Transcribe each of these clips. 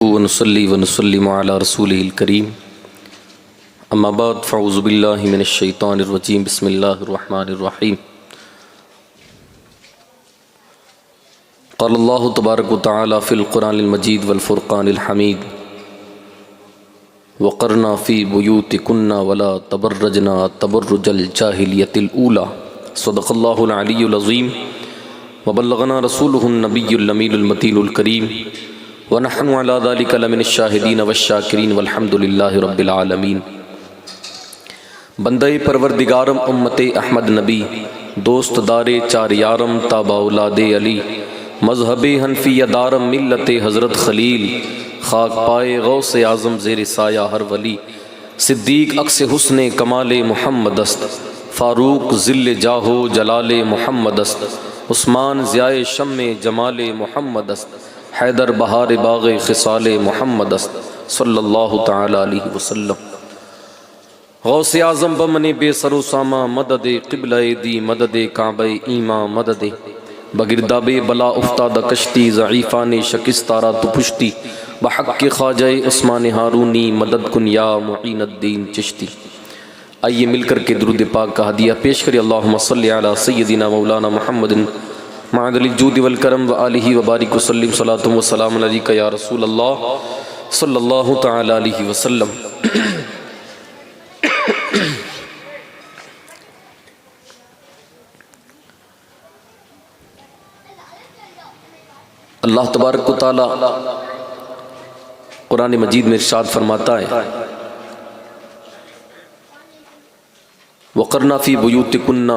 ونصلي ونسلم على رسوله الكريم اما بعد فاعوذ بالله من الشيطان الرجيم بسم الله الرحمن الرحيم قال الله تبارك وتعالى في القرآن المجيد والفرقان الحميد وقرنا في بيوتكن ولا تبرجنا تبرج الجاهلية الأولى صدق الله العلي العظيم وبلغنا رسوله النبي الأمين المتين الكريم ونحن على ذلك لمن الشاہدین والشاکرین والحمد للہ رب العالمین۔ بندہ پروردگارم امت احمد نبی دوست دار چار یارم تابع اولاد علی مذہب حنفی دارم ملت حضرت خلیل خاک پائے غوث اعظم زیر سایہ ہر ولی صدیق عکس حسن کمال محمد است فاروق ذل جاہو جلال محمد است عثمان ضیاء شمع جمال محمد است حیدر بہار باغ خصال محمد است صلی اللہ تعالی علیہ وسلم۔ غوث اعظم بمن بے سر و سامہ مدد قبلہ دی مدد کعبہ ایماں مدد بگرداب بلا افتادہ کشتی ضعیفان شکستارہ تو پشتی بحق خواجہ عثمان ہارونی مدد کن یا معین الدین چشتی۔ آئیے مل کر کے درود پاک کا ہدیہ پیش کری۔ اللہم صلی علی سیدنا مولانا محمد معد الجود والکرم وآلہ وبارک وسلم صلاۃ و سلام علیک یا رسول اللہ صلی اللہ تعالی علیہ وسلم۔ اللہ تبارک و تعالی قرآن مجید میں ارشاد فرماتا ہے وَقَرْنَا فِي بُيُوتِكُنَّ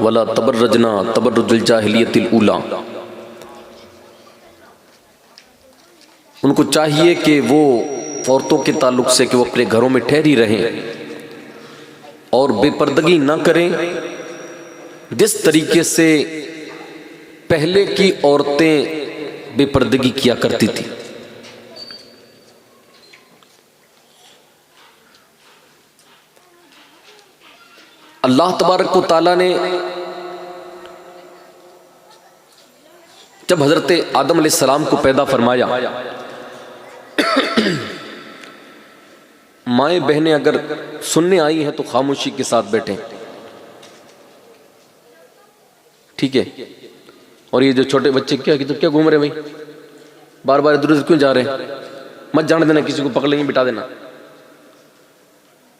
وَلَا تَبَرَّجْنَا تَبَرُّجَ الْجَاهِلِيَّةِ الْأُولَى۔ ان کو چاہیے کہ وہ عورتوں کے تعلق سے کہ وہ اپنے گھروں میں ٹھہری رہیں اور بے پردگی نہ کریں جس طریقے سے پہلے کی عورتیں بے پردگی کیا کرتی تھی۔ اللہ تبارک و تعالیٰ نے جب حضرت آدم علیہ السلام کو پیدا فرمایا، مائیں بہنیں اگر سننے آئی ہیں تو خاموشی کے ساتھ بیٹھیں، ٹھیک ہے؟ اور یہ جو چھوٹے بچے کیا گھوم رہے بھائی، بار بار ادھر ادھر کیوں جا رہے ہیں؟ مت جانے دینا، کسی کو پکڑ لیں گے بٹا دینا۔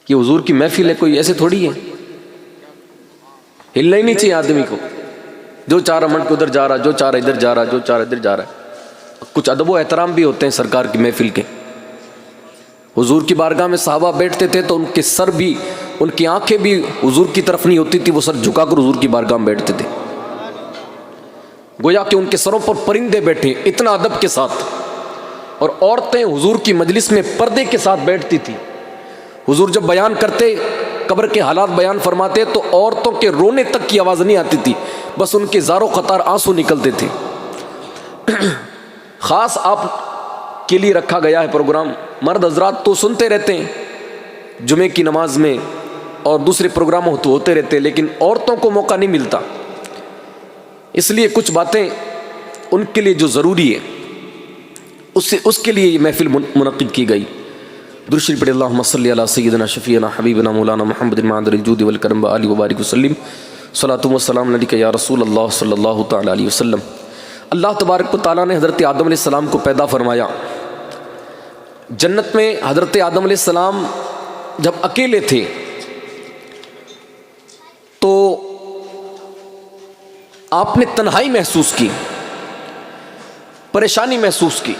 یہ حضور کی محفل ہے، کوئی ایسے تھوڑی ہے، ہلنا ہی نہیں چاہیے آدمی کو، جو چاہ رہا منٹ کو ادھر جا رہا، جو چاہ رہا ادھر جا رہا، جو چاہ رہا ادھر جا رہا ہے۔ کچھ ادب و احترام بھی ہوتے ہیں سرکار کی محفل کے۔ حضور کی بارگاہ میں صحابہ بیٹھتے تھے تو ان کے سر بھی، ان کی آنکھیں بھی حضور کی طرف نہیں ہوتی تھی، وہ سر جھکا کر حضور کی بارگاہ میں بیٹھتے تھے، گویا کہ ان کے سروں پر پرندے بیٹھے، اتنا ادب کے ساتھ۔ اور عورتیں حضور کی مجلس میں پردے کے ساتھ بیٹھتی تھی۔ حضور جب بیان کرتے، قبر کے حالات بیان فرماتے تو عورتوں کے رونے تک کی آواز نہیں آتی تھی، بس ان کے زار و قطار آنسو نکلتے تھے۔ خاص آپ کے لیے رکھا گیا ہے پروگرام، مرد حضرات تو سنتے رہتے ہیں جمعے کی نماز میں اور دوسرے پروگرام تو ہوتے رہتے، لیکن عورتوں کو موقع نہیں ملتا، اس لیے کچھ باتیں ان کے لیے جو ضروری ہے اس کے لیے یہ محفل منعقد کی گئی۔ درود شریف پڑھیں، اللہم صلی علی سیدنا شفیعنا حبیبنا مولانا محمد معدن الجود والکرم وآلہ وبارک وسلم صلاۃ و سلام علیک یا رسول اللہ صلی اللہ تعالی علیہ وسلم۔ اللہ تبارک و تعالیٰ نے حضرت آدم علیہ السلام کو پیدا فرمایا۔ جنت میں حضرت آدم علیہ السلام جب اکیلے تھے تو آپ نے تنہائی محسوس کی، پریشانی محسوس کی،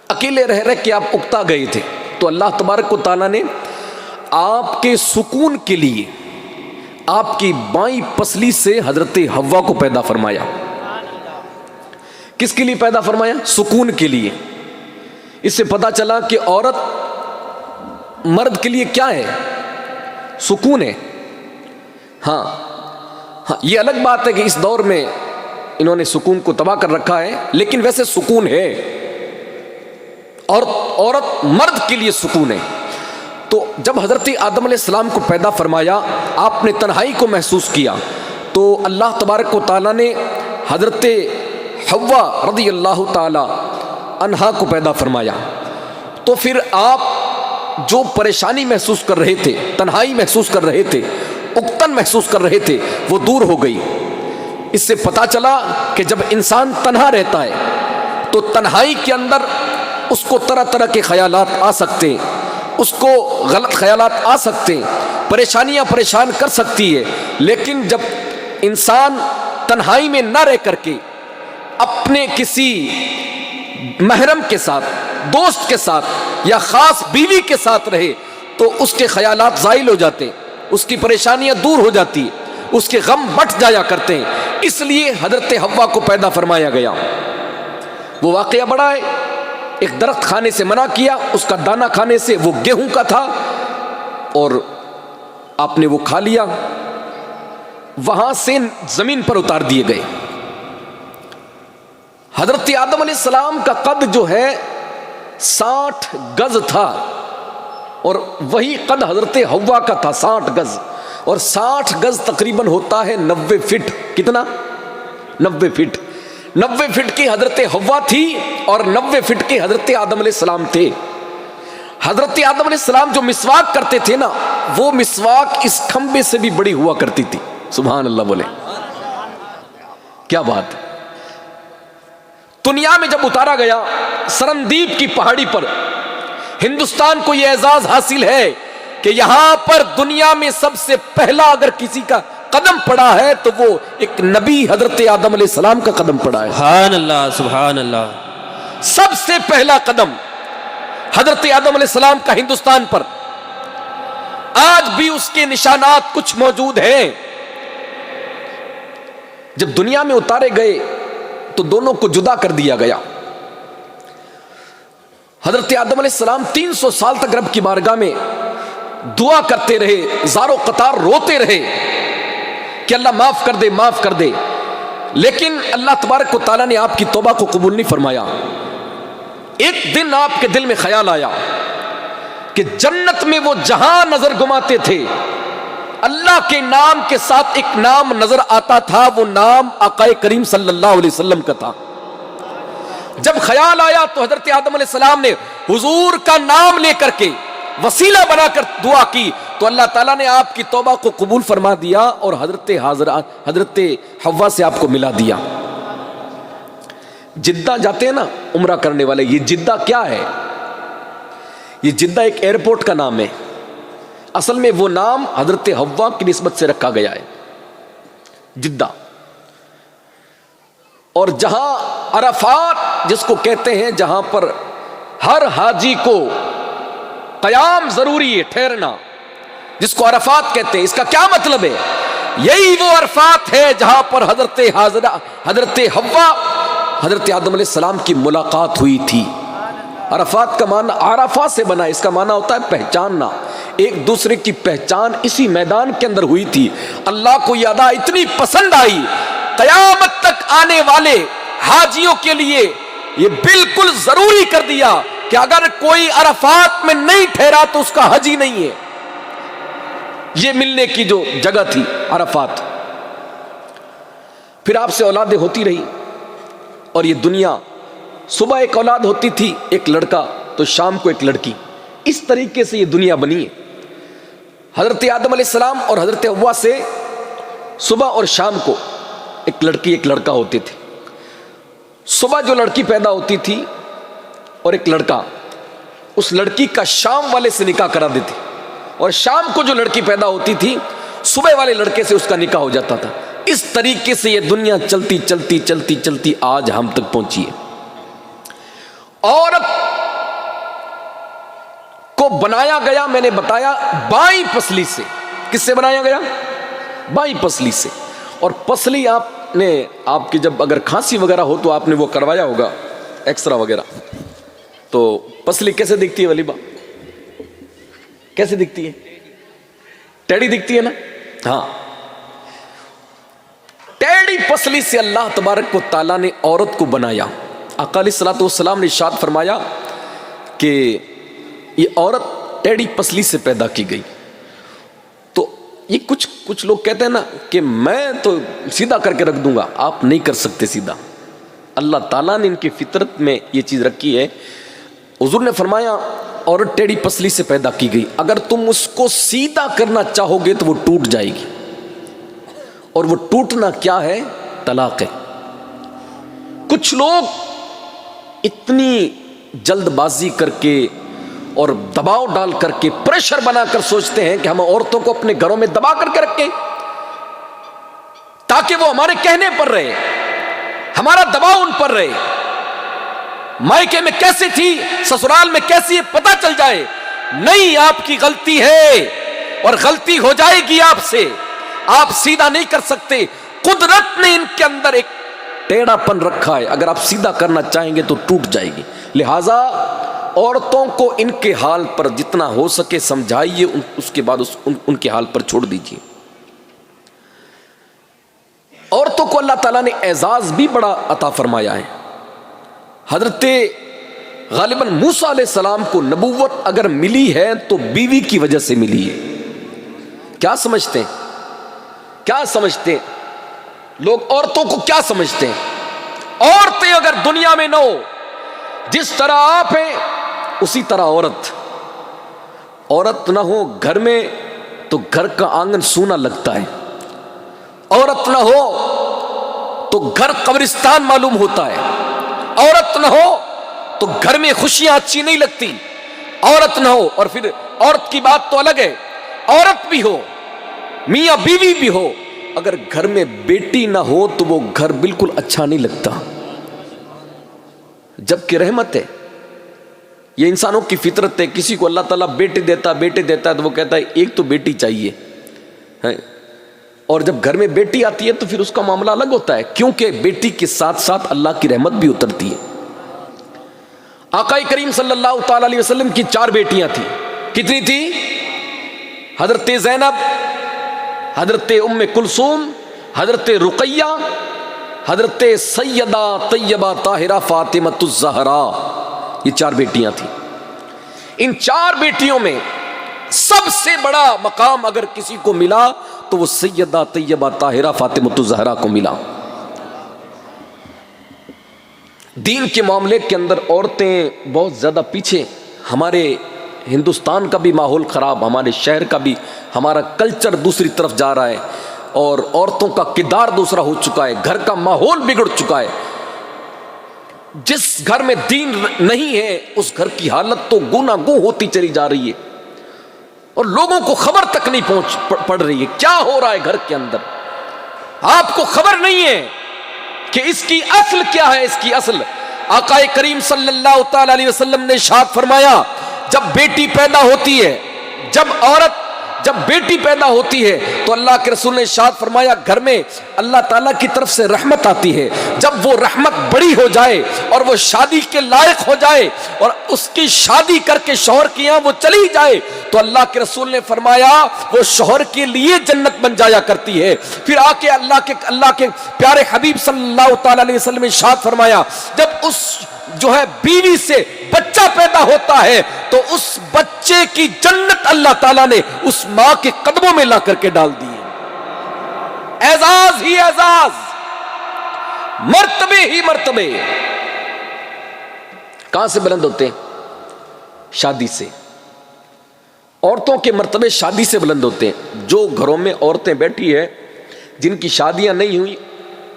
اکیلے رہ رہ کے آپ اکتا گئے تھے، تو اللہ تبارک و تعالیٰ نے آپ کے سکون کے لیے آپ کی بائیں پسلی سے حضرت حوا کو پیدا فرمایا۔ کس کے لیے پیدا فرمایا؟ سکون کے لیے۔ اس سے پتہ چلا کہ عورت مرد کے لیے کیا ہے؟ سکون ہے۔ ہاں یہ الگ بات ہے کہ اس دور میں انہوں نے سکون کو تباہ کر رکھا ہے، لیکن ویسے سکون ہے، اور عورت مرد کے لیے سکون ہے۔ تو جب حضرت آدم علیہ السلام کو پیدا فرمایا، آپ نے تنہائی کو محسوس کیا، تو اللہ تبارک و تعالیٰ نے حضرت حوا رضی اللہ تعالی عنہا کو پیدا فرمایا تو پھر آپ جو پریشانی محسوس کر رہے تھے، تنہائی محسوس کر رہے تھے، اکتن محسوس کر رہے تھے، وہ دور ہو گئی۔ اس سے پتا چلا کہ جب انسان تنہا رہتا ہے تو تنہائی کے اندر اس کو طرح طرح کے خیالات آ سکتے ہیں، اس کو غلط خیالات آ سکتے ہیں، پریشانیاں پریشان کر سکتی ہے، لیکن جب انسان تنہائی میں نہ رہ کر کے اپنے کسی محرم کے ساتھ، دوست کے ساتھ یا خاص بیوی کے ساتھ رہے تو اس کے خیالات زائل ہو جاتے ہیں، اس کی پریشانیاں دور ہو جاتی ہیں، اس کے غم بٹ جایا کرتے ہیں۔ اس لیے حضرت حوا کو پیدا فرمایا گیا۔ وہ واقعہ بڑا ہے، ایک درخت کھانے سے منع کیا، اس کا دانہ کھانے سے، وہ گیہوں کا تھا، اور آپ نے وہ کھا لیا، وہاں سے زمین پر اتار دیے گئے۔ حضرت آدم علیہ السلام کا قد جو ہے 60 گز تھا، اور وہی قد حضرت حوا کا تھا 60 گز، اور 60 گز تقریباً ہوتا ہے 90 فٹ۔ کتنا؟ 90 فٹ۔ 90 فٹ کی حضرت حوا تھی اور 90 فٹ کے حضرت آدم علیہ السلام تھے۔ حضرت آدم علیہ السلام جو مسواک کرتے تھے نا، وہ مسواک اس کھمبے سے بھی بڑی ہوا کرتی تھی۔ سبحان اللہ بولے، کیا بات ہے۔ دنیا میں جب اتارا گیا سرندیپ کی پہاڑی پر، ہندوستان کو یہ اعزاز حاصل ہے کہ یہاں پر دنیا میں سب سے پہلا اگر کسی کا قدم پڑا ہے تو وہ ایک نبی حضرت آدم علیہ السلام کا قدم پڑا ہے۔ سبحان اللہ، سبحان اللہ۔ سب سے پہلا قدم حضرت آدم علیہ السلام کا ہندوستان پر، آج بھی اس کے نشانات کچھ موجود ہیں۔ جب دنیا میں اتارے گئے تو دونوں کو جدا کر دیا گیا۔ حضرت آدم علیہ السلام 300 سال تک رب کی بارگاہ میں دعا کرتے رہے، زارو قطار روتے رہے کہ اللہ معاف کر دے، معاف کر دے، لیکن اللہ تبارک و تعالیٰ نے آپ کی توبہ کو قبول نہیں فرمایا۔ ایک دن آپ کے دل میں خیال آیا کہ جنت میں وہ جہاں نظر گماتے تھے، اللہ کے نام کے ساتھ ایک نام نظر آتا تھا، وہ نام آقا کریم صلی اللہ علیہ وسلم کا تھا۔ جب خیال آیا تو حضرت آدم علیہ السلام نے حضور کا نام لے کر کے وسیلہ بنا کر دعا کی تو اللہ تعالیٰ نے آپ کی توبہ کو قبول فرما دیا اور حضرت حوا سے آپ کو ملا دیا۔ جدہ جاتے ہیں نا عمرہ کرنے والے، یہ جدہ کیا ہے؟ یہ جدہ ایک ایئرپورٹ کا نام ہے، اصل میں وہ نام حضرت حوا کی نسبت سے رکھا گیا ہے، جدہ۔ اور جہاں عرفات جس کو کہتے ہیں، جہاں پر ہر حاجی کو قیام ضروری ہے، ٹھہرنا، جس کو عرفات کہتے ہیں، اس کا کیا مطلب ہے؟ یہی وہ عرفات ہے جہاں پر حضرت حوا حضرت آدم علیہ السلام کی ملاقات ہوئی تھی۔ عرفات کا معنی عرفہ سے بنا، اس کا معنی ہوتا ہے پہچاننا، ایک دوسرے کی پہچان اسی میدان کے اندر ہوئی تھی۔ اللہ کو یہ ادا اتنی پسند آئی، قیامت تک آنے والے حاجیوں کے لیے یہ بالکل ضروری کر دیا کہ اگر کوئی عرفات میں نہیں ٹھہرا تو اس کا حج ہی نہیں ہے۔ یہ ملنے کی جو جگہ تھی عرفات۔ پھر آپ سے اولادیں ہوتی رہی، اور یہ دنیا صبح ایک اولاد ہوتی تھی، ایک لڑکا، تو شام کو ایک لڑکی، اس طریقے سے یہ دنیا بنی ہے۔ حضرت آدم علیہ السلام اور حضرت حوا سے صبح اور شام کو ایک لڑکی ایک لڑکا ہوتے تھے۔ صبح جو لڑکی پیدا ہوتی تھی اور ایک لڑکا، اس لڑکی کا شام والے سے نکاح کرا دیتے، اور شام کو جو لڑکی پیدا ہوتی تھی صبح والے لڑکے سے اس کا نکاح ہو جاتا تھا۔ اس طریقے سے یہ دنیا چلتی چلتی چلتی چلتی آج ہم تک پہنچی ہے۔ عورت کو بنایا گیا، میں نے بتایا، بائیں پسلی سے۔ کس سے بنایا گیا؟ بائیں پسلی سے۔ اور پسلی آپ کی جب اگر کھانسی وغیرہ ہو تو آپ نے وہ کروایا ہوگا، ایکسرا وغیرہ، تو پسلی کیسے دکھتی ہے ولیبہ؟ کیسے دکھتی ہے؟ ٹیڑھی دکھتی ہے نا؟ ہاں، ٹیڑھی پسلی سے اللہ تبارک و تعالیٰ نے عورت کو بنایا۔ آقا علیہ الصلوۃ والسلام نے ارشاد فرمایا کہ یہ عورت ٹیڑھی پسلی سے پیدا کی گئی۔ تو یہ کچھ لوگ کہتے ہیں نا کہ میں تو سیدھا کر کے رکھ دوں گا، آپ نہیں کر سکتے سیدھا، اللہ تعالیٰ نے ان کی فطرت میں یہ چیز رکھی ہے. حضور نے فرمایا عورت ٹیڑھی پسلی سے پیدا کی گئی، اگر تم اس کو سیدھا کرنا چاہو گے تو وہ ٹوٹ جائے گی، اور وہ ٹوٹنا کیا ہے؟ طلاق ہے. کچھ لوگ اتنی جلد بازی کر کے اور دباؤ ڈال کر کے پریشر بنا کر سوچتے ہیں کہ ہم عورتوں کو اپنے گھروں میں دبا کر کے رکھیں تاکہ وہ ہمارے کہنے پر رہے، ہمارا دباؤ ان پر رہے. مائکے میں کیسی تھی، سسرال میں کیسی ہے، پتہ چل جائے. نہیں، آپ کی غلطی ہے اور غلطی ہو جائے گی آپ سے. آپ سیدھا نہیں کر سکتے. قدرت نے ان کے اندر ایک ٹیڑھا پن رکھا ہے، اگر آپ سیدھا کرنا چاہیں گے تو ٹوٹ جائے گی. لہٰذا عورتوں کو ان کے حال پر جتنا ہو سکے سمجھائیے، اس کے بعد ان کے حال پر چھوڑ دیجیے. عورتوں کو اللہ تعالیٰ نے اعزاز بھی بڑا عطا فرمایا ہے. حضرت غالباً موسیٰ علیہ السلام کو نبوت اگر ملی ہے تو بیوی کی وجہ سے ملی ہے. کیا سمجھتے ہیں؟ کیا سمجھتے ہیں لوگ عورتوں کو؟ کیا سمجھتے ہیں؟ عورتیں اگر دنیا میں نہ ہو، جس طرح آپ ہیں اسی طرح عورت نہ ہو گھر میں تو گھر کا آنگن سونا لگتا ہے. عورت نہ ہو تو گھر قبرستان معلوم ہوتا ہے. عورت نہ ہو تو گھر میں خوشیاں اچھی نہیں لگتی. عورت نہ ہو، اور پھر عورت کی بات تو الگ ہے، عورت بھی ہو، میاں بیوی بھی ہو، اگر گھر میں بیٹی نہ ہو تو وہ گھر بالکل اچھا نہیں لگتا. جبکہ رحمت ہے، یہ انسانوں کی فطرت ہے. کسی کو اللہ تعالیٰ بیٹے دیتا ہے تو وہ کہتا ہے ایک تو بیٹی چاہیے، اور جب گھر میں بیٹی آتی ہے تو پھر اس کا معاملہ الگ ہوتا ہے، کیونکہ بیٹی کے ساتھ ساتھ اللہ کی رحمت بھی اترتی ہے. آقا کریم صلی اللہ تعالی علیہ وسلم کی 4 بیٹیاں تھیں. کتنی تھی؟ حضرت زینب، حضرت ام کلثوم، حضرت رقیہ، حضرت سیدہ طیبہ طاہرہ فاطمۃ الزہرا. یہ 4 بیٹیاں تھیں. ان 4 بیٹیوں میں سب سے بڑا مقام اگر کسی کو ملا تو وہ سیدہ طیبہ طاہرہ فاطمۃ الزہرا کو ملا. دین کے معاملے کے اندر عورتیں بہت زیادہ پیچھے. ہمارے ہندوستان کا بھی ماحول خراب، ہمارے شہر کا بھی، ہمارا کلچر دوسری طرف جا رہا ہے، اور عورتوں کا کردار دوسرا ہو چکا ہے، گھر کا ماحول بگڑ چکا ہے. جس گھر میں دین نہیں ہے اس گھر کی حالت تو گنا گوں ہوتی چلی جا رہی ہے، اور لوگوں کو خبر تک نہیں پڑ رہی ہے کیا ہو رہا ہے گھر کے اندر. آپ کو خبر نہیں ہے کہ اس کی اصل کیا ہے. اس کی اصل آقا کریم صلی اللہ تعالی علیہ وسلم نے ارشاد فرمایا، جب بیٹی پیدا ہوتی ہے، جب بیٹی پیدا ہوتی ہے تو اللہ کے رسول نے ارشاد فرمایا گھر میں اللہ تعالیٰ کی طرف سے رحمت آتی ہے. جب وہ رحمت بڑی ہو جائے اور وہ شادی کے لائق ہو جائے اور اس کی شادی کر کے شوہر کے یہاں وہ چلی جائے تو اللہ کے رسول نے فرمایا وہ شوہر کے لیے جنت بن جایا کرتی ہے. پھر آ کے اللہ کے پیارے حبیب صلی اللہ تعالی علیہ وسلم نے ارشاد فرمایا جب اس بیوی سے بچہ پیدا ہوتا ہے تو اس بچے کی جنت اللہ تعالیٰ نے اس ماں کے قدموں میں لا کر کے ڈال دی. اعزاز ہی اعزاز، مرتبے ہی مرتبے. کہاں سے بلند ہوتے ہیں؟ شادی سے. عورتوں کے مرتبے شادی سے بلند ہوتے ہیں. جو گھروں میں عورتیں بیٹھی ہیں جن کی شادیاں نہیں ہوئی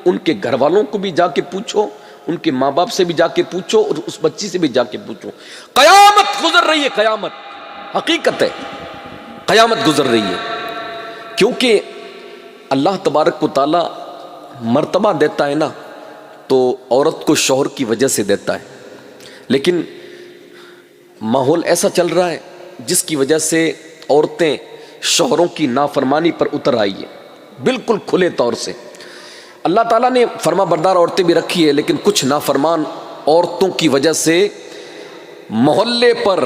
ان کے گھر والوں کو بھی جا کے پوچھو، ان کے ماں باپ سے بھی جا کے پوچھو، اور اس بچی سے بھی جا کے پوچھو. قیامت گزر رہی ہے، قیامت حقیقت ہے، قیامت گزر رہی ہے. کیونکہ اللہ تبارک و تعالی مرتبہ دیتا ہے نا تو عورت کو شوہر کی وجہ سے دیتا ہے. لیکن ماحول ایسا چل رہا ہے جس کی وجہ سے عورتیں شوہروں کی نافرمانی پر اتر آئی ہیں بالکل کھلے طور سے. اللہ تعالیٰ نے فرما بردار عورتیں بھی رکھی ہے، لیکن کچھ نافرمان عورتوں کی وجہ سے محلے پر،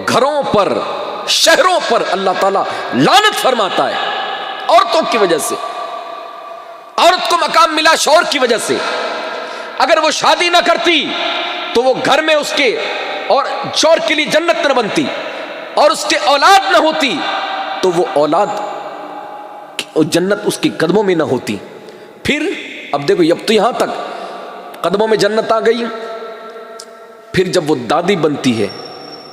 گھروں پر، شہروں پر اللہ تعالیٰ لعنت فرماتا ہے. عورتوں کی وجہ سے عورت کو مقام ملا شوہر کی وجہ سے. اگر وہ شادی نہ کرتی تو وہ گھر میں اس کے اور شوہر کے لیے جنت نہ بنتی، اور اس کے اولاد نہ ہوتی تو وہ اولاد جنت اس کے قدموں میں نہ ہوتی. پھر اب دیکھو اب تو یہاں تک قدموں میں جنت آ گئی. پھر جب وہ دادی بنتی ہے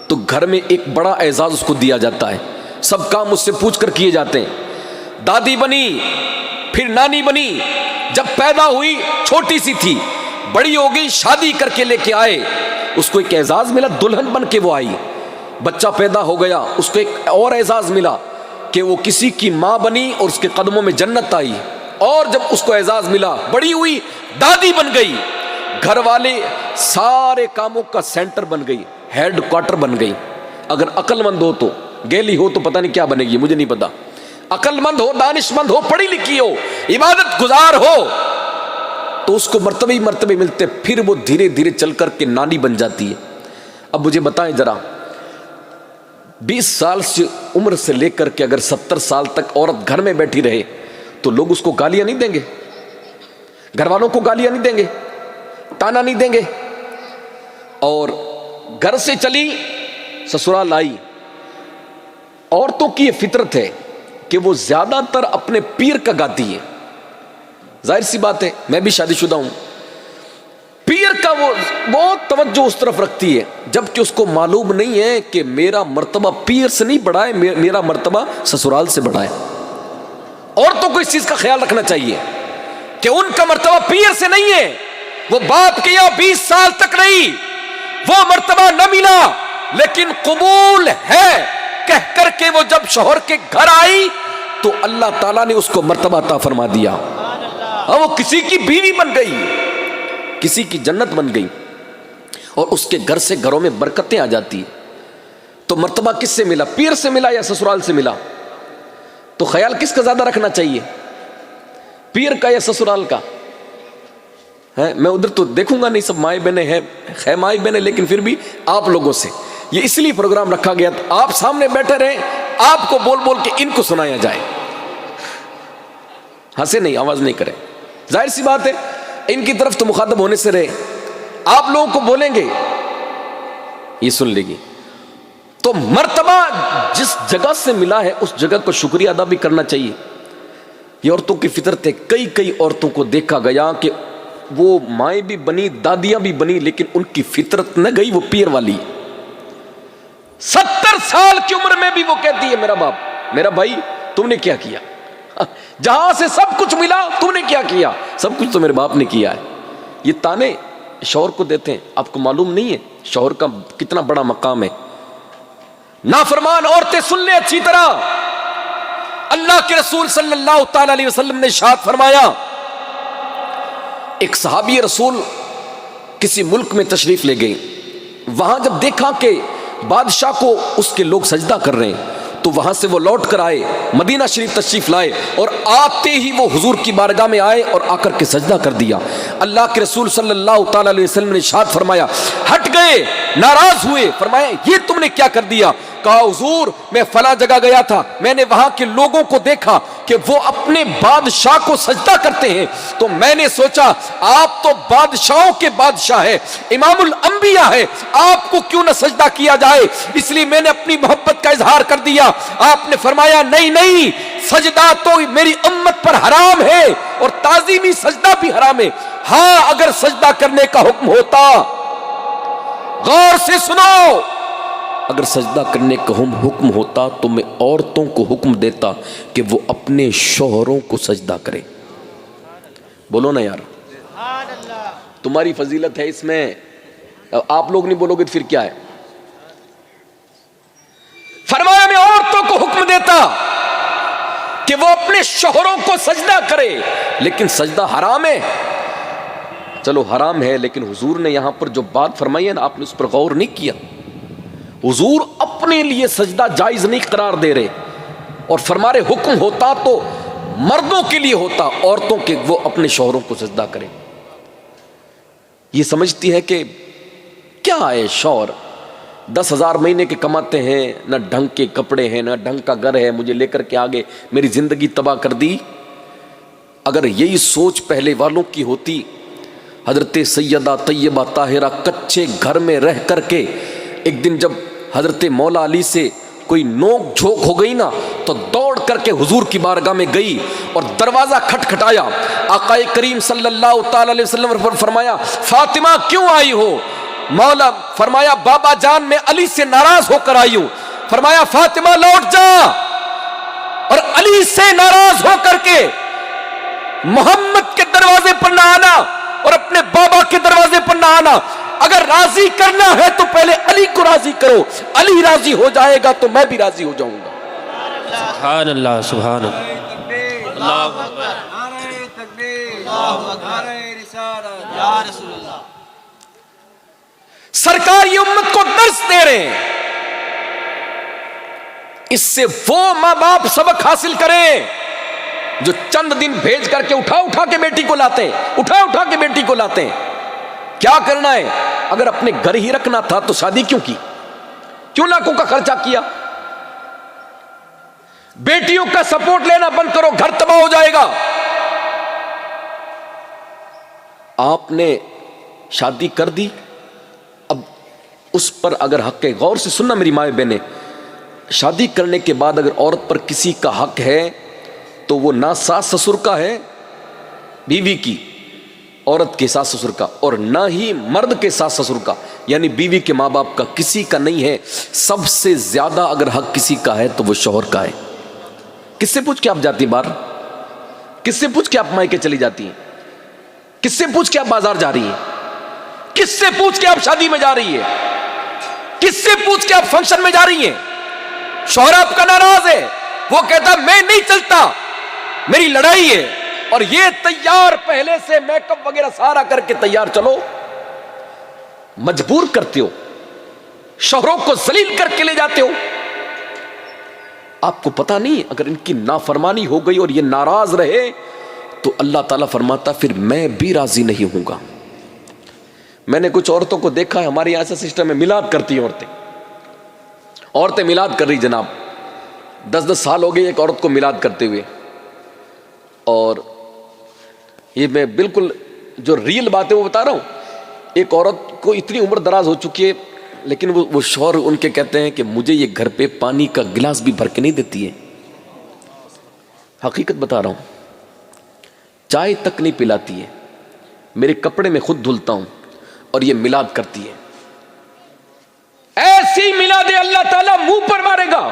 تو گھر میں ایک بڑا اعزاز اس کو دیا جاتا ہے. سب کام اس سے پوچھ کر کیے جاتے ہیں. دادی بنی, پھر نانی بنی. جب پیدا ہوئی چھوٹی سی تھی, بڑی ہو گئی, شادی کر کے لے کے آئے, اس کو ایک اعزاز ملا, دلہن بن کے وہ آئی. بچہ پیدا ہو گیا, اس کو ایک اور اعزاز ملا کہ وہ کسی کی ماں بنی اور اس کے قدموں میں جنت آئی. اور جب اس کو اعزاز ملا, بڑی ہوئی, دادی بن گئی, گھر والے سارے کاموں کا سینٹر بن گئی, ہیڈ کوارٹر بن گئی. اگر عقل مند ہو تو, گیلی ہو تو پتہ نہیں کیا بنے گی, مجھے نہیں پتا. عقل مند ہو, دانش مند ہو, پڑھی لکھی ہو, عبادت گزار ہو, تو اس کو مرتبے مرتبے ملتے. پھر وہ دھیرے دھیرے چل کر کے نانی بن جاتی ہے. اب مجھے بتائیں ذرا, 20 سال سے عمر سے لے کر کے اگر 70 سال تک عورت گھر میں بیٹھی رہے تو لوگ اس کو گالیاں نہیں دیں گے؟ گھر والوں کو گالیاں نہیں دیں گے؟ تانا نہیں دیں گے؟ اور گھر سے چلی سسرال آئی. عورتوں کی یہ فطرت ہے کہ وہ زیادہ تر اپنے پیر کا گاتی ہے. ظاہر سی بات ہے, میں بھی شادی شدہ ہوں. پیر کا وہ بہت توجہ اس طرف رکھتی ہے, جبکہ اس کو معلوم نہیں ہے کہ میرا مرتبہ پیر سے نہیں بڑھا ہے, میرا مرتبہ سسرال سے بڑھا ہے. عورتوں کو اس چیز کا خیال رکھنا چاہیے کہ ان کا مرتبہ پیر سے نہیں ہے. وہ باپ کے یہاں 20 سال تک رہی, وہ مرتبہ نہ ملا, لیکن قبول ہے کہہ کر کے وہ جب شوہر کے گھر آئی تو اللہ تعالیٰ نے اس کو مرتبہ عطا فرما دیا. اور وہ کسی کی بیوی بن گئی, کسی کی جنت بن گئی, اور اس کے گھر سے گھروں میں برکتیں آ جاتی. تو مرتبہ کس سے ملا, پیر سے ملا یا سسرال سے ملا؟ تو خیال کس کا زیادہ رکھنا چاہیے, پیر کا یا سسرال کا؟ میں ادھر تو دیکھوں گا نہیں, سب مائیں بہنیں ہیں, خیر مائیں بہنیں, لیکن پھر بھی آپ لوگوں سے یہ اس لیے پروگرام رکھا گیا تھا, آپ سامنے بیٹھے رہیں, آپ کو بول بول کے ان کو سنایا جائے. ہنسے نہیں, آواز نہیں کریں. ظاہر سی بات ہے ان کی طرف تو مخاطب ہونے سے رہے. آپ لوگوں کو بولیں گے, یہ سن لے گی. تو مرتبہ جس جگہ سے ملا ہے اس جگہ کو شکریہ ادا بھی کرنا چاہیے. یہ عورتوں کی فطرت ہے. کئی عورتوں کو دیکھا گیا کہ وہ مائیں بھی بنی, دادیاں بھی بنی, لیکن ان کی فطرت نہ گئی وہ پیر والی. 70 سال کی عمر میں بھی وہ کہتی ہے میرا باپ, میرا بھائی تم نے کیا کیا, جہاں سے سب کچھ ملا تم نے کیا کیا, سب کچھ تو میرے باپ نے کیا ہے. یہ تانے شوہر کو دیتے ہیں. آپ کو معلوم نہیں ہے شوہر کا کتنا بڑا مقام ہے. نافرمان عورتیں سن لیں اچھی طرح. اللہ کے رسول صلی اللہ تعالی علیہ وسلم نے ارشاد فرمایا, ایک صحابی رسول کسی ملک میں تشریف لے گئے. وہاں جب دیکھا کہ بادشاہ کو اس کے لوگ سجدہ کر رہے ہیں تو وہاں سے وہ لوٹ کر آئے, مدینہ شریف تشریف لائے, اور آتے ہی وہ حضور کی بارگاہ میں آئے اور آ کر کے سجدہ کر دیا. اللہ کے رسول صلی اللہ تعالی علیہ وسلم نے ارشاد فرمایا, ہٹ گئے, ناراض ہوئے, فرمایا یہ تم نے کیا کر دیا؟ کہا حضور میں فلاں جگہ گیا تھا, میں نے وہاں کے لوگوں کو دیکھا کہ وہ اپنے بادشاہ کو سجدہ کرتے ہیں, تو میں نے سوچا آپ تو بادشاہوں کے بادشاہ ہے, امام الانبیاء ہے, آپ کو کیوں نہ سجدہ کیا جائے, اس لیے میں نے اپنی محبت کا اظہار کر دیا. آپ نے فرمایا نہیں, سجدہ تو میری امت پر حرام ہے اور تعظیمی سجدہ بھی حرام ہے. ہاں اگر سجدہ کرنے کا حکم ہوتا, غور سے سنو, اگر سجدہ کرنے کا حکم ہوتا تو میں عورتوں کو حکم دیتا کہ وہ اپنے شوہروں کو سجدہ کرے. بولو نا یار, تمہاری فضیلت ہے اس میں. آپ لوگ نہیں بولو گے تو پھر کیا ہے؟ فرمایا میں عورتوں کو حکم دیتا کہ وہ اپنے شوہروں کو سجدہ کرے, لیکن سجدہ حرام ہے. چلو حرام ہے, لیکن حضور نے یہاں پر جو بات فرمائی ہے نا, آپ نے اس پر غور نہیں کیا. حضور اپنے لیے سجدہ جائز نہیں قرار دے رہے, اور فرما رہے حکم ہوتا تو مردوں کے لیے ہوتا, عورتوں کے وہ اپنے شوہروں کو سجدہ کریں. یہ سمجھتی ہے کہ کیا ہے شوہر 10,000 مہینے کے کماتے ہیں, نہ ڈھنگ کے کپڑے ہیں, نہ ڈھنگ کا گھر ہے, مجھے لے کر کے آگے میری زندگی تباہ کر دی. اگر یہی سوچ پہلے والوں کی ہوتی, حضرت سیدہ طیبہ طاہرہ کچے گھر میں رہ کر کے ایک دن جب حضرت مولا علی سے کوئی نوک جھوک ہو گئی نا, تو دوڑ کر کے حضور کی بارگاہ میں گئی اور دروازہ کھٹکھٹایا. آقا کریم صلی اللہ تعالی علیہ وسلم نے فرمایا فاطمہ کیوں آئی ہو؟ مولا فرمایا بابا جان میں علی سے ناراض ہو کر آئی ہوں. فرمایا فاطمہ لوٹ جا اور علی سے ناراض ہو کر کے محمد کے دروازے پر نہ آنا اور اپنے بابا کے دروازے پر نہ آنا. اگر راضی کرنا ہے تو پہلے علی کو راضی کرو. علی راضی ہو جائے گا تو میں بھی راضی ہو جاؤں گا. سبحان اللہ سبحان اللہ. اللہ اکبر. نعرہ تکبیر، نعرہ رسالت، یا رسول اللہ. سرکار یہ امت کو درس دے رہے ہیں. اس سے وہ ماں باپ سبق حاصل کریں جو چند دن بھیج کر کے اٹھا کے بیٹی کو لاتے ہیں، اٹھا کے بیٹی کو لاتے ہیں. کیا کرنا ہے؟ اگر اپنے گھر ہی رکھنا تھا تو شادی کیوں کی؟ کیوں لاکھوں کا خرچہ کیا؟ بیٹیوں کا سپورٹ لینا بند کرو، گھر تباہ ہو جائے گا. آپ نے شادی کر دی، اب اس پر اگر حق ہے، غور سے سننا میری ماں بہنیں، شادی کرنے کے بعد اگر عورت پر کسی کا حق ہے تو وہ نہ ساس سسر کا ہے بیوی کی، عورت کے ساس سسر کا، اور نہ ہی مرد کے ساس سسر کا یعنی بیوی کے ماں باپ کا، کسی کا نہیں ہے. سب سے زیادہ اگر حق کسی کا ہے تو وہ شوہر کا ہے. کس سے پوچھ کے آپ جاتی باہر؟ کس سے پوچھ کے آپ مائکے چلی جاتی ہیں؟ کس سے پوچھ کے آپ بازار جا رہی ہیں؟ کس سے پوچھ کے آپ شادی میں جا رہی ہے؟ کس سے پوچھ کے آپ فنکشن میں جا رہی ہیں؟ شوہر آپ کا ناراض ہے، وہ کہتا میں نہیں چلتا، میری لڑائی ہے، اور یہ تیار پہلے سے میک اپ وغیرہ سارا کر کے تیار چلو. مجبور کرتے ہو، شوہروں کو ذلیل کر کے لے جاتے ہو. آپ کو پتا نہیں اگر ان کی نافرمانی ہو گئی اور یہ ناراض رہے تو اللہ تعالیٰ فرماتا پھر میں بھی راضی نہیں ہوں گا. میں نے کچھ عورتوں کو دیکھا ہے، ہمارے یہاں ایسا سسٹم ہے، میلاد کرتی ہیں عورتیں میلاد کر رہی جناب. 10 سال ہو گئے ایک عورت کو میلاد کرتے ہوئے، اور یہ میں بالکل جو ریئل بات ہے وہ بتا رہا ہوں. ایک عورت کو اتنی عمر دراز ہو چکی ہے لیکن وہ شوہر ان کے کہتے ہیں کہ مجھے یہ گھر پہ پانی کا گلاس بھی بھر کے نہیں دیتی ہے. حقیقت بتا رہا ہوں، چائے تک نہیں پلاتی ہے، میرے کپڑے میں خود دھلتا ہوں، اور یہ میلاد کرتی ہے. ایسی میلاد اللہ تعالیٰ منہ پر مارے گا.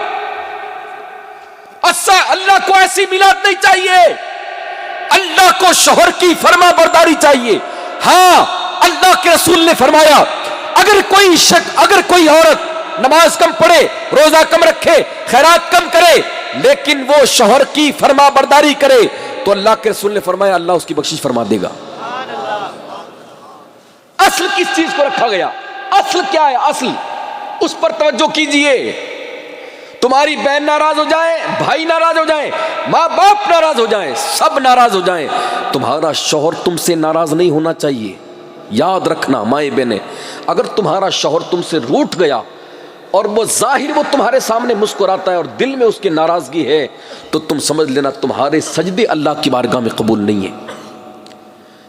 اللہ کو ایسی میلاد نہیں چاہیے، اللہ کو شوہر کی فرما برداری چاہیے. ہاں اللہ کے رسول نے فرمایا اگر کوئی عورت نماز کم پڑھے، روزہ کم رکھے، خیرات کم کرے، لیکن وہ شوہر کی فرما برداری کرے تو اللہ کے رسول نے فرمایا اللہ اس کی بخشش فرما دے گا. اصل کس چیز کو رکھا گیا؟ اصل کیا ہے؟ اصل اس پر توجہ کیجئے. تمہاری بہن ناراض ہو جائے، بھائی ناراض ہو جائیں، ماں باپ ناراض ہو جائیں، سب ناراض ہو جائیں، تمہارا شوہر تم سے ناراض نہیں ہونا چاہیے. یاد رکھنا مائیں بہنیں، اگر تمہارا شوہر تم سے روٹھ گیا اور وہ ظاہر وہ تمہارے سامنے مسکراتا ہے اور دل میں اس کی ناراضگی ہے تو تم سمجھ لینا تمہارے سجدے اللہ کی بارگاہ میں قبول نہیں ہیں.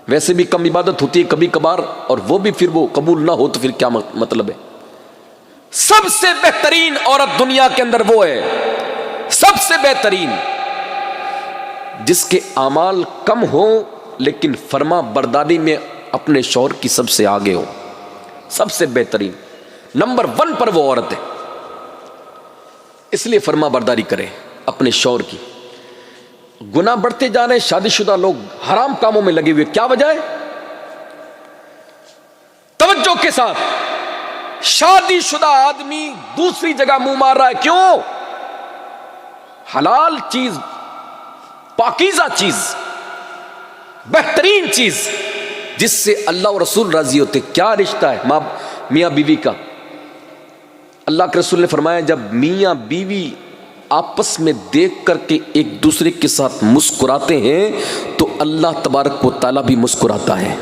ویسے بھی کم عبادت ہوتی ہے کبھی کبھار، اور وہ بھی پھر وہ قبول نہ ہو تو پھر کیا مطلب ہے؟ سب سے بہترین عورت دنیا کے اندر وہ ہے، سب سے بہترین، جس کے اعمال کم ہو لیکن فرما برداری میں اپنے شوہر کی سب سے آگے ہو. سب سے بہترین نمبر 1 پر وہ عورت ہے. اس لیے فرما برداری کرے اپنے شوہر کی. گناہ بڑھتے جا رہے ہیں، شادی شدہ لوگ حرام کاموں میں لگے ہوئے. کیا وجہ ہے؟ توجہ کے ساتھ، شادی شدہ آدمی دوسری جگہ منہ مار رہا ہے. کیوں؟ حلال چیز، پاکیزہ چیز، بہترین چیز جس سے اللہ اور رسول راضی ہوتے. کیا رشتہ ہے میاں بیوی کا؟ اللہ کے رسول نے فرمایا جب میاں بیوی آپس میں دیکھ کر کے ایک دوسرے کے ساتھ مسکراتے ہیں تو اللہ تبارک و تعالیٰ بھی مسکراتا ہے.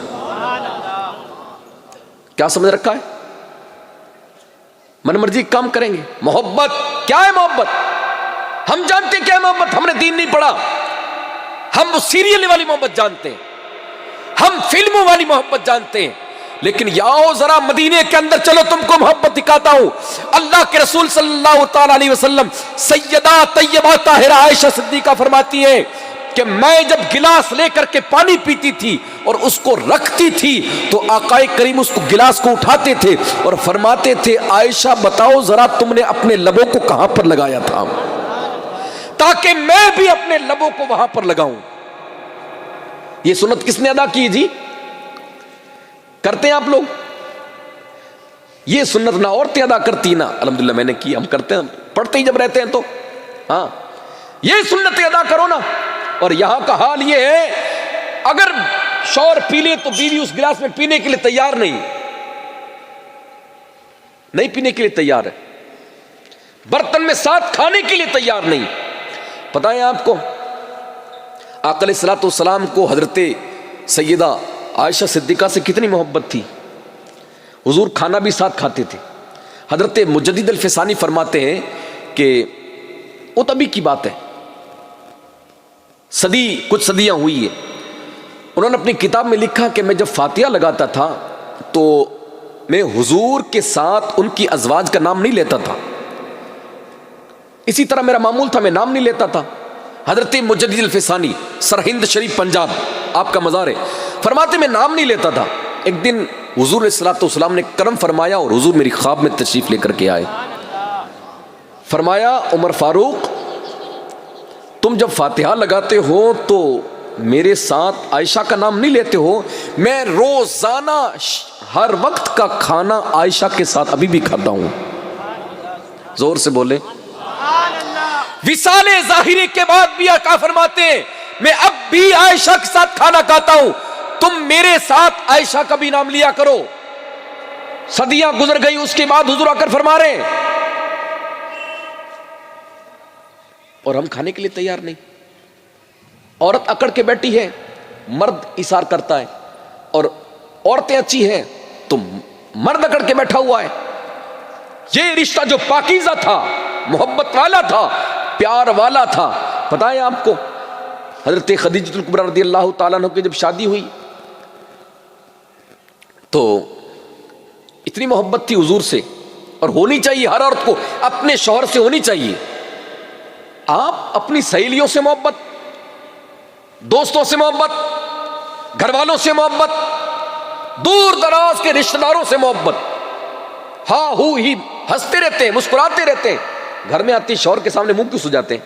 کیا سمجھ رکھا ہے؟ من مرضی کام کریں گے. محبت کیا ہے؟ محبت ہم جانتے کیا ہے محبت. ہم نے دین نہیں پڑھا، ہم وہ سیریل والی محبت جانتے ہیں، ہم فلموں والی محبت جانتے ہیں. لیکن یاؤ ذرا مدینے کے اندر چلو، تم کو محبت دکھاتا ہوں۔ اللہ کے رسول صلی اللہ تعالی علیہ وسلم سیدہ طیبہ طاہرہ عائشہ صدیقہ فرماتی ہے کہ میں جب گلاس لے کر کے پانی پیتی تھی اور اس کو رکھتی تھی تو آقا کریم اس کو گلاس کو اٹھاتے تھے اور فرماتے تھے عائشہ بتاؤ ذرا تم نے اپنے لبوں کو کہاں پر لگایا تھا، تاکہ میں بھی اپنے لبوں کو وہاں پر لگاؤں۔ یہ سنت کس نے ادا کی جی؟ کرتے ہیں آپ لوگ؟ یہ سنت نہ عورتیں ادا کرتی نا، الحمدللہ میں نے کی، ہم کرتے ہیں، پڑھتے ہی جب رہتے ہیں تو ہاں یہ سنتیں ادا کرو نا۔ اور یہاں کا حال یہ ہے اگر شوہر پی لے تو بیوی اس گلاس میں پینے کے لیے تیار نہیں پینے کے لیے تیار ہے، برتن میں ساتھ کھانے کے لیے تیار نہیں۔ پتہ ہے آپ کو آقا علیہ الصلوۃ والسلام کو حضرت سیدہ عائشہ صدیقہ سے کتنی محبت تھی؟ حضور کھانا بھی ساتھ کھاتے تھے۔ حضرت مجدد الفسانی فرماتے ہیں کہ وہ تبھی کی بات ہے، کچھ صدیاں ہوئی ہے، انہوں نے اپنی کتاب میں لکھا کہ میں جب فاتحہ لگاتا تھا تو میں حضور کے ساتھ ان کی ازواج کا نام نہیں لیتا تھا، اسی طرح میرا معمول تھا، میں نام نہیں لیتا تھا۔ حضرت مجدد الفسانی سرہند شریف پنجاب آپ کا مزار ہے، فرماتے میں نام نہیں لیتا تھا۔ ایک دن حضور علیہ الصلوۃ والسلام نے کرم فرمایا اور حضور میری خواب میں تشریف لے کر کے آئے، فرمایا عمر فاروق تم جب فاتحہ لگاتے ہو تو میرے ساتھ عائشہ کا نام نہیں لیتے ہو، میں روزانہ ہر وقت کا کھانا عائشہ کے ساتھ ابھی بھی کھاتا ہوں۔ زور سے بولے وصال ظاہری کے بعد بھی آقا فرماتے ہیں میں اب بھی عائشہ کے ساتھ کھانا کھاتا ہوں، تم میرے ساتھ عائشہ کا بھی نام لیا کرو۔ صدیاں گزر گئی، اس کے بعد حضور آ کر فرما رہے ہیں اور ہم کھانے کے لیے تیار نہیں۔ عورت اکڑ کے بیٹھی ہے، مرد ایثار کرتا ہے، اور عورتیں اچھی ہیں تو مرد اکڑ کے بیٹھا ہوا ہے۔ یہ رشتہ جو پاکیزہ تھا، محبت والا تھا، پیار والا تھا، پتہ ہے آپ کو حضرت خدیجہ الکبریٰ رضی اللہ تعالیٰ عنہ کی جب شادی ہوئی تو اتنی محبت تھی حضور سے، اور ہونی چاہیے ہر عورت کو اپنے شوہر سے ہونی چاہیے۔ آپ اپنی سہیلیوں سے محبت، دوستوں سے محبت، گھر والوں سے محبت، دور دراز کے رشتہ داروں سے محبت، ہاں ہو ہی ہنستے رہتے ہیں، مسکراتے رہتے ہیں، گھر میں آتی شوہر کے سامنے منہ کیوں سجاتے ہیں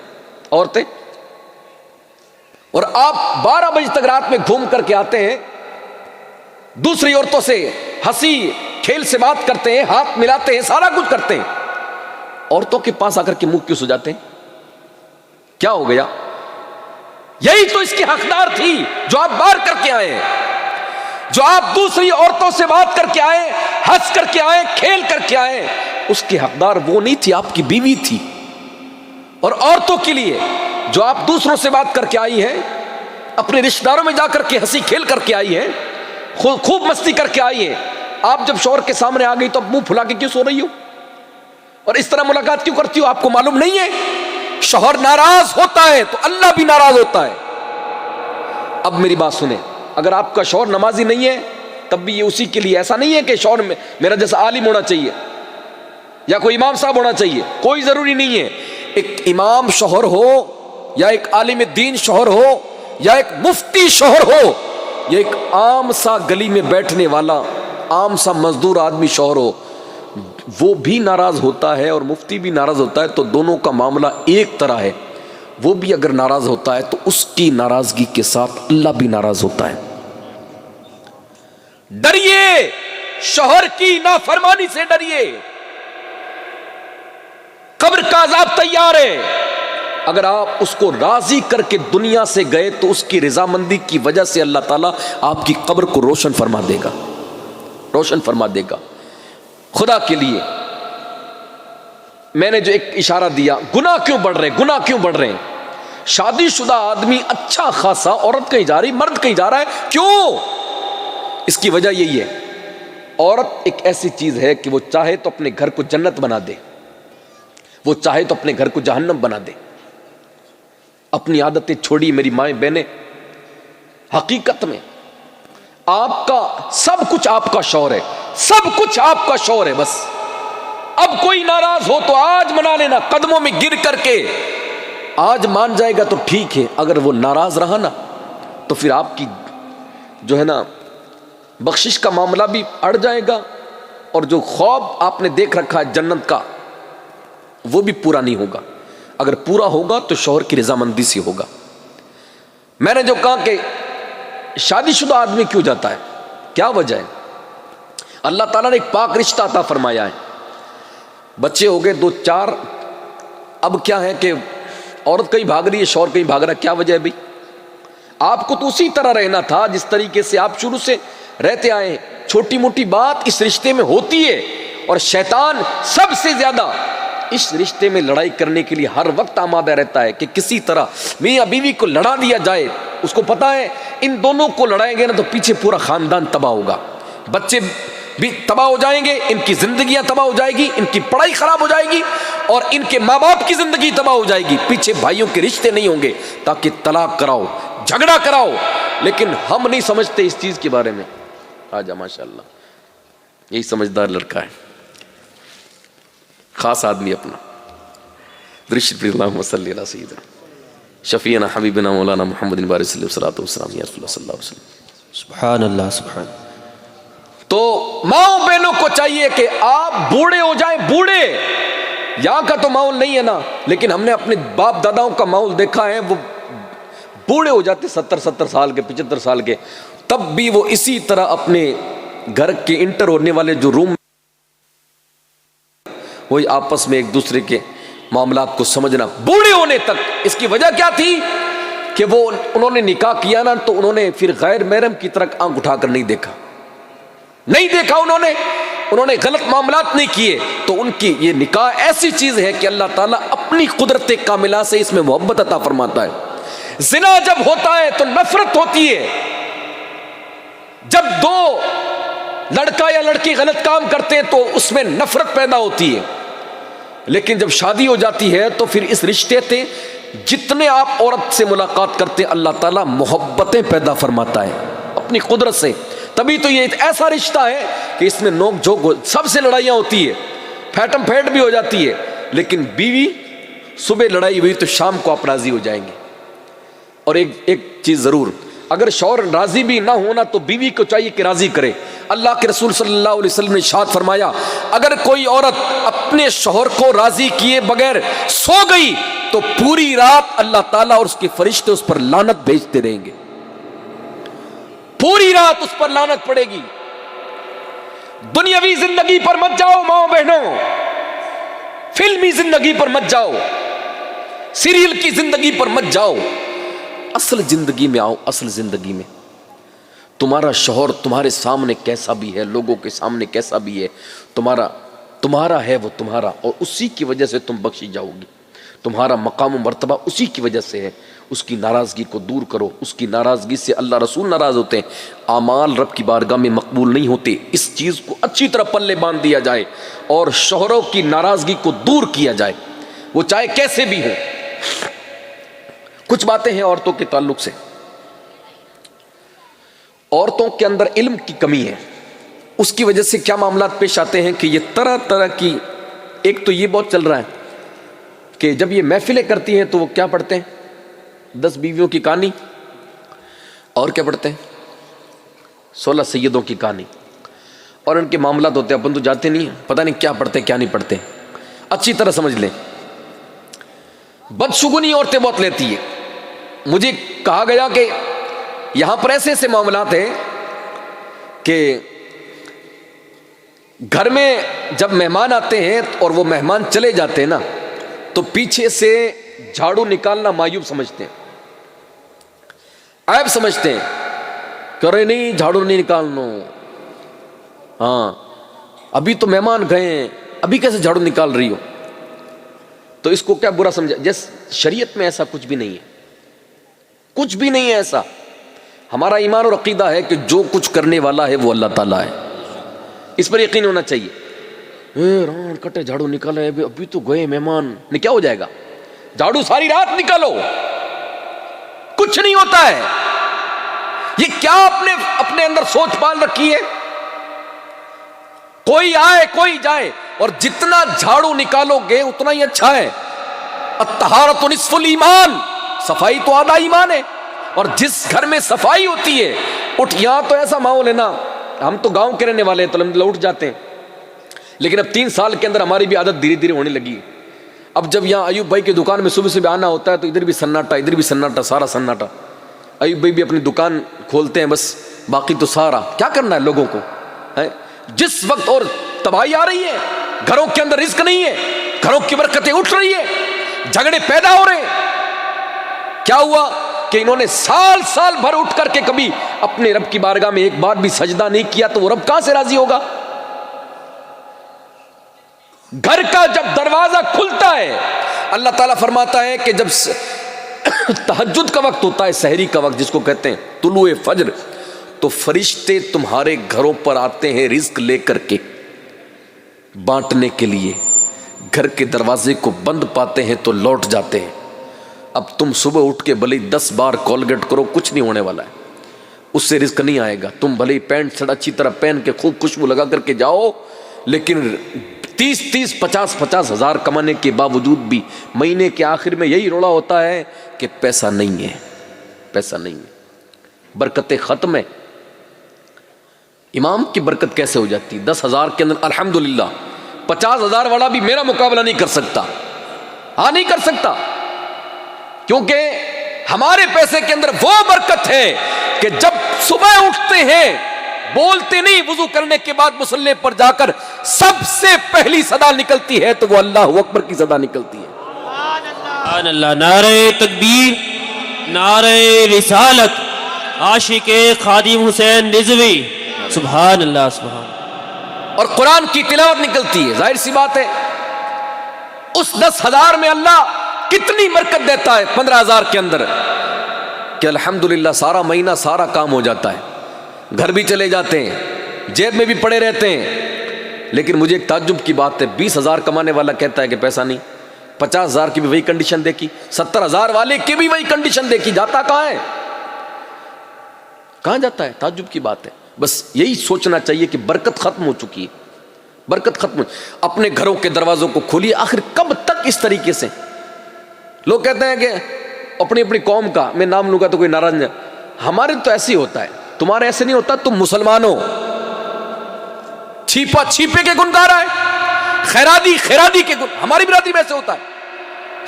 عورتیں؟ اور آپ 12 بجے تک رات میں گھوم کر کے آتے ہیں، دوسری عورتوں سے ہنسی کھیل سے بات کرتے ہیں، ہاتھ ملاتے ہیں، سارا کچھ کرتے ہیں، عورتوں کے پاس آ کر کے منہ کیوں سجاتے ہیں؟ کیا ہو گیا؟ یہی تو اس کی حقدار تھی جو آپ بار کر کے آئے ہیں، جو آپ دوسری عورتوں سے بات کر کے آئے، ہنس کر کے آئے، کھیل کر کے آئے، اس کی حقدار وہ نہیں تھی، آپ کی بیوی تھی۔ اور عورتوں کے لیے جو آپ دوسروں سے بات کر کے آئی ہیں، اپنے رشتہ داروں میں جا کر کے ہنسی کھیل کر کے آئی ہیں، خوب مستی کر کے آئی ہیں، آپ جب شوہر کے سامنے آ گئی تو اب منہ پھلا کے کیوں سو رہی ہو اور اس طرح ملاقات کیوں کرتی ہو؟ آپ کو معلوم نہیں ہے شوہر ناراض ہوتا ہے تو اللہ بھی ناراض ہوتا ہے۔ اب میری بات سنیں، اگر آپ کا شوہر نمازی نہیں ہے تب بھی یہ اسی کے لیے، ایسا نہیں ہے کہ شوہر میرا جیسا عالم ہونا چاہیے یا کوئی امام صاحب ہونا چاہیے، کوئی ضروری نہیں ہے۔ ایک امام شوہر ہو یا ایک عالم دین شوہر ہو یا ایک مفتی شوہر ہو یا ایک عام سا گلی میں بیٹھنے والا عام سا مزدور آدمی شوہر ہو، وہ بھی ناراض ہوتا ہے اور مفتی بھی ناراض ہوتا ہے، تو دونوں کا معاملہ ایک طرح ہے۔ وہ بھی اگر ناراض ہوتا ہے تو اس کی ناراضگی کے ساتھ اللہ بھی ناراض ہوتا ہے۔ ڈریے شوہر کی نافرمانی سے، ڈریے، قبر کا عذاب تیار ہے۔ اگر آپ اس کو راضی کر کے دنیا سے گئے تو اس کی رضامندی کی وجہ سے اللہ تعالیٰ آپ کی قبر کو روشن فرما دے گا، روشن فرما دے گا۔ خدا کے لیے میں نے جو ایک اشارہ دیا، گناہ کیوں بڑھ رہے ہیں، گناہ کیوں بڑھ رہے ہیں؟ شادی شدہ آدمی اچھا خاصا، عورت کہیں جا رہی، مرد کہیں جا رہا ہے، کیوں؟ اس کی وجہ یہی ہے، عورت ایک ایسی چیز ہے کہ وہ چاہے تو اپنے گھر کو جنت بنا دے، وہ چاہے تو اپنے گھر کو جہنم بنا دے۔ اپنی عادتیں چھوڑی میری مائیں بہنیں، حقیقت میں آپ کا سب کچھ آپ کا شور ہے، سب کچھ آپ کا شور ہے. بس اب کوئی ناراض ہو تو آج منا لینا، قدموں میں گر کر کے آج مان جائے گا تو ٹھیک ہے، اگر وہ ناراض رہا نا تو پھر آپ کی جو ہے نا بخشش کا معاملہ بھی اڑ جائے گا، اور جو خواب آپ نے دیکھ رکھا ہے جنت کا وہ بھی پورا نہیں ہوگا. اگر پورا ہوگا تو شوہر کی رضامندی سے ہوگا. میں نے جو کہا کہ شادی شدہ آدمی کیوں جاتا ہے، کیا وجہ ہے؟ اللہ تعالیٰ نے ایک پاک رشتہ عطا فرمایا ہے. بچے ہو گئے 2-4، اب کیا ہے کہ عورت کہیں بھاگ رہی ہے، شوہر کہیں بھاگ رہا ہے. کیا وجہ ہے بھائی؟ آپ کو تو اسی طرح رہنا تھا جس طریقے سے آپ شروع سے رہتے آئے ہیں. چھوٹی موٹی بات اس رشتے میں ہوتی ہے، اور شیطان سب سے زیادہ اس رشتے میں لڑائی کرنے کے لیے ہر وقت آمادہ رہتا ہے کہ کسی طرح میاں بیوی کو لڑا دیا جائے. اس کو پتا ہے ان دونوں کو لڑائیں گے نا تو پیچھے پورا خاندان تباہ ہوگا، بچے بھی تباہ ہو جائیں گے، ان کی زندگیاں تباہ ہو جائے گی، ان کی پڑھائی خراب ہو جائے گی، اور ان کے ماں باپ کی زندگی تباہ ہو جائے گی. پیچھے بھائیوں کے رشتے نہیں ہوں گے، تاکہ طلاق کراؤ، جھگڑا کراؤ. لیکن ہم نہیں سمجھتے اس چیز کے بارے میں. آجا ماشاءاللہ یہی سمجھدار لڑکا ہے، خاص آدمی اپنا. درشت پر اللہم صلی اللہ سیدنا شفیعنا حبیبنا مولانا محمد بارک صلی اللہ علیہ وسلم یا رسول اللہ صلی اللہ علیہ وسلم. سبحان اللہ سبحان. تو ماؤں بہنوں کو چاہیے کہ آپ بوڑھے ہو جائیں، بوڑھے یہاں کا تو ماحول نہیں ہے نا، لیکن ہم نے اپنے باپ داداؤں کا ماحول دیکھا ہے، وہ بوڑھے ہو جاتے 70 سال کے، 75 سال کے، تب بھی وہ اسی طرح اپنے گھر کے انٹر ہونے والے جو روم وہی آپس میں ایک دوسرے کے معاملات کو سمجھنا بوڑھے ہونے تک. اس کی وجہ کیا تھی کہ وہ انہوں نے نکاح کیا نا تو انہوں نے پھر غیر محرم کی طرف آنکھ اٹھا کر نہیں دیکھا انہوں نے غلط معاملات نہیں کیے. تو ان کی یہ نکاح ایسی چیز ہے کہ اللہ تعالیٰ اپنی قدرت کاملہ سے اس میں محبت عطا فرماتا ہے. زنا جب ہوتا ہے تو نفرت ہوتی ہے، جب دو لڑکا یا لڑکی غلط کام کرتے ہیں تو اس میں نفرت پیدا ہوتی ہے. لیکن جب شادی ہو جاتی ہے تو پھر اس رشتے سے جتنے آپ عورت سے ملاقات کرتے ہیں اللہ تعالیٰ محبتیں پیدا فرماتا ہے اپنی قدرت سے. تبھی تو یہ ایک ایسا رشتہ ہے کہ اس میں نوک جھوک سب سے لڑائیاں ہوتی ہے، پھیٹم پھیٹ بھی ہو جاتی ہے، لیکن بیوی صبح لڑائی ہوئی تو شام کو آپ راضی ہو جائیں گے. اور ایک چیز ضرور، اگر شوہر راضی بھی نہ ہونا تو بیوی کو چاہیے کہ راضی کرے. اللہ کے رسول صلی اللہ علیہ وسلم نے ارشاد فرمایا اگر کوئی عورت اپنے شوہر کو راضی کیے بغیر سو گئی تو پوری رات اللہ تعالیٰ اور اس کے فرشتے اس پر لعنت بھیجتے رہیں گے، پوری رات اس پر لعنت پڑے گی. دنیاوی زندگی پر مت جاؤ ماؤں بہنوں، فلمی زندگی پر مت جاؤ، سیریل کی زندگی پر مت جاؤ، اصل زندگی میں آؤ. اصل زندگی میں تمہارا شوہر تمہارے سامنے کیسا بھی ہے، لوگوں کے سامنے کیسا بھی ہے، تمہارا ہے وہ تمہارا، اور اسی کی وجہ سے تم بخشی جاؤ گی. تمہارا مقام و مرتبہ اسی کی وجہ سے ہے. اس کی ناراضگی کو دور کرو، اس کی ناراضگی سے اللہ رسول ناراض ہوتے ہیں، اعمال رب کی بارگاہ میں مقبول نہیں ہوتے. اس چیز کو اچھی طرح پلے باندھ دیا جائے اور شوہروں کی ناراضگی کو دور کیا جائے، وہ چاہے کیسے بھی ہوں. کچھ باتیں ہیں عورتوں کے تعلق سے. عورتوں کے اندر علم کی کمی ہے، اس کی وجہ سے کیا معاملات پیش آتے ہیں کہ یہ طرح طرح کی، ایک تو یہ بہت چل رہا ہے کہ جب یہ محفلیں کرتی ہیں تو وہ کیا پڑھتے ہیں 10 بیویوں کی کہانی، اور کیا پڑھتے ہیں 16 سیدوں کی کہانی، اور ان کے معاملات ہوتے ہیں. اپن تو جاتے نہیں ہیں، پتہ نہیں کیا پڑھتے کیا نہیں پڑھتے. اچھی طرح سمجھ لیں، بدشگونی عورتیں بہت لیتی ہے. مجھے کہا گیا کہ یہاں پر ایسے ایسے معاملات ہیں کہ گھر میں جب مہمان آتے ہیں اور وہ مہمان چلے جاتے ہیں نا تو پیچھے سے جھاڑو نکالنا معیوب سمجھتے ہیں، عیب سمجھتے ہیں کہ ارے نہیں جھاڑو نہیں نکالنا، ہاں ابھی تو مہمان گئے ہیں، ابھی کیسے جھاڑو نکال رہی ہو. تو اس کو کیا برا سمجھا؟ جس شریعت میں ایسا کچھ بھی نہیں ہے، کچھ بھی نہیں ہے ایسا. ہمارا ایمان اور عقیدہ ہے کہ جو کچھ کرنے والا ہے وہ اللہ تعالیٰ ہے، اس پر یقین ہونا چاہیے. ران کٹے جھاڑو نکالے، ابھی تو گئے مہمان، نہیں کیا ہو جائے گا؟ جھاڑو ساری رات نکالو، کچھ نہیں ہوتا ہے. یہ کیا اپنے اندر سوچ پال رکھی ہے؟ کوئی آئے کوئی جائے، اور جتنا جھاڑو نکالو گے اتنا ہی اچھا ہے۔ الطہارۃ نصف الایمان، صفائی تو آدھا ایمان ہے، اور جس گھر میں صفائی ہوتی ہے یہاں تو ایسا ماحول ہے نا، ہم تو گاؤں کے رہنے والے ہیں تو الحمدللہ اٹھ جاتے ہیں، لیکن اب 3 سال کے اندر ہماری بھی عادت دھیرے دھیرے ہونے لگی۔ اب جب یہاں ایوب بھائی کی دکان میں صبح صبح آنا ہوتا ہے تو ادھر بھی سناٹا ادھر بھی سناٹا، سارا سناٹا۔ ایوب بھائی بھی اپنی دکان کھولتے ہیں، بس باقی تو سارا کیا کرنا ہے لوگوں کو ہے؟ جس وقت اور تباہی آ رہی ہے، گھروں کے اندر رزق نہیں ہے، گھروں کی برکتیں اٹھ رہی ہے، جھگڑے پیدا ہو رہے ہیں۔ کیا ہوا کہ انہوں نے سال بھر اٹھ کر کے کبھی اپنے رب کی بارگاہ میں ایک بار بھی سجدہ نہیں کیا، تو وہ رب کہاں سے راضی ہوگا؟ گھر کا جب دروازہ کھلتا ہے، اللہ تعالیٰ فرماتا ہے کہ جب تہجد کا وقت ہوتا ہے، سحری کا وقت جس کو کہتے ہیں طلوع فجر، تو فرشتے تمہارے گھروں پر آتے ہیں رزق لے کر کے بانٹنے کے لیے۔ گھر کے دروازے کو بند پاتے ہیں تو لوٹ جاتے ہیں۔ اب تم صبح اٹھ کے بھلے 10 بار کولگیٹ کرو، کچھ نہیں ہونے والا ہے، اس سے رزق نہیں آئے گا۔ تم بھلے پینٹ شرٹ اچھی طرح پہن کے خوب خوشبو لگا کر کے جاؤ، لیکن 30-50 ہزار کمانے کے باوجود بھی مہینے کے آخر میں یہی روڑا ہوتا ہے کہ پیسہ نہیں ہے، پیسہ نہیں ہے، برکتیں ختم ہے۔ امام کی برکت کیسے ہو جاتی؟ 10,000 کے اندر الحمدللہ 50,000 والا بھی میرا مقابلہ نہیں کر سکتا، ہاں نہیں کر سکتا، کیونکہ ہمارے پیسے کے اندر وہ برکت ہے کہ جب صبح اٹھتے ہیں بولتے نہیں، وضو کرنے کے بعد مصلی پر جا کر سب سے پہلی صدا نکلتی ہے تو وہ اللہ اکبر کی صدا نکلتی ہے۔ سبحان اللہ، نعرہ تکبیر، نعرہ رسالت، عاشق خادم حسین رضوی، سبحان اللہ سبحان اللہ۔ اور قرآن کی تلاوت نکلتی ہے، ظاہر سی بات ہے اس 10,000 میں اللہ کتنی برکت دیتا ہے 15,000 کے اندر، کہ الحمدللہ سارا مہینہ سارا کام ہو جاتا ہے، گھر بھی چلے جاتے ہیں، جیب میں بھی پڑے رہتے ہیں۔ لیکن مجھے ایک تعجب کی بات ہے، 20,000 کمانے والا کہتا ہے کہ پیسہ نہیں، 50,000 کی بھی وہی کنڈیشن دیکھی، 70,000 والے کی بھی وہی کنڈیشن دیکھی، جاتا کہاں ہے؟ کہاں جاتا ہے؟ تعجب کی بات ہے۔ بس یہی سوچنا چاہیے کہ برکت ختم ہو چکی ہے، برکت ختم۔ اپنے گھروں کے دروازوں کو کھولیے۔ آخر کب تک اس طریقے سے؟ لوگ کہتے ہیں کہ اپنی اپنی قوم کا میں نام لوں گا تو کوئی ناراض نہیں، ہمارے تو ایسے ہی ہوتا ہے، تمہارے ایسے نہیں ہوتا، تم مسلمان ہو، چھیپا چھیپے کے گنگار آئے، خیرادی خیرادی کے گن، ہماری برادری میں ایسے ہوتا ہے،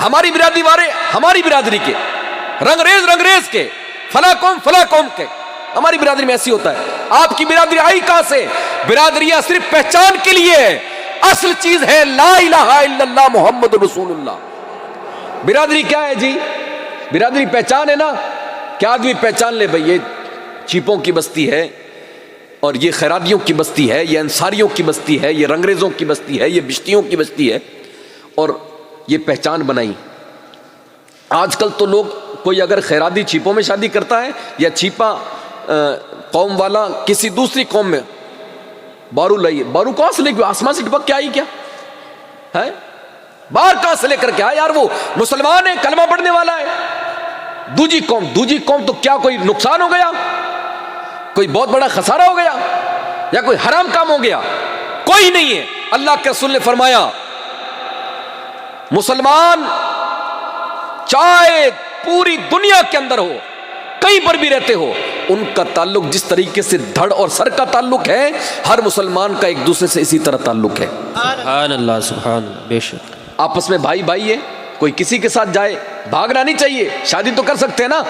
ہماری برادری والے ہماری برادری کے، رنگریز کے، فلاں قوم کے، ہماری برادری میں ایسی ہوتا ہے۔ آپ کی برادری آئی کہاں سے؟ برادریاں صرف پہچان کے لیے ہے، اصل چیز ہے لا الہ الا اللہ محمد رسول اللہ۔ برادری کیا ہے جی؟ برادری پہچان ہے نا، کیا آدمی پہچان لے بھئی یہ چیپوں کی بستی ہے، اور یہ خیرادیوں کی بستی ہے، یہ انصاریوں کی بستی ہے، یہ رنگریزوں کی بستی ہے، یہ بشتیوں کی بستی ہے، اور یہ پہچان بنائی۔ آج کل تو لوگ، کوئی اگر خیرادی چیپوں میں شادی کرتا ہے یا چیپا قوم والا کسی دوسری قوم میں، بارو لائیے، بارو کہاں سے لے کے آسمان سے ٹپک کے آئی کیا ہے؟ باہر کہاں سے لے کر کے آیا یار؟ وہ مسلمان ہے، کلمہ پڑھنے والا ہے۔ دوجی قوم تو کیا کوئی نقصان ہو گیا؟ کوئی بہت بڑا خسارہ ہو گیا یا کوئی حرام کام ہو گیا؟ کوئی نہیں ہے۔ اللہ کے رسول نے فرمایا مسلمان چاہے پوری دنیا کے اندر ہو، کہیں پر بھی رہتے ہو، ان کا تعلق جس طریقے سے دھڑ اور سر کا تعلق ہے، ہر مسلمان کا ایک دوسرے سے اسی طرح تعلق ہے۔ سبحان اللہ سبحان اللہ، بے شک آپس میں بھائی ہے، کوئی کسی کے ساتھ جائے، بھاگنا نہیں چاہیے۔ شادی تو کر سکتے ہیں نا،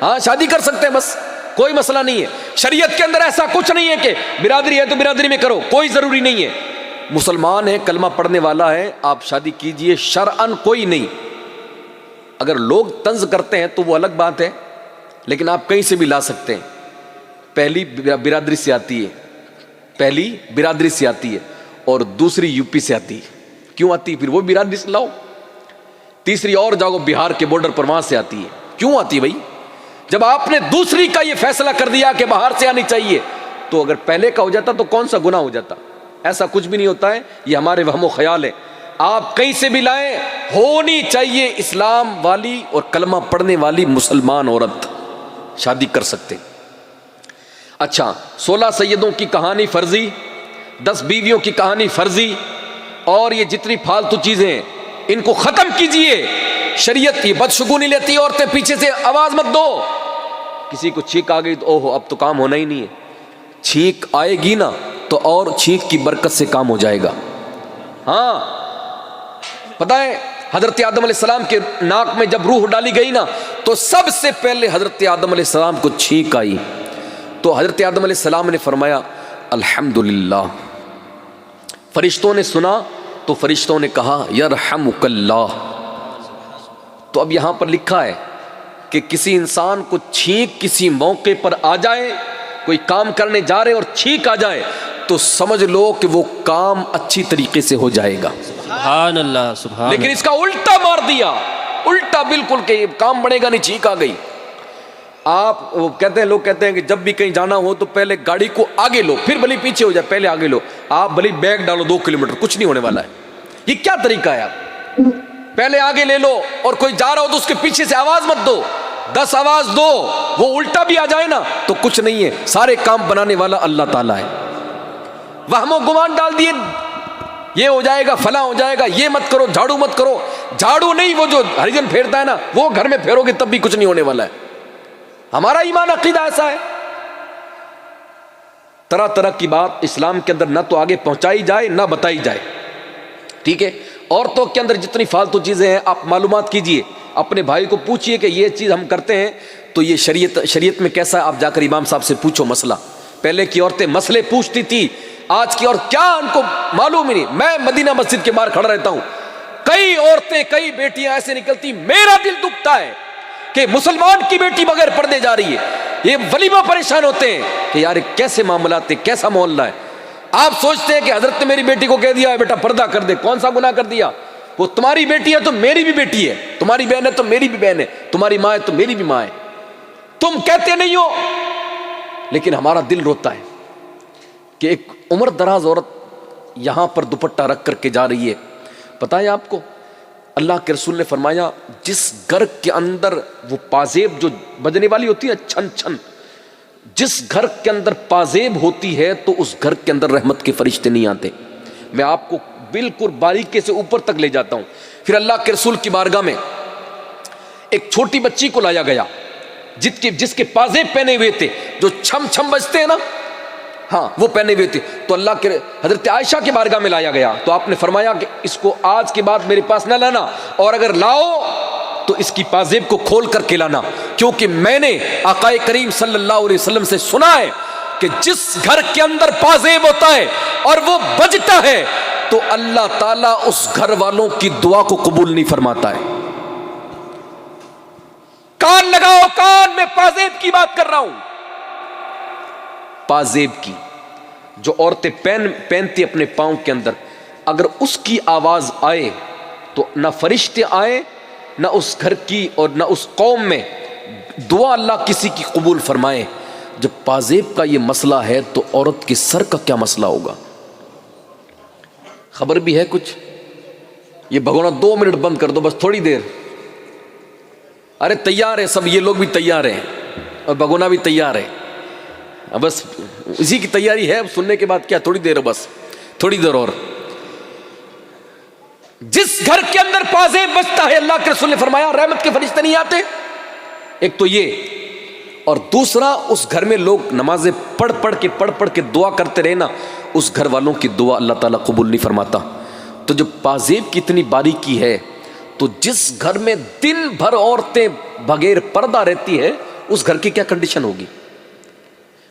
ہاں شادی کر سکتے ہیں، بس کوئی مسئلہ نہیں ہے۔ شریعت کے اندر ایسا کچھ نہیں ہے کہ برادری ہے تو برادری میں کرو، کوئی ضروری نہیں ہے۔ مسلمان ہے، کلمہ پڑھنے والا ہے، آپ شادی کیجئے، شرعن کوئی نہیں۔ اگر لوگ طنز کرتے ہیں تو وہ الگ بات ہے، لیکن آپ کہیں سے بھی لا سکتے ہیں۔ پہلی برادری سے آتی ہے اور دوسری یو پی سے آتی ہے، کیوں آتی ہے؟ پھر وہ برادری سے لاؤ۔ تیسری اور جاؤ بہار کے بارڈر پر، وہاں سے آتی ہے، کیوں آتی ہے بھائی؟ جب آپ نے دوسری کا یہ فیصلہ کر دیا کہ باہر سے آنی چاہیے، تو اگر پہلے کا ہو جاتا تو کون سا گناہ ہو جاتا؟ ایسا کچھ بھی نہیں ہوتا ہے، یہ ہمارے وہم و خیال ہے۔ آپ کہیں سے بھی لائیں، ہونی چاہیے اسلام والی اور کلمہ پڑھنے والی مسلمان عورت، شادی کر سکتے۔ اچھا 16 سیدوں کی کہانی فرضی، 10 بیویوں کی کہانی فرضی، اور یہ جتنی فالتو چیزیں ہیں ان کو ختم کیجئے۔ شریعت یہ بدشگونی لیتی ہے، عورتیں پیچھے سے آواز مت دو، کسی کو چھینک آ گئی تو اوہو اب تو کام ہونا ہی نہیں ہے، چھینک آئے گی نا تو اور چھینک کی برکت سے کام ہو جائے گا۔ ہاں پتہ ہے حضرت آدم علیہ السلام کے ناک میں جب روح ڈالی گئی نا تو سب سے پہلے حضرت آدم علیہ السلام کو چھینک آئی، تو حضرت آدم علیہ السلام نے فرمایا الحمدللہ۔ فرشتوں نے سنا تو فرشتوں نے کہا یرحمک اللہ۔ تو اب یہاں پر لکھا ہے کہ کسی انسان کو چھینک کسی موقع پر آ جائے، کوئی کام کرنے جا رہے اور چھینک آ جائے تو سمجھ لو کہ وہ کام اچھی طریقے سے ہو جائے گا۔ سبحان اللہ سبحان لیکن اللہ۔ اس کا الٹا مار دیا، الٹا بالکل کہ یہ کام بنے گا نہیں، چھینک آ گئی۔ آپ وہ کہتے ہیں، لوگ کہتے ہیں کہ جب بھی کہیں جانا ہو تو پہلے گاڑی کو آگے لو، پھر بھلی پیچھے ہو جائے، پہلے آگے لو۔ آپ بھلی بیگ ڈالو 2 کلومیٹر، کچھ نہیں ہونے والا ہے۔ یہ کیا طریقہ ہے؟ آپ پہلے آگے لے لو، اور کوئی جا رہا ہو تو اس کے پیچھے سے آواز مت دو، 10 آواز دو، وہ الٹا بھی آ جائے نا تو کچھ نہیں ہے، سارے کام بنانے والا اللہ تعالیٰ ہے۔ وہم و گمان ڈال دیے یہ ہو جائے گا، فلاں ہو جائے گا، یہ مت کرو، جھاڑو مت کرو۔ جھاڑو نہیں، وہ جو ہریجن پھیرتا ہے نا وہ گھر میں پھیرو گے تب بھی کچھ نہیں ہونے والا ہے۔ ہمارا ایمان عقیدہ ایسا ہے۔ طرح طرح کی بات اسلام کے اندر نہ تو آگے پہنچائی جائے نہ بتائی جائے، ٹھیک ہے۔ عورتوں کے اندر جتنی فالتو چیزیں ہیں آپ معلومات کیجئے، اپنے بھائی کو پوچھئے کہ یہ چیز ہم کرتے ہیں تو یہ شریعت میں کیسا ہے، آپ جا کر امام صاحب سے پوچھو مسئلہ۔ پہلے کی عورتیں مسئلے پوچھتی تھی، آج کی اور کیا ان کو معلوم ہی نہیں۔ میں مدینہ مسجد کے باہر کھڑا رہتا ہوں، کئی عورتیں کئی بیٹیاں ایسے نکلتی، میرا دل دکھتا ہے کہ مسلمان کی بیٹی بغیر پردے جا رہی ہے۔ یہ ولیمہ پریشان ہوتے ہیں کہ یار کیسے معاملات ہیں، کیسا محلہ ہے۔ آپ سوچتے ہیں کہ حضرت نے میری بیٹی کو کہہ دیا ہے بیٹا پردہ کر دے، کون سا گناہ کر دیا؟ وہ تمہاری بیٹی ہے تو میری بھی بیٹی ہے، تمہاری بہن ہے تو میری بھی بہن ہے، تمہاری ماں ہے تو میری بھی ماں ہے۔ تم کہتے نہیں ہو، لیکن ہمارا دل روتا ہے کہ ایک عمر دراز عورت یہاں پر دوپٹہ رکھ کر کے جا رہی ہے۔ پتہ ہے آپ کو اللہ کے رسول نے فرمایا جس گھر کے اندر وہ پازیب جو بجنے والی ہوتی ہے چھن چھن، جس گھر کے اندر پازیب ہوتی ہے تو اس گھر کے اندر رحمت کے فرشتے نہیں آتے۔ میں آپ کو بالکل باریکی سے اوپر تک لے جاتا ہوں۔ پھر اللہ کے رسول کی بارگاہ میں ایک چھوٹی بچی کو لایا گیا جس کے پازیب پہنے ہوئے تھے، جو چھم چھم بجتے ہیں نا، ہاں وہ پہنے ہوئے تھے۔ تو اللہ کے حضرت عائشہ کے بارگاہ میں لایا گیا تو آپ نے فرمایا کہ اس کو آج کے بعد میرے پاس نہ لانا، اور اگر لاؤ تو اس کی پازیب کو کھول کر کے لانا، کیونکہ میں نے آقا کریم صلی اللہ علیہ وسلم سے سنا ہے کہ جس گھر کے اندر پازیب ہوتا ہے اور وہ بجتا ہے تو اللہ تعالیٰ اس گھر والوں کی دعا کو قبول نہیں فرماتا ہے۔ کان لگاؤ، کان میں پازیب کی بات کر رہا ہوں، پازیب کی جو عورتیں پہنتی اپنے پاؤں کے اندر، اگر اس کی آواز آئے تو نہ فرشتے آئے، نہ اس گھر کی اور نہ اس قوم میں دعا اللہ کسی کی قبول فرمائے۔ جب پازیب کا یہ مسئلہ ہے تو عورت کے سر کا کیا مسئلہ ہوگا؟ خبر بھی ہے کچھ؟ یہ بھگونا 2 منٹ بند کر دو بس، تھوڑی دیر۔ ارے تیار ہے سب، یہ لوگ بھی تیار ہیں اور بھگونا بھی تیار ہے، بس اسی کی تیاری ہے۔ اب سننے کے بعد کیا، تھوڑی دیر، بس تھوڑی دیر اور۔ جس گھر کے اندر پازیب بجتا ہے اللہ کے رسول نے فرمایا رحمت کے فرشتے نہیں آتے۔ ایک تو یہ، اور دوسرا اس گھر میں لوگ نمازیں پڑھ پڑھ کے دعا کرتے رہے نا، اس گھر والوں کی دعا اللہ تعالیٰ قبول نہیں فرماتا۔ تو جب پازیب کی اتنی باریکی ہے تو جس گھر میں دن بھر عورتیں بغیر پردہ رہتی ہے اس گھر کی کیا کنڈیشن ہوگی؟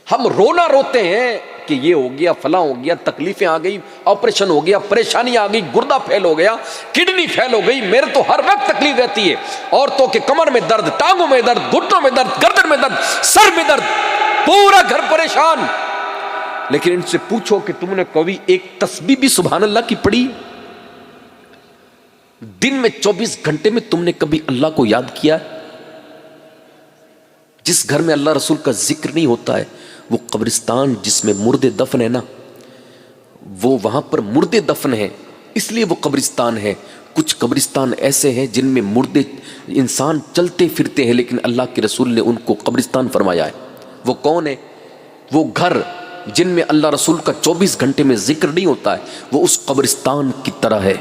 ہم رونا روتے ہیں کہ یہ ہو گیا، فلاں ہو گیا، تکلیفیں آ گئی، آپریشن ہو گیا، پریشانی آ گئی، گردہ پھیل ہو گیا، کڈنی فیل ہو گئی، میرے تو ہر وقت تکلیف رہتی ہے۔ عورتوں کے کمر میں درد، ٹانگوں میں درد، گھٹنوں میں درد، گردن میں درد، سر میں درد، پورا گھر پریشان۔ لیکن ان سے پوچھو کہ تم نے کبھی ایک تسبیح بھی سبحان اللہ کی پڑھی؟ دن میں 24 گھنٹے میں تم نے کبھی اللہ کو یاد کیا؟ جس گھر میں اللہ رسول کا ذکر نہیں ہوتا ہے وہ قبرستان جس میں مردے دفن ہے نا، وہ وہاں پر مردے دفن ہے اس لیے وہ قبرستان ہے۔ کچھ قبرستان ایسے ہیں جن میں مردے انسان چلتے پھرتے ہیں لیکن اللہ کے رسول نے ان کو قبرستان فرمایا ہے۔ وہ کون ہے؟ وہ گھر جن میں اللہ رسول کا 24 گھنٹے میں ذکر نہیں ہوتا ہے وہ اس قبرستان کی طرح ہے.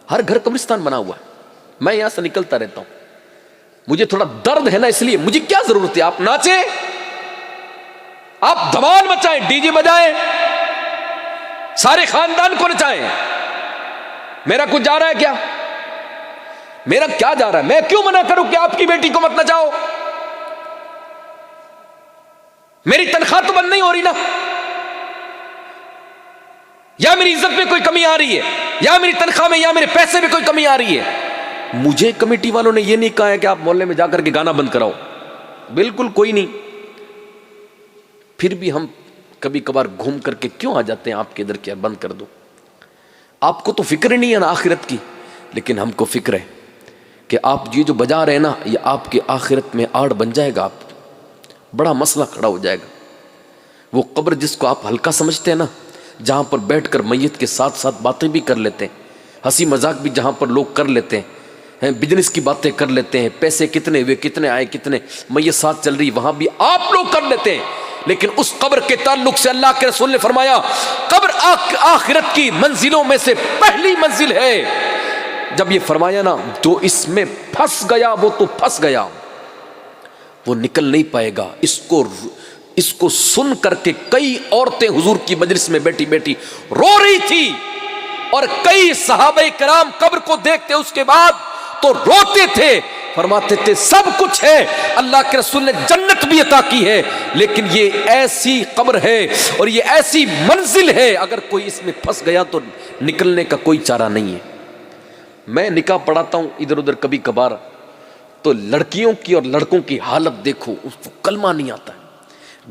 ہر گھر قبرستان بنا ہوا ہے. میں یہاں سے نکلتا رہتا ہوں, مجھے تھوڑا درد ہے نا, اس لیے مجھے کیا ضرورت ہے آپ ناچیں, آپ دھمال مچائیں, ڈی جے بجائیں, سارے خاندان کو نچائیں. میرا کچھ جا رہا ہے کیا؟ میرا کیا جا رہا ہے؟ میں کیوں منع کروں کہ آپ کی بیٹی کو مت نچاؤ؟ میری تنخواہ تو بند نہیں ہو رہی نا, یا میری عزت میں کوئی کمی آ رہی ہے, یا میری تنخواہ میں یا میرے پیسے میں کوئی کمی آ رہی ہے. مجھے کمیٹی والوں نے یہ نہیں کہا ہے کہ آپ محلے میں جا کر کے گانا بند کراؤ, بالکل کوئی نہیں. پھر بھی ہم کبھی کبھار گھوم کر کے کیوں آ جاتے ہیں آپ کے ادھر کیا بند کر دو. آپ کو تو فکر ہی نہیں ہے نا آخرت کی, لیکن ہم کو فکر ہے کہ آپ یہ جو بجا رہے ہیں نا یہ آپ کے آخرت میں آڑ بن جائے گا, آپ بڑا مسئلہ کھڑا ہو جائے گا. وہ قبر جس کو آپ ہلکا سمجھتے ہیں نا, جہاں پر بیٹھ کر میت کے ساتھ ساتھ باتیں بھی کر لیتے ہیں, ہنسی مذاق بھی جہاں پر لوگ کر لیتے ہیں, بزنس کی باتیں کر لیتے ہیں, پیسے کتنے ہوئے, کتنے آئے, کتنے, میت ساتھ چل رہی, وہاں بھی آپ لوگ کر لیتے ہیں. لیکن اس قبر کے تعلق سے اللہ کے رسول نے فرمایا قبر آخرت کی منزلوں میں سے پہلی منزل ہے. جب یہ فرمایا نا جو اس میں پھنس گیا وہ تو پھنس گیا, وہ نکل نہیں پائے گا. اس کو سن کر کے کئی عورتیں حضور کی مجلس میں بیٹھی بیٹھی رو رہی تھی, اور کئی صحابہ کرام قبر کو دیکھتے اس کے بعد تو روتے تھے, فرماتے تھے سب کچھ ہے, اللہ کے رسول نے جنت بھی عطا کی ہے, لیکن یہ ایسی قبر ہے اور یہ ایسی منزل ہے اگر کوئی اس میں پھنس گیا تو نکلنے کا کوئی چارہ نہیں ہے. میں نکاح پڑھاتا ہوں ادھر ادھر کبھی کبھار, تو لڑکیوں کی اور لڑکوں کی حالت دیکھو, اس کو کلمہ نہیں آتا ہے.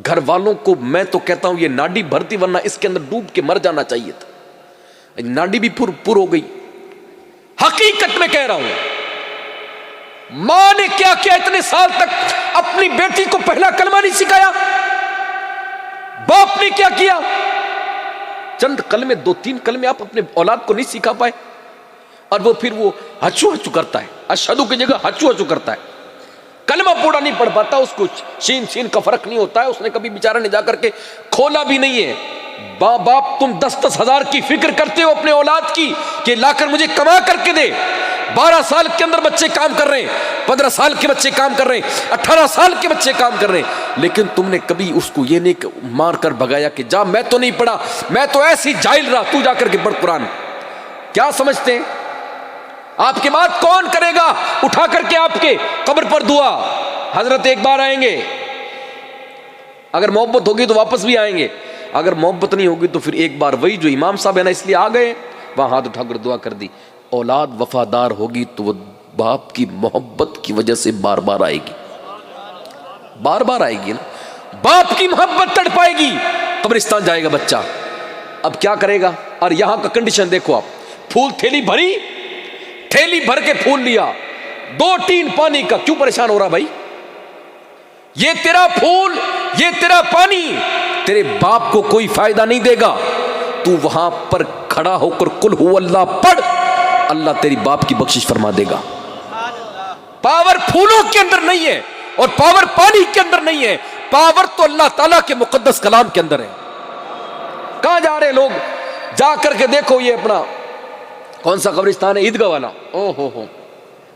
گھر والوں کو میں تو کہتا ہوں یہ ناڈی بھرتی, ورنہ اس کے اندر ڈوب کے مر جانا چاہیے تھا. ناڈی بھی پر ہو گئی. حقیقت میں کہہ رہا ہوں, ماں نے کیا کیا اتنے سال تک اپنی بیٹی کو پہلا کلمہ نہیں سکھایا, باپ نے کیا کیا, چند کلمے, 2-3 کلمے آپ اپنے اولاد کو نہیں سکھا پائے, اور وہ پھر وہ ہچو ہچو کرتا ہے, اشہدو کی جگہ ہچو ہچو کرتا ہے, کلمہ پورا نہیں پڑھ پاتا, اس کو شین کا فرق نہیں ہوتا ہے, اس نے کبھی بیچارہ نے جا کر کے کھولا بھی نہیں ہے. باپ تم 10-10 ہزار کی فکر کرتے ہو اپنے اولاد کی کہ لا کر مجھے کما کر کے دے. 12 سال کے اندر بچے کام کر رہے ہیں, 15 سال کے بچے کام کر رہے ہیں, 18 سال کے بچے کام کر رہے ہیں, لیکن تم نے کبھی اس کو یہ نہیں مار کر بھگایا کہ جا, میں تو نہیں پڑھا, میں تو ایسی جاہل رہا, تو جا کر کے پڑھ قرآن. کیا سمجھتے ہیں آپ کے بات کون کرے گا اٹھا کر کے آپ کے قبر پر دعا؟ حضرت ایک بار آئیں گے, اگر محبت ہوگی تو واپس بھی آئیں گے, اگر محبت نہیں ہوگی تو پھر ایک بار وہی جو امام صاحب ہے نا اس لیے آ گئے, وہاں ہاتھ اٹھا کر دعا کر دی. اولاد وفادار ہوگی تو وہ باپ کی محبت کی وجہ سے بار بار آئے گی, بار بار آئے گی نا, باپ کی محبت تڑپائے گی. قبرستان جائے گا بچہ, اب کیا کرے گا؟ اور یہاں کا کنڈیشن دیکھو آپ, پھول تھیلی بھری, تھیلی بھر کے پھول لیا, 2 ٹین پانی کا, کیوں پریشان ہو رہا بھائی؟ یہ تیرا پھول, یہ تیرا پانی تیرے باپ کو کوئی فائدہ نہیں دے گا. تو وہاں پر کھڑا ہو کر قل ہو اللہ پڑھ, اللہ تیری باپ کی بخشش فرما دے گا. پاور پھولوں کے اندر نہیں ہے اور پاور پانی کے اندر نہیں ہے, پاور تو اللہ تعالیٰ کے مقدس کلام کے اندر ہے. کہاں جا رہے لوگ؟ جا کر کے دیکھو یہ اپنا کون سا قبرستان ہے, عیدگاہ والا. او ہو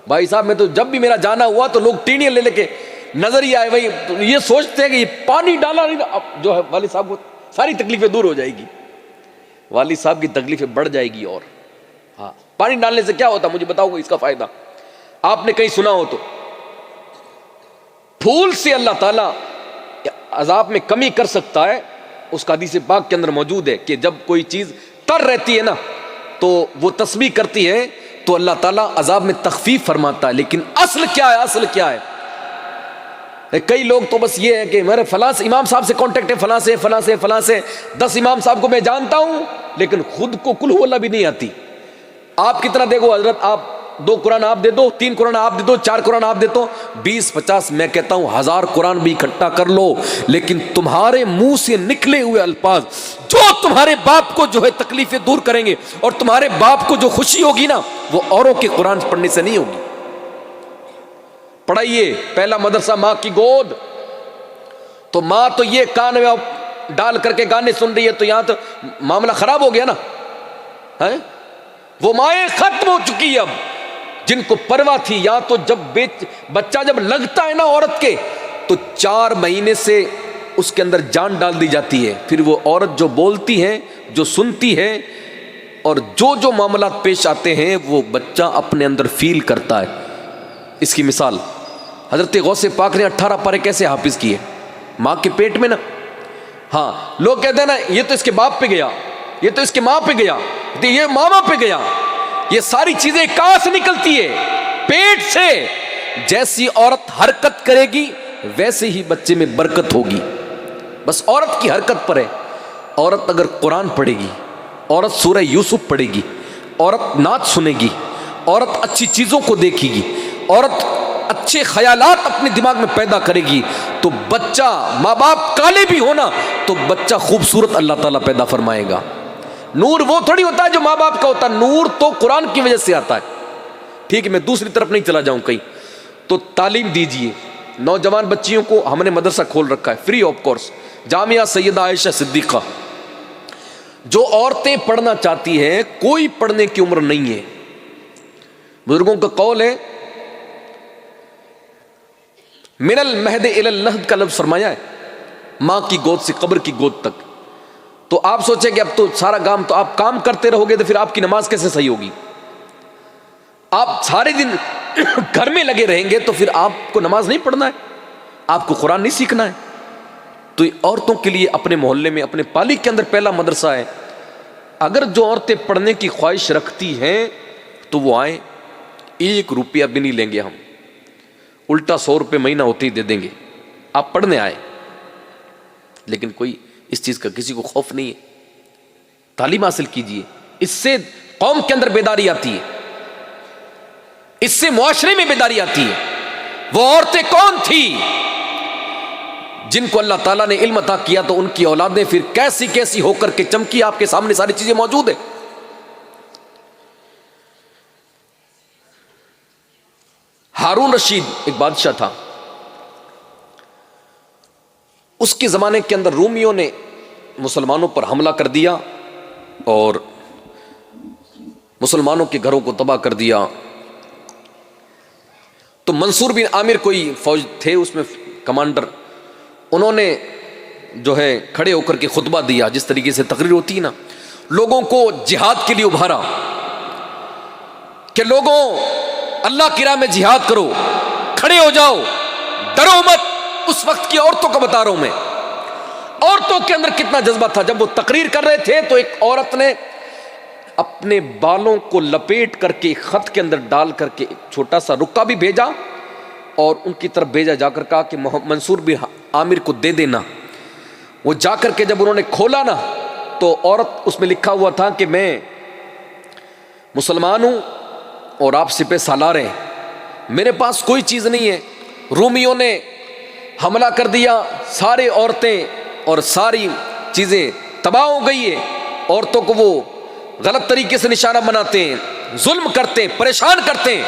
بھائی صاحب, میں تو جب بھی میرا جانا ہوا تو لوگ ٹینیاں لے کے نظر ہی آئے, وہی یہ سوچتے ہیں کہ یہ پانی ڈالا نہیں, اب جو ہے والد صاحب کو ساری تکلیفیں دور ہو جائے گی, والد صاحب کی تکلیفیں بڑھ جائے گی. اور ہاں, پانی ڈالنے سے کیا ہوتا مجھے بتاؤ گا اس کا فائدہ؟ آپ نے کہیں سنا ہو تو پھول سے اللہ تعالیٰ عذاب میں کمی کر سکتا ہے. اس کا حدیث پاک کے اندر موجود ہے کہ جب کوئی چیز تر رہتی ہے نا تو وہ تسبیح کرتی ہے تو اللہ تعالیٰ عذاب میں تخفیف فرماتا ہے. لیکن اصل کیا ہے؟ اصل کیا ہے؟ کئی لوگ تو بس یہ ہے کہ میرے فلاں امام صاحب سے کانٹیکٹ ہے, فلاں سے فلاں سے فلاں سے, 10 امام صاحب کو میں جانتا ہوں, لیکن خود کو کل ہو اللہ بھی نہیں آتی. آپ کتنا دیکھو حضرت, آپ 2 قرآن آپ دے دو, 3 قرآن آپ دے دو, 4 قرآن آپ دے دو, 20-50 میں کہتا ہوں 1000 قرآن بھی اکٹھا کر لو, لیکن تمہارے منہ سے نکلے ہوئے الفاظ جو تمہارے باپ کو جو ہے تکلیفیں دور کریں گے اور تمہارے باپ کو جو خوشی ہوگی نا وہ اوروں کے قرآن پڑھنے سے نہیں ہوگی. پڑھائیے, پہلا مدرسہ ماں کی گود, تو ماں تو یہ کان میں ڈال کر کے گانے سن رہی ہے تو یہاں تو معاملہ خراب ہو گیا نا. وہ مائیں ختم ہو چکی ہے اب جن کو پرواہ تھی. یا تو جب بچہ جب لگتا ہے نا عورت کے تو 4 مہینے سے اس کے اندر جان ڈال دی جاتی ہے. پھر وہ عورت جو بولتی ہے جو سنتی ہے اور جو معاملات پیش آتے ہیں وہ بچہ اپنے اندر فیل کرتا ہے. اس کی مثال حضرت غوث پاک نے 18 پارے کیسے حافظ کیے؟ ماں کے پیٹ میں نا. ہاں لوگ کہتے ہیں نا یہ تو اس کے باپ پہ گیا, یہ تو اس کے ماں پہ گیا, یہ ماما پہ گیا. یہ ساری چیزیں کہاں سے نکلتی ہے؟ پیٹ سے. جیسی عورت حرکت کرے گی ویسے ہی بچے میں برکت ہوگی. بس عورت کی حرکت پر ہے. عورت اگر قرآن پڑھے گی, عورت سورہ یوسف پڑھے گی, عورت نعت سنے گی, عورت اچھی چیزوں کو دیکھے گی, عورت اچھے خیالات اپنے دماغ میں پیدا کرے گی تو بچہ, ماں باپ کالے بھی ہونا تو بچہ خوبصورت اللہ تعالیٰ پیدا فرمائے گا. نور وہ تھوڑی ہوتا ہے جو ماں باپ کا ہوتا ہے, نور تو قرآن کی وجہ سے آتا ہے. ٹھیک ہے, میں دوسری طرف نہیں چلا جاؤں کہیں. تو تعلیم دیجئے نوجوان بچیوں کو. ہم نے مدرسہ کھول رکھا ہے فری آف کورس, جامعہ سیدہ عائشہ صدیقہ. جو عورتیں پڑھنا چاہتی ہیں, کوئی پڑھنے کی عمر نہیں ہے. بزرگوں کا قول ہے من المہد الی اللحد کا لفظ فرمایا ہے, ماں کی گود سے قبر کی گود تک. تو آپ سوچیں کہ اب تو سارا کام تو آپ کام کرتے رہو گے تو پھر آپ کی نماز کیسے صحیح ہوگی؟ آپ سارے دن گھر میں لگے رہیں گے تو پھر آپ کو نماز نہیں پڑھنا ہے, آپ کو قرآن نہیں سیکھنا ہے. تو عورتوں کے لیے اپنے محلے میں اپنے پالی کے اندر پہلا مدرسہ ہے. اگر جو عورتیں پڑھنے کی خواہش رکھتی ہیں تو وہ آئیں, 1 روپیہ بھی نہیں لیں گے ہم, الٹا 100 روپے مہینہ ہوتے ہی دے دیں گے. آپ پڑھنے آئے, لیکن کوئی اس چیز کا کسی کو خوف نہیں ہے. تعلیم حاصل کیجئے, اس سے قوم کے اندر بیداری آتی ہے, اس سے معاشرے میں بیداری آتی ہے. وہ عورتیں کون تھی جن کو اللہ تعالیٰ نے علم عطا کیا تو ان کی اولادیں پھر کیسی کیسی ہو کر کے چمکی. آپ کے سامنے ساری چیزیں موجود ہیں. ہارون رشید ایک بادشاہ تھا, اس کے زمانے کے اندر رومیوں نے مسلمانوں پر حملہ کر دیا اور مسلمانوں کے گھروں کو تباہ کر دیا. تو منصور بن عامر کوئی فوج تھے اس میں کمانڈر, انہوں نے جو ہے کھڑے ہو کر کے خطبہ دیا, جس طریقے سے تقریر ہوتی ہے نا, لوگوں کو جہاد کے لیے ابھارا کہ لوگوں اللہ کی راہ میں جہاد کرو, کھڑے ہو جاؤ, ڈرو مت. اس وقت کی عورتوں کو بتا رہا ہوں میں, عورتوں کے اندر کتنا جذبہ تھا. جب وہ تقریر کر رہے تھے تو ایک عورت نے اپنے بالوں کو لپیٹ کر کے خط کے اندر ڈال کر کے ایک چھوٹا سا رکا بھی بھیجا اور ان کی طرف بھیجا, جا کر کہا کہ منصور بن عامر کو دے دینا. وہ جا کر کے جب انہوں نے کھولا نا تو عورت اس میں لکھا ہوا تھا کہ میں مسلمان ہوں اور آپ سپہ سالار ہیں, میرے پاس کوئی چیز نہیں ہے. رومیوں نے حملہ کر دیا, سارے عورتیں اور ساری چیزیں تباہ ہو گئی ہے. عورتوں کو وہ غلط طریقے سے نشانہ بناتے ہیں, ظلم کرتے ہیں, پریشان کرتے ہیں.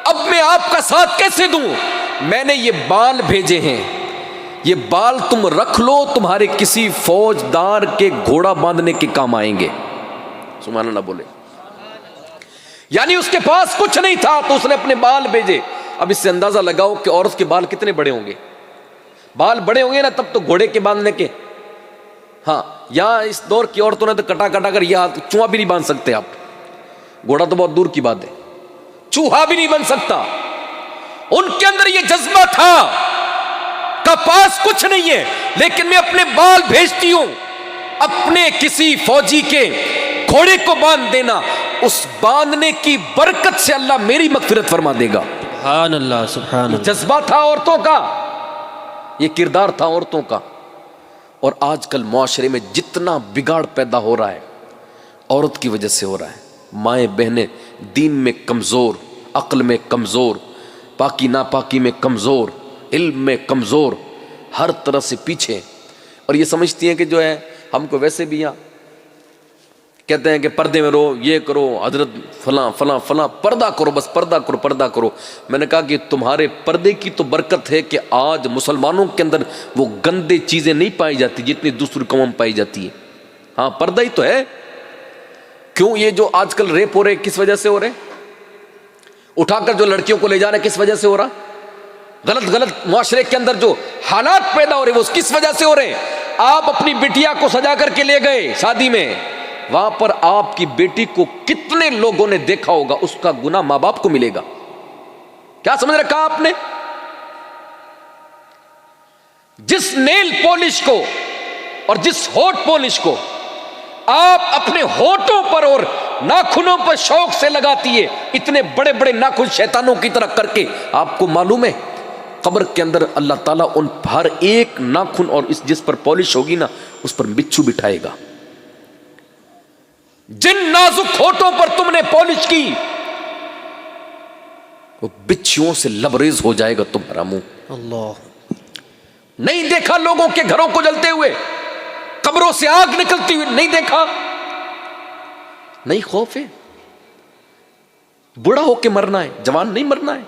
اب میں آپ کا ساتھ کیسے دوں؟ میں نے یہ بال بھیجے ہیں, یہ بال تم رکھ لو, تمہارے کسی فوجدار کے گھوڑا باندھنے کے کام آئیں گے. سبحان اللہ بولے. یعنی اس کے پاس کچھ نہیں تھا تو اس نے اپنے بال بھیجے. اب اس سے اندازہ لگاؤ کہ عورت کے بال کتنے بڑے ہوں گے. بال بڑے ہوں گے نا تب تو گھوڑے کے باندھنے کے. ہاں, یہاں اس دور کی عورتوں نے تو کٹا کٹا کر یہ چوہا بھی نہیں باندھ سکتے آپ. گھوڑا تو بہت دور کی بات ہے, چوہا بھی نہیں بن سکتا. ان کے اندر یہ جذبہ تھا کہ پاس کچھ نہیں ہے لیکن میں اپنے بال بھیجتی ہوں, اپنے کسی فوجی کے گھوڑے کو باندھ دینا, اس باندھنے کی برکت سے اللہ میری مغفرت فرما دے گا. سبحان اللہ, سبحان اللہ. جذبہ تھا عورتوں کا, یہ کردار تھا عورتوں کا. اور آج کل معاشرے میں جتنا بگاڑ پیدا ہو رہا ہے عورت کی وجہ سے ہو رہا ہے. مائیں بہنیں دین میں کمزور, عقل میں کمزور, پاکی ناپاکی میں کمزور, علم میں کمزور, ہر طرح سے پیچھے. اور یہ سمجھتی ہیں کہ جو ہے ہم کو ویسے بھی یہاں کہتے ہیں کہ پردے میں رہو، یہ کرو، حضرت فلاں فلاں فلاں، پردہ کرو، بس پردہ کرو پردہ کرو۔ میں نے کہا کہ تمہارے پردے کی تو برکت ہے کہ آج مسلمانوں کے اندر وہ گندے چیزیں نہیں پائی جاتی جتنی دوسری قوم میں پائی جاتی ہے۔ ہاں پردہ ہی تو ہے۔ کیوں یہ جو آج کل ریپ ہو رہے کس وجہ سے ہو رہے؟ اٹھا کر جو لڑکیوں کو لے جا رہے کس وجہ سے ہو رہا؟ غلط غلط معاشرے کے اندر جو حالات پیدا ہو رہے وہ کس وجہ سے ہو رہے ہیں؟ آپ اپنی بیٹیا کو سجا کر کے لے گئے شادی میں، وہاں پر آپ کی بیٹی کو کتنے لوگوں نے دیکھا ہوگا، اس کا گناہ ماں باپ کو ملے گا۔ کیا سمجھ رکھا آپ نے؟ جس نیل پالش کو اور جس ہونٹ پالش کو آپ اپنے ہونٹوں پر اور ناخنوں پر شوق سے لگاتی ہے، اتنے بڑے بڑے ناخن شیطانوں کی طرح کر کے، آپ کو معلوم ہے قبر کے اندر اللہ تعالیٰ ان ہر ایک ناخن اور جس پر پالش ہوگی نا اس پر بچھو بٹھائے گا۔ جن نازک ہونٹوں پر تم نے پالش کی وہ بچھوؤں سے لبریز ہو جائے گا تمہارا منہ۔ اللہ، نہیں دیکھا لوگوں کے گھروں کو جلتے ہوئے، قبروں سے آگ نکلتی ہوئی نہیں دیکھا؟ نہیں خوف ہے؟ بوڑھا ہو کے مرنا ہے، جوان نہیں مرنا ہے۔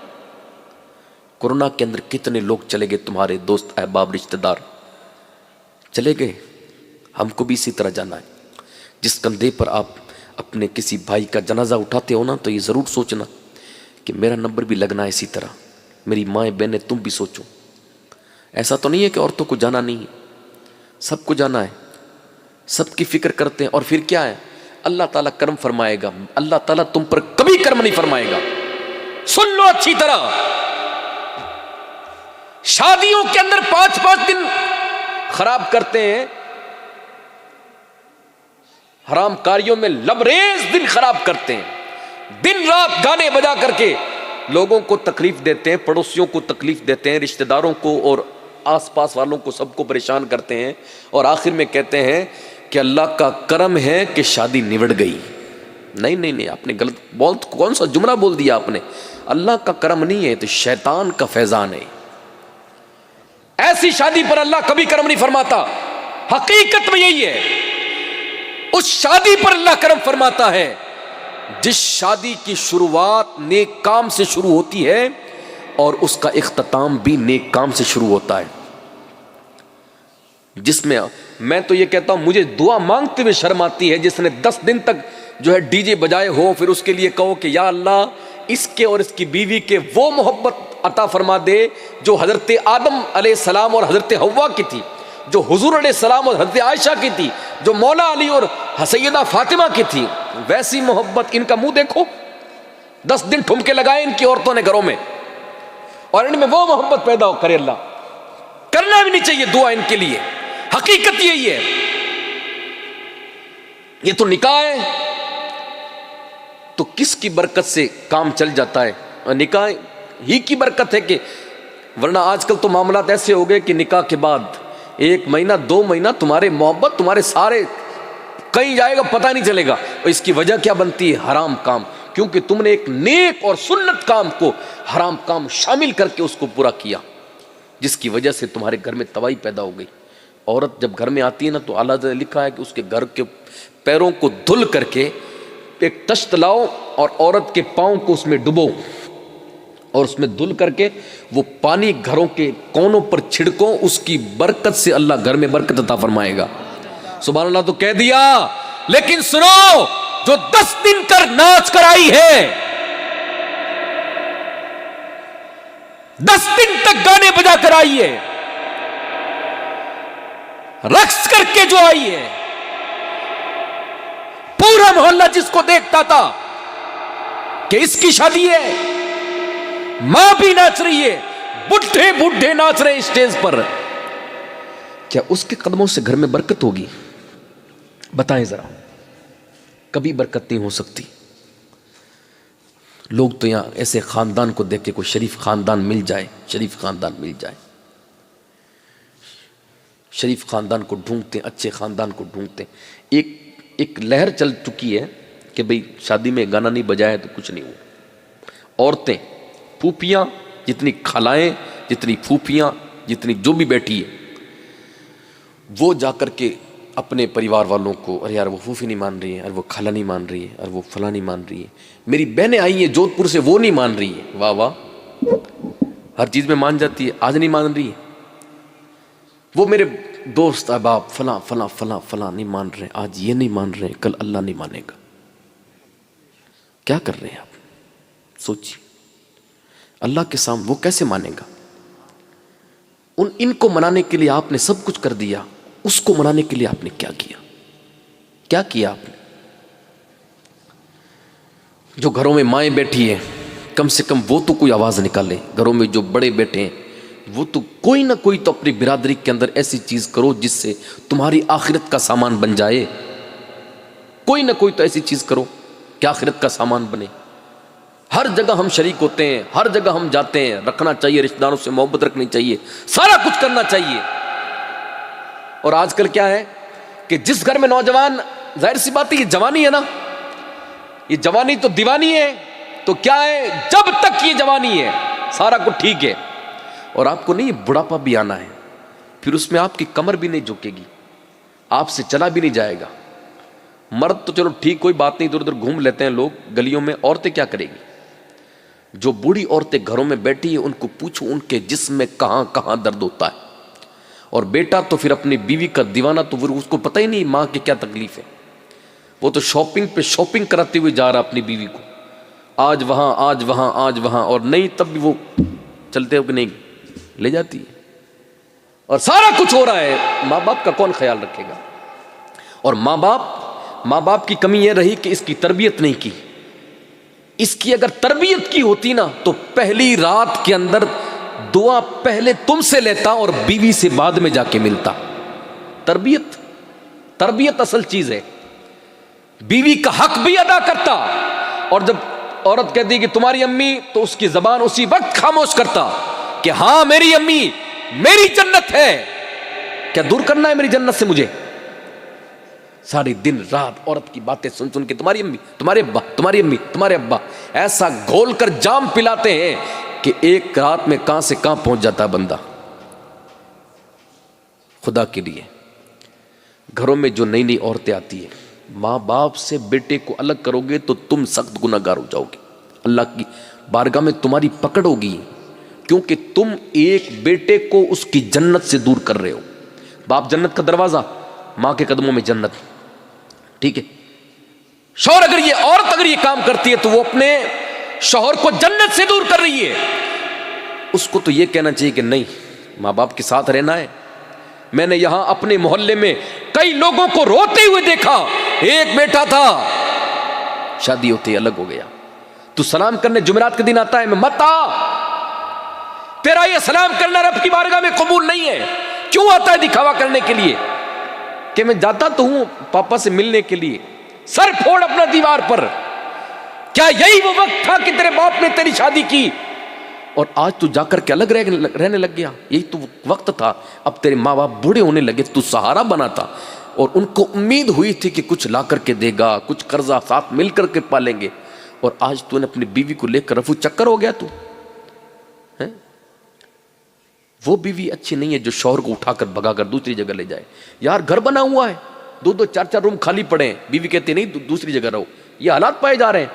کورونا کے اندر کتنے لوگ چلے گئے، تمہارے دوست احباب رشتہ دار چلے گئے، ہم کو بھی اسی طرح جانا ہے۔ جس کندھے پر آپ اپنے کسی بھائی کا جنازہ اٹھاتے ہو نا تو یہ ضرور سوچنا کہ میرا نمبر بھی لگنا ہے اسی طرح، میری مائیں بہنیں تم بھی سوچو۔ ایسا تو نہیں ہے کہ عورتوں کو جانا نہیں ہے، سب کو جانا ہے، سب کی فکر کرتے ہیں۔ اور پھر کیا ہے؟ اللہ تعالیٰ کرم فرمائے گا، اللہ تعالیٰ تم پر کبھی کرم نہیں فرمائے گا۔ سن لو اچھی طرح، شادیوں کے اندر 5 دن خراب کرتے ہیں، حرام کاریوں میں لبریز دن خراب کرتے ہیں، دن رات گانے بجا کر کے لوگوں کو تکلیف دیتے ہیں، پڑوسیوں کو تکلیف دیتے ہیں، رشتہ داروں کو اور آس پاس والوں کو سب کو پریشان کرتے ہیں، اور آخر میں کہتے ہیں کہ اللہ کا کرم ہے کہ شادی نبٹ گئی۔ نہیں نہیں نہیں، آپ نے غلط بہت کون سا جملہ بول دیا آپ نے۔ اللہ کا کرم نہیں ہے تو شیطان کا فیضان ہے۔ ایسی شادی پر اللہ کبھی کرم نہیں فرماتا۔ حقیقت میں یہی ہے، اس شادی پر اللہ کرم فرماتا ہے جس شادی کی شروعات نیک کام سے شروع ہوتی ہے اور اس کا اختتام بھی نیک کام سے شروع ہوتا ہے۔ جس میں تو یہ کہتا ہوں مجھے دعا مانگتے ہوئے شرم آتی ہے جس نے 10 دن تک جو ہے ڈی جے بجائے ہو، پھر اس کے لیے کہو کہ یا اللہ اس کے اور اس کی بیوی کے وہ محبت عطا فرما دے جو حضرت آدم علیہ السلام اور حضرت حوا کی تھی، جو حضور علیہ السلام اور حضرت عائشہ کی تھی، جو مولا علی اور سیدہ فاطمہ کی تھی، ویسی محبت۔ ان کا منہ دیکھو، 10 دن ٹھمکے لگائے ان کی عورتوں نے گھروں میں، اور ان میں وہ محبت پیدا ہو کرے اللہ۔ کرنا بھی نہیں چاہیے دعا ان کے لیے، حقیقت یہی ہے۔ یہ تو نکاح ہے تو کس کی برکت سے کام چل جاتا ہے؟ نکاح ہی کی برکت ہے کہ ورنہ آج کل تو معاملات ایسے ہو گئے کہ نکاح کے بعد 1 مہینہ 2 مہینہ تمہارے محبت تمہارے سارے کہیں جائے گا پتہ نہیں چلے گا، اور اس کی وجہ کیا بنتی ہے؟ حرام کام، کیونکہ تم نے ایک نیک اور سنت کام کو حرام کام شامل کر کے اس کو پورا کیا، جس کی وجہ سے تمہارے گھر میں تباہی پیدا ہو گئی۔ عورت جب گھر میں آتی ہے نا تو اعلیٰ حضرت نے لکھا ہے کہ اس کے گھر کے پیروں کو دھل کر کے ایک تشت لاؤ اور عورت کے پاؤں کو اس میں ڈبو اور اس میں دھل کر کے وہ پانی گھروں کے کونوں پر چھڑکو، اس کی برکت سے اللہ گھر میں برکت عطا فرمائے گا۔ سبحان اللہ تو کہہ دیا، لیکن سنو، جو 10 دن کر ناچ کر آئی ہے، 10 دن تک گانے بجا کر آئی ہے، رقص کر کے جو آئی ہے، پورا محلہ جس کو دیکھتا تھا کہ اس کی شادی ہے، ماں بھی ناچ رہی ہے، بڈھے بڈھے ناچ رہے اسٹیج پر، کیا اس کے قدموں سے گھر میں برکت ہوگی؟ بتائیں ذرا، کبھی برکت نہیں ہو سکتی۔ لوگ تو یہاں ایسے خاندان کو دیکھ کے کوئی شریف خاندان مل جائے، شریف خاندان مل جائے، شریف خاندان کو ڈھونڈتے ہیں، اچھے خاندان کو ڈھونڈتے ہیں۔ ایک لہر چل چکی ہے کہ بھئی شادی میں گانا نہیں بجایا تو کچھ نہیں ہوا۔ عورتیں، پھوپھیاں، جتنی خالائیں، جتنی پھوپھیاں، جتنی جو بھی بیٹھی ہے، وہ جا کر کے اپنے پریوار والوں کو، ارے یار وہ پھوپھی نہیں مان رہی ہے، اور وہ خالہ نہیں مان رہی ہے، اور وہ فلاں نہیں مان رہی ہے، میری بہنیں آئی ہیں جودھ پور سے وہ نہیں مان رہی ہے، واہ واہ، ہر چیز میں مان جاتی ہے، آج نہیں مان رہی ہے، وہ میرے دوست احباب فلاں فلاں فلاں فلاں نہیں مان رہے، آج یہ نہیں مان رہے، کل اللہ نہیں مانے گا. کیا کر رہے ہیں آپ؟ سوچیے، اللہ کے سامنے وہ کیسے مانے گا؟ ان کو منانے کے لیے آپ نے سب کچھ کر دیا، اس کو منانے کے لیے آپ نے کیا کیا؟ کیا کیا آپ نے؟ جو گھروں میں مائیں بیٹھی ہیں کم سے کم وہ تو کوئی آواز نکالے، گھروں میں جو بڑے بیٹھے ہیں وہ تو کوئی نہ کوئی تو اپنی برادری کے اندر ایسی چیز کرو جس سے تمہاری آخرت کا سامان بن جائے، کوئی نہ کوئی تو ایسی چیز کرو کہ آخرت کا سامان بنے. ہر جگہ ہم شریک ہوتے ہیں، ہر جگہ ہم جاتے ہیں، رکھنا چاہیے، رشتہ داروں سے محبت رکھنی چاہیے، سارا کچھ کرنا چاہیے. اور آج کل کیا ہے کہ جس گھر میں نوجوان، ظاہر سی بات ہے یہ جوانی ہے نا، یہ جوانی تو دیوانی ہے، تو کیا ہے جب تک یہ جوانی ہے سارا کچھ ٹھیک ہے، اور آپ کو نہیں بڑھاپا بھی آنا ہے، پھر اس میں آپ کی کمر بھی نہیں جھکے گی، آپ سے چلا بھی نہیں جائے گا. مرد تو چلو ٹھیک کوئی بات نہیں، ادھر ادھر گھوم لیتے ہیں لوگ گلیوں میں، عورتیں کیا کرے گی؟ جو بوڑھی عورتیں گھروں میں بیٹھی ہیں ان کو پوچھو ان کے جسم میں کہاں کہاں درد ہوتا ہے. اور بیٹا تو پھر اپنی بیوی کا دیوانہ، تو اس کو پتہ ہی نہیں ماں کی کیا تکلیف ہے، وہ تو شاپنگ پہ شاپنگ کراتے ہوئے جا رہا اپنی بیوی کو، آج وہاں آج وہاں آج وہاں، اور نہیں تب بھی وہ چلتے ہو کہ نہیں لے جاتی ہے، اور سارا کچھ ہو رہا ہے. ماں باپ کا کون خیال رکھے گا؟ اور ماں باپ کی کمی یہ رہی کہ اس کی تربیت نہیں کی. اس کی اگر تربیت کی ہوتی نا تو پہلی رات کے اندر دعا پہلے تم سے لیتا اور بیوی سے بعد میں جا کے ملتا. تربیت اصل چیز ہے. بیوی کا حق بھی ادا کرتا، اور جب عورت کہتی کہ تمہاری امی، تو اس کی زبان اسی وقت خاموش کرتا کہ ہاں میری امی میری جنت ہے، کیا دور کرنا ہے میری جنت سے مجھے؟ ساری دن رات عورت کی باتیں سن سن کے تمہاری امی، تمہارے ابا، تمہاری امی، تمہارے ابا، ایسا گھول کر جام پلاتے ہیں کہ ایک رات میں کہاں سے کہاں پہنچ جاتا ہے بندہ. خدا کے لیے گھروں میں جو نئی نئی عورتیں آتی ہیں، ماں باپ سے بیٹے کو الگ کرو گے تو تم سخت گناہگار ہو جاؤ گے، اللہ کی بارگاہ میں تمہاری پکڑ ہوگی، کیونکہ تم ایک بیٹے کو اس کی جنت سے دور کر رہے ہو. باپ جنت کا دروازہ، ماں کے قدموں میں جنت، ٹھیک ہے. شوہر عورت اگر یہ کام کرتی ہے تو وہ اپنے شوہر کو جنت سے دور کر رہی ہے. اس کو تو یہ کہنا چاہیے کہ نہیں، ماں باپ کے ساتھ رہنا ہے. میں نے یہاں اپنے محلے میں کئی لوگوں کو روتے ہوئے دیکھا. ایک بیٹا تھا، شادی ہوتی الگ ہو گیا. تو سلام کرنے جمعرات کے دن آتا ہے، میں مت آ، تیرا یہ سلام کرنا رب کی بارگاہ میں قبول نہیں ہے. کیوں آتا ہے دکھاوا کرنے کے لیے؟ کہ میں جاتا تو ہوں پاپا سے ملنے کے لیے. سر پھوڑ اپنا دیوار پر. کیا یہی وہ وقت تھا کہ تیرے باپ نے تیری شادی کی اور آج تو جا کر کے الگ رہنے لگ گیا؟ یہی تو وقت تھا. اب تیرے ماں باپ بوڑھے ہونے لگے، تو سہارا بنا تھا، اور ان کو امید ہوئی تھی کہ کچھ لا کر کے دے گا، کچھ قرضہ ساتھ مل کر کے پالیں گے، اور آج تو نے اپنی بیوی کو لے کر رفو چکر ہو گیا. تو وہ بیوی اچھی نہیں ہے جو شوہر کو اٹھا کر بھگا کر دوسری جگہ لے جائے. یار گھر بنا ہوا ہے، 2-2 4-4 روم خالی پڑے ہیں، بیوی کہتی نہیں دوسری جگہ رہو. یہ حالات پائے جا رہے ہیں.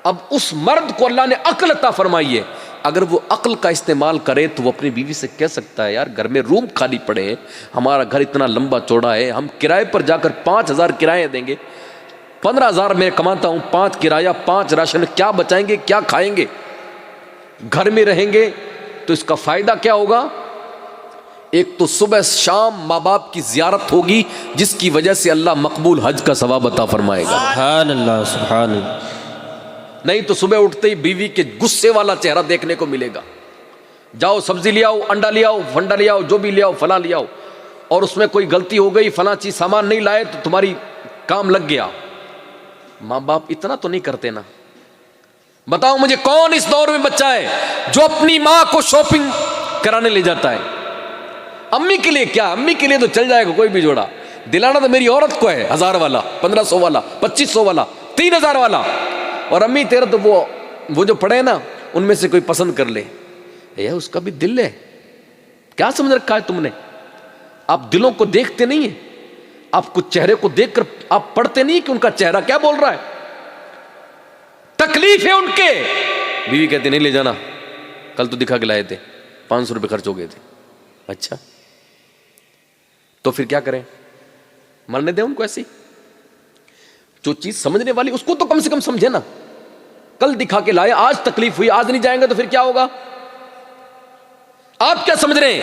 اب اس مرد کو اللہ نے عقل عطا فرمائی ہے، اگر وہ عقل کا استعمال کرے تو وہ اپنی بیوی سے کہہ سکتا ہے یار گھر میں روم خالی پڑے ہیں، ہمارا گھر اتنا لمبا چوڑا ہے، ہم کرائے پر جا کر 5,000 کرایہ دیں گے، 15,000 میں کماتا ہوں، 5 کرایہ 5 راشن، کیا بچائیں گے، کیا کھائیں گے؟ گھر میں رہیں گے تو اس کا فائدہ کیا ہوگا؟ ایک تو صبح شام ماں باپ کی زیارت ہوگی جس کی وجہ سے اللہ مقبول حج کا ثواب عطا فرمائے گا. سبحان اللہ سبحان اللہ. نہیں تو صبح اٹھتے ہی بیوی کے غصے والا چہرہ دیکھنے کو ملے گا. جاؤ سبزی لے آؤ، انڈا لے آؤ، فنڈا لے آؤ، جو بھی لے آؤ، فلاں لے آؤ، اور اس میں کوئی غلطی ہو گئی، فلاں چیز سامان نہیں لائے تو تمہاری کام لگ گیا. ماں باپ اتنا تو نہیں کرتے نا. بتاؤ مجھے کون اس دور میں بچہ ہے جو اپنی ماں کو شاپنگ کرانے لے جاتا ہے؟ امی کے لیے کیا، امی کے لیے تو چل جائے گا کوئی بھی جوڑا، دلانا تو میری عورت کو ہے 1000 والا، 1500 والا، 2500 والا، 3000 والا، اور امی تیرا تو وہ جو پڑے نا ان میں سے کوئی پسند کر لے. اس کا بھی دل ہے، کیا سمجھ رکھا ہے تم نے؟ آپ دلوں کو دیکھتے نہیں ہیں. آپ کو چہرے کو دیکھ کر آپ پڑھتے نہیں کہ ان کا چہرہ کیا بول رہا ہے؟ تکلیف ہے ان کے. بیوی کہتے نہیں لے جانا, کل تو دکھا کے لائے تھے, 500 روپے خرچ ہو گئے تھے. اچھا تو پھر کیا کریں؟ مرنے دیں ان کو ایسی. جو چیز سمجھنے والی اس کو تو کم سے کم سمجھے نا. کل دکھا کے لائے, آج تکلیف ہوئی, آج نہیں جائیں گے تو پھر کیا ہوگا؟ آپ کیا سمجھ رہے ہیں؟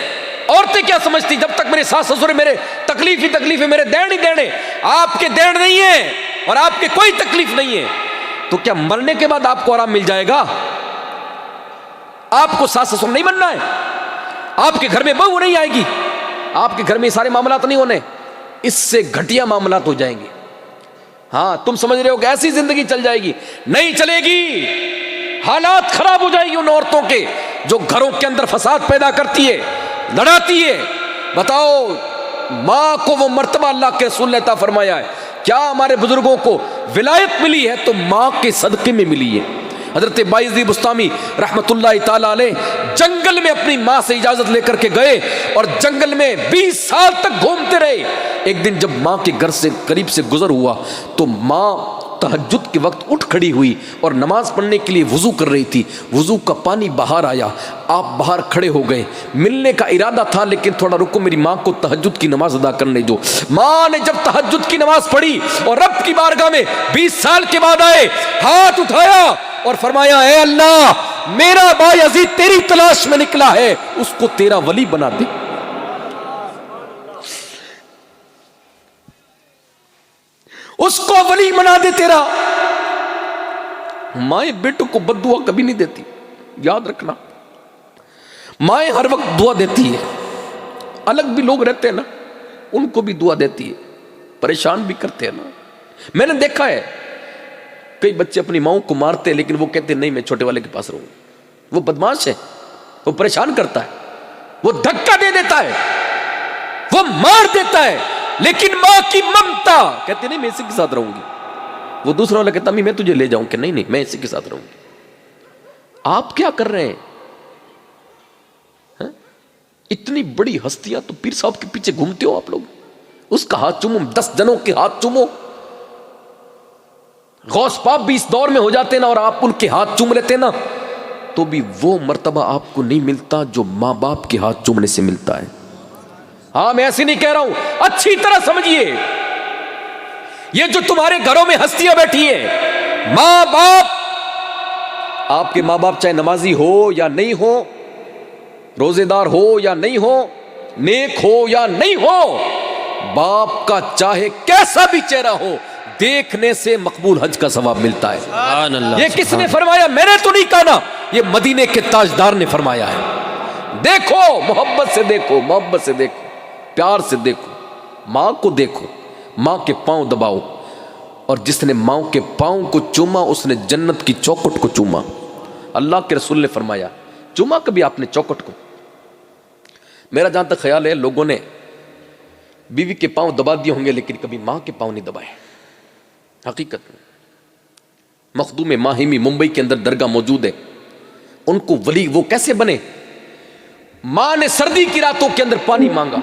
عورتیں کیا سمجھتی؟ جب تک میرے ساس سسر میرے تکلیف ہی تکلیف ہے, میرے دین ہی دین ہے. آپ کے دین نہیں ہے اور آپ کے کوئی تکلیف نہیں ہے, تو کیا مرنے کے بعد آپ کو آرام مل جائے گا؟ آپ کو ساس سسر نہیں بننا ہے, آپ کے گھر میں بہو نہیں آئے گی, آپ کے گھر میں سارے معاملات نہیں ہونے, اس سے گھٹیا معاملات ہو جائیں گے. ہاں تم سمجھ رہے ہو کہ ایسی زندگی چل جائے گی؟ نہیں چلے گی. حالات خراب ہو جائیں گی ان عورتوں کے جو گھروں کے اندر فساد پیدا کرتی ہے, لڑاتی ہے. بتاؤ, ماں کو وہ مرتبہ اللہ کے رسول نے عطا فرمایا ہے. کیا ہمارے بزرگوں کو ولایت ملی ہے تو ماں کے صدقے میں ملی ہے. حضرت بایزید بستامی رحمت اللہ تعالی علیہ جنگل میں اپنی ماں سے اجازت لے کر کے گئے اور جنگل میں 20 سال تک گھومتے رہے. ایک دن جب ماں کے گھر سے قریب سے گزر ہوا تو ماں تہجد کے وقت اٹھ کھڑی ہوئی اور نماز پڑھنے کے لیے وضو کر رہی تھی. وضو کا پانی باہر آیا, آپ باہر کھڑے ہو گئے. ملنے کا ارادہ تھا لیکن تھوڑا رکو, میری ماں کو تہجد کی نماز ادا کرنے دو. ماں نے جب تہجد کی نماز پڑھی اور رب کی بارگاہ میں 20 سال کے بعد آئے, ہاتھ اٹھایا اور فرمایا, اے اللہ, میرا بایزید تیری تلاش میں نکلا ہے, اس کو تیرا ولی بنا دے. اس کو ولی بنا دے تیرا. مائیں بیٹوں کو بد دعا کبھی نہیں دیتی, یاد رکھنا. مائیں ہر وقت دعا دیتی ہے. الگ بھی لوگ رہتے ہیں نا, ان کو بھی دعا دیتی ہے, پریشان بھی کرتے ہیں نا. میں نے دیکھا ہے کئی بچے اپنی ماؤں کو مارتے لیکن وہ کہتے نہیں میں چھوٹے والے کے پاس رہوں. وہ بدماش ہے, وہ پریشان کرتا ہے, وہ دھکا دے دیتا ہے, وہ مار دیتا ہے, لیکن ماں کی ممتا کہتے نہیں میں اسی کے ساتھ رہوں گی. وہ دوسرا والا کہتا میں تجھے لے جاؤں کہ نہیں میں اسی کے ساتھ رہوں گی. آپ کیا کر رہے ہیں؟ اتنی بڑی ہستیاں تو پیر صاحب کے پیچھے گھومتے ہو آپ لوگ. اس کا ہاتھ چومو, 10 جنوں کے ہاتھ چومو. غوث پاک بھی اس دور میں ہو جاتے نا اور آپ ان کے ہاتھ چوم لیتے نا, تو بھی وہ مرتبہ آپ کو نہیں ملتا جو ماں باپ کے ہاتھ چومنے سے ملتا ہے. ہاں میں ایسے نہیں کہہ رہا ہوں, اچھی طرح سمجھیے. یہ جو تمہارے گھروں میں ہستیاں بیٹھی ہیں, ماں باپ, آپ کے ماں باپ چاہے نمازی ہو یا نہیں ہو, روزے دار ہو یا نہیں ہو, نیک ہو یا نہیں ہو, باپ کا چاہے کیسا بھی چہرہ ہو, دیکھنے سے مقبول حج کا ثواب ملتا ہے. سبحان اللہ. یہ کس نے فرمایا؟ میں نے تو نہیں کہا نا, یہ مدینے کے تاجدار نے فرمایا ہے. دیکھو, محبت سے دیکھو, محبت سے دیکھو, پیار سے دیکھو, ماں کو دیکھو, ماں کے پاؤں دباؤ. اور جس نے ماں کے پاؤں کو چوما اس نے جنت کی چوکھٹ کو چوما. اللہ کے رسول نے فرمایا, چوما کبھی آپ نے چوکھٹ کو؟ میرا جہاں تک خیال ہے لوگوں نے بیوی کے پاؤں دبا دیے ہوں گے لیکن کبھی ماں کے پاؤں نہیں دبائے. حقیقت میں مخدوم ماہمی ممبئی کے اندر درگاہ موجود ہے, ان کو ولی وہ کیسے بنے؟ ماں نے سردی کی راتوں کے اندر پانی مانگا.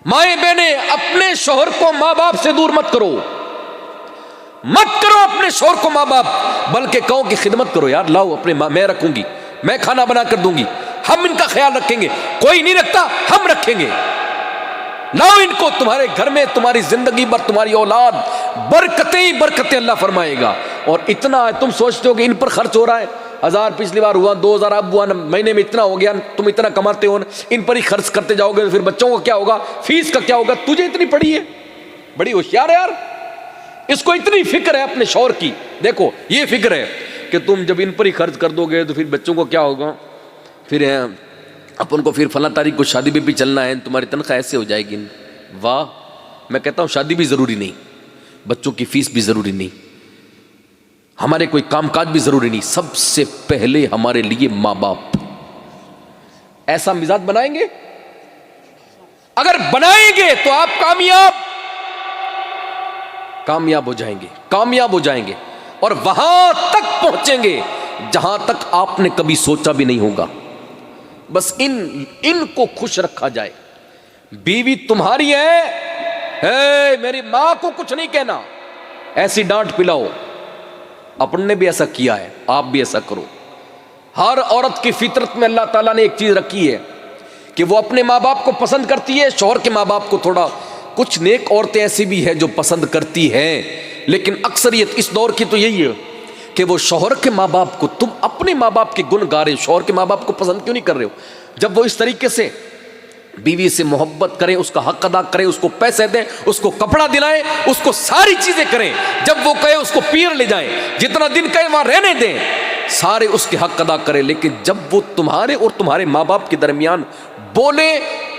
مائیں بہنیں, اپنے شوہر کو ماں باپ سے دور مت کرو, مت کرو اپنے شوہر کو ماں باپ, بلکہ کہو کہ خدمت کرو, یار لاؤ اپنے ماں, میں رکھوں گی, میں کھانا بنا کر دوں گی, ہم ان کا خیال رکھیں گے, کوئی نہیں رکھتا ہم رکھیں گے, لاؤ ان کو. تمہارے گھر میں تمہاری زندگی بھر تمہاری اولاد برکتیں ہی برکتیں اللہ فرمائے گا. اور اتنا تم سوچتے ہو کہ ان پر خرچ ہو رہا ہے, 1000 پچھلی بار ہوا, 2000 اب ہوا, مہینے میں اتنا ہو گیا, تم اتنا کماتے ہو, ان پر ہی خرچ کرتے جاؤ گے, پھر بچوں کا کیا ہوگا, فیس کا کیا ہوگا؟ تجھے اتنی پڑی ہے, بڑی ہوشیار ہے یار, اس کو اتنی فکر ہے اپنے شوہر کی. دیکھو یہ فکر ہے کہ تم جب ان پر ہی خرچ کر دو گے تو پھر بچوں کو کیا ہوگا, پھر اپن کو پھر فلاں تاریخ کو شادی بھی چلنا ہے, تمہاری تنخواہ ایسے ہو جائے گی. واہ, میں کہتا ہوں شادی بھی ضروری نہیں, بچوں کی فیس بھی ضروری نہیں, ہمارے کوئی کام کاج بھی ضروری نہیں, سب سے پہلے ہمارے لیے ماں باپ. ایسا مزاج بنائیں گے, اگر بنائیں گے تو آپ کامیاب ہو جائیں گے, کامیاب ہو جائیں گے, اور وہاں تک پہنچیں گے جہاں تک آپ نے کبھی سوچا بھی نہیں ہوگا. بس ان کو خوش رکھا جائے. بیوی تمہاری ہے اے میری ماں کو کچھ نہیں کہنا، ایسی ڈانٹ پلاؤ۔ اپن نے بھی ایسا کیا ہے، آپ بھی ایسا کرو۔ ہر عورت کی فطرت میں اللہ تعالیٰ نے ایک چیز رکھی ہے کہ وہ اپنے ماں باپ کو پسند کرتی ہے، شوہر کے ماں باپ کو تھوڑا، کچھ نیک عورتیں ایسی بھی ہیں جو پسند کرتی ہیں، لیکن اکثریت اس دور کی تو یہی ہے کہ وہ شوہر کے ماں باپ کو، تم اپنے ماں باپ کے گن گا رہے ہو، شوہر کے ماں باپ کو پسند کیوں نہیں کر رہے ہو؟ جب وہ اس طریقے سے بیوی سے محبت کریں، اس کا حق ادا کریں، اس کو پیسے دیں، اس کو کپڑا دلائیں، اس کو ساری چیزیں کریں، جب وہ کہے اس کو پیر لے جائیں، جتنا دن کہے وہاں رہنے دیں، سارے اس کے حق ادا کریں، لیکن جب وہ تمہارے اور تمہارے ماں باپ کے درمیان بولے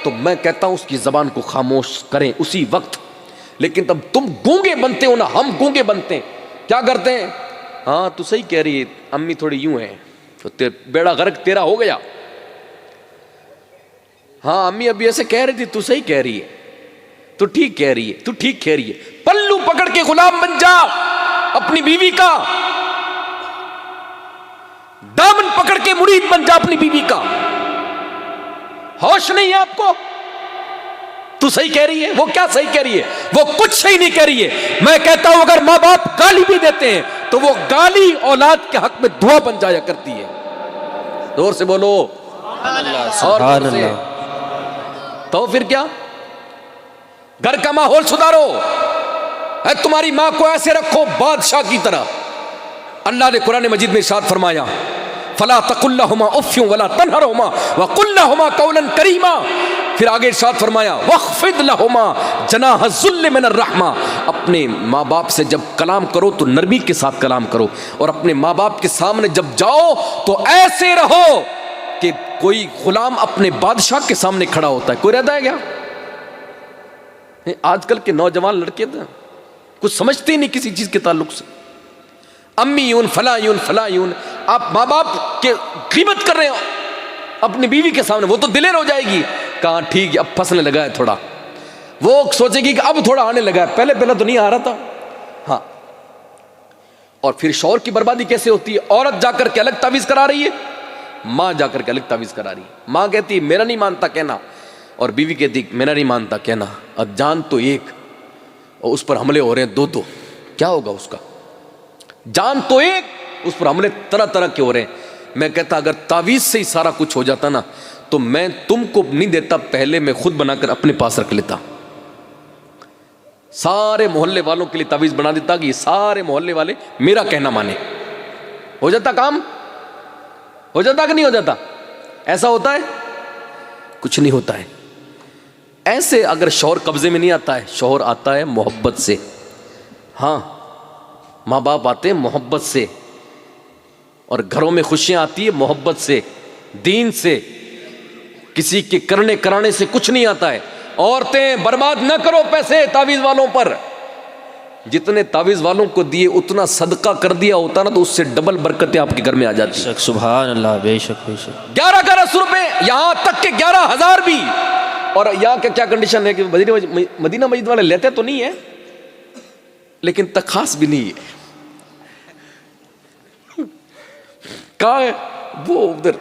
تو میں کہتا ہوں اس کی زبان کو خاموش کریں اسی وقت۔ لیکن تب تم گونگے بنتے ہو نا، ہم گونگے بنتے ہیں، کیا کرتے ہیں؟ ہاں تو صحیح کہہ رہی ہے امی، تھوڑی یوں ہے تو بیڑا غرق تیرا ہو گیا۔ ہاں امی ابھی ایسے کہہ رہی تھی، تو صحیح کہہ رہی ہے، تو ٹھیک کہہ رہی ہے، تو ٹھیک کہہ رہی ہے۔ پلو پکڑ کے غلام بن جا اپنی بیوی کا، دامن پکڑ کے مرید بن جا اپنی بیوی کا۔ ہوش نہیں ہے آپ کو؟ تو صحیح کہہ رہی ہے، وہ کیا صحیح کہہ رہی ہے؟ وہ کچھ صحیح نہیں کہہ رہی ہے۔ میں کہتا ہوں اگر ماں باپ گالی بھی دیتے ہیں تو وہ گالی اولاد کے حق میں دعا بن جایا کرتی ہے۔ زور سے بولو سبحان اللہ۔ تو پھر کیا؟ گھر کا ماحول سدھارو، اے تمہاری ماں کو ایسے رکھو بادشاہ کی طرح۔ اللہ نے قرآن مجید میں ارشاد فرمایا فلا تقل لهما اف ولا تنهرهما وقل لهما قولا کریما، پھر آگے ارشاد فرمایا واخفض لهما جناح الذل من الرحمہ، اپنے ماں باپ سے جب کلام کرو تو نرمی کے ساتھ کلام کرو، اور اپنے ماں باپ کے سامنے جب جاؤ تو ایسے رہو کہ کوئی غلام اپنے بادشاہ کے سامنے کھڑا ہوتا ہے۔ کوئی رہتا ہے کیا؟ آج کل کے نوجوان لڑکے تو کچھ سمجھتے ہی نہیں کسی چیز کے تعلق سے، امی یون فلاں یون فلاں یون۔ آپ ماں باپ کے غیبت کر رہے ہو اپنی بیوی کے سامنے، وہ تو دلیر ہو جائے گی، کہاں ٹھیک ہے اب پھنسنے لگا ہے تھوڑا، وہ سوچے گی کہ اب تھوڑا آنے لگا ہے، پہلے تو نہیں آ رہا تھا۔ ہاں، اور پھر شوہر کی بربادی کیسے ہوتی ہے؟ عورت جا کر کے الگ تعویذ کرا رہی ہے، ماں جا کر کے الگ تعویذ کرا رہی ہے۔ ماں کہتی میرا نہیں مانتا کہنا، اور بیوی کہتی میرا نہیں مانتا کہنا، اور جان تو ایک، اور اس پر حملے ہو رہے ہیں دو دو، کیا ہوگا اس کا؟ جان تو ایک، اس پر حملے طرح طرح کے ہو رہے ہیں۔ میں کہتا اگر تعویذ سے ہی سارا کچھ ہو جاتا نا تو میں تم کو نہیں دیتا، پہلے میں خود بنا کر اپنے پاس رکھ لیتا، سارے محلے والوں کے لیے تعویذ بنا دیتا کہ یہ سارے محلے والے میرا کہنا مانے۔ ہو جاتا کام؟ ہو جاتا کہ نہیں ہو جاتا؟ ایسا ہوتا ہے؟ کچھ نہیں ہوتا ہے۔ ایسے اگر شوہر قبضے میں نہیں آتا ہے، شوہر آتا ہے محبت سے، ہاں ماں باپ آتے ہیں محبت سے، اور گھروں میں خوشیاں آتی ہے محبت سے، دین سے، کسی کے کرنے کرانے سے کچھ نہیں آتا ہے۔ عورتیں برباد نہ کرو پیسے تعویذ والوں پر، جتنے تعویذ والوں کو دیے اتنا صدقہ کر دیا ہوتا نا تو اس سے ڈبل برکتیں آپ کے گھر میں آ جاتی۔ سبحان اللہ، بے شک بے شک۔ 1100 روپے، یہاں تک کہ 11,000 بھی، اور یہاں کا کیا کنڈیشن ہے کہ مدینہ مسجد والے لیتے تو نہیں ہے لیکن تخاص بھی نہیں ہے۔ کہاں ہے وہ؟ ادھر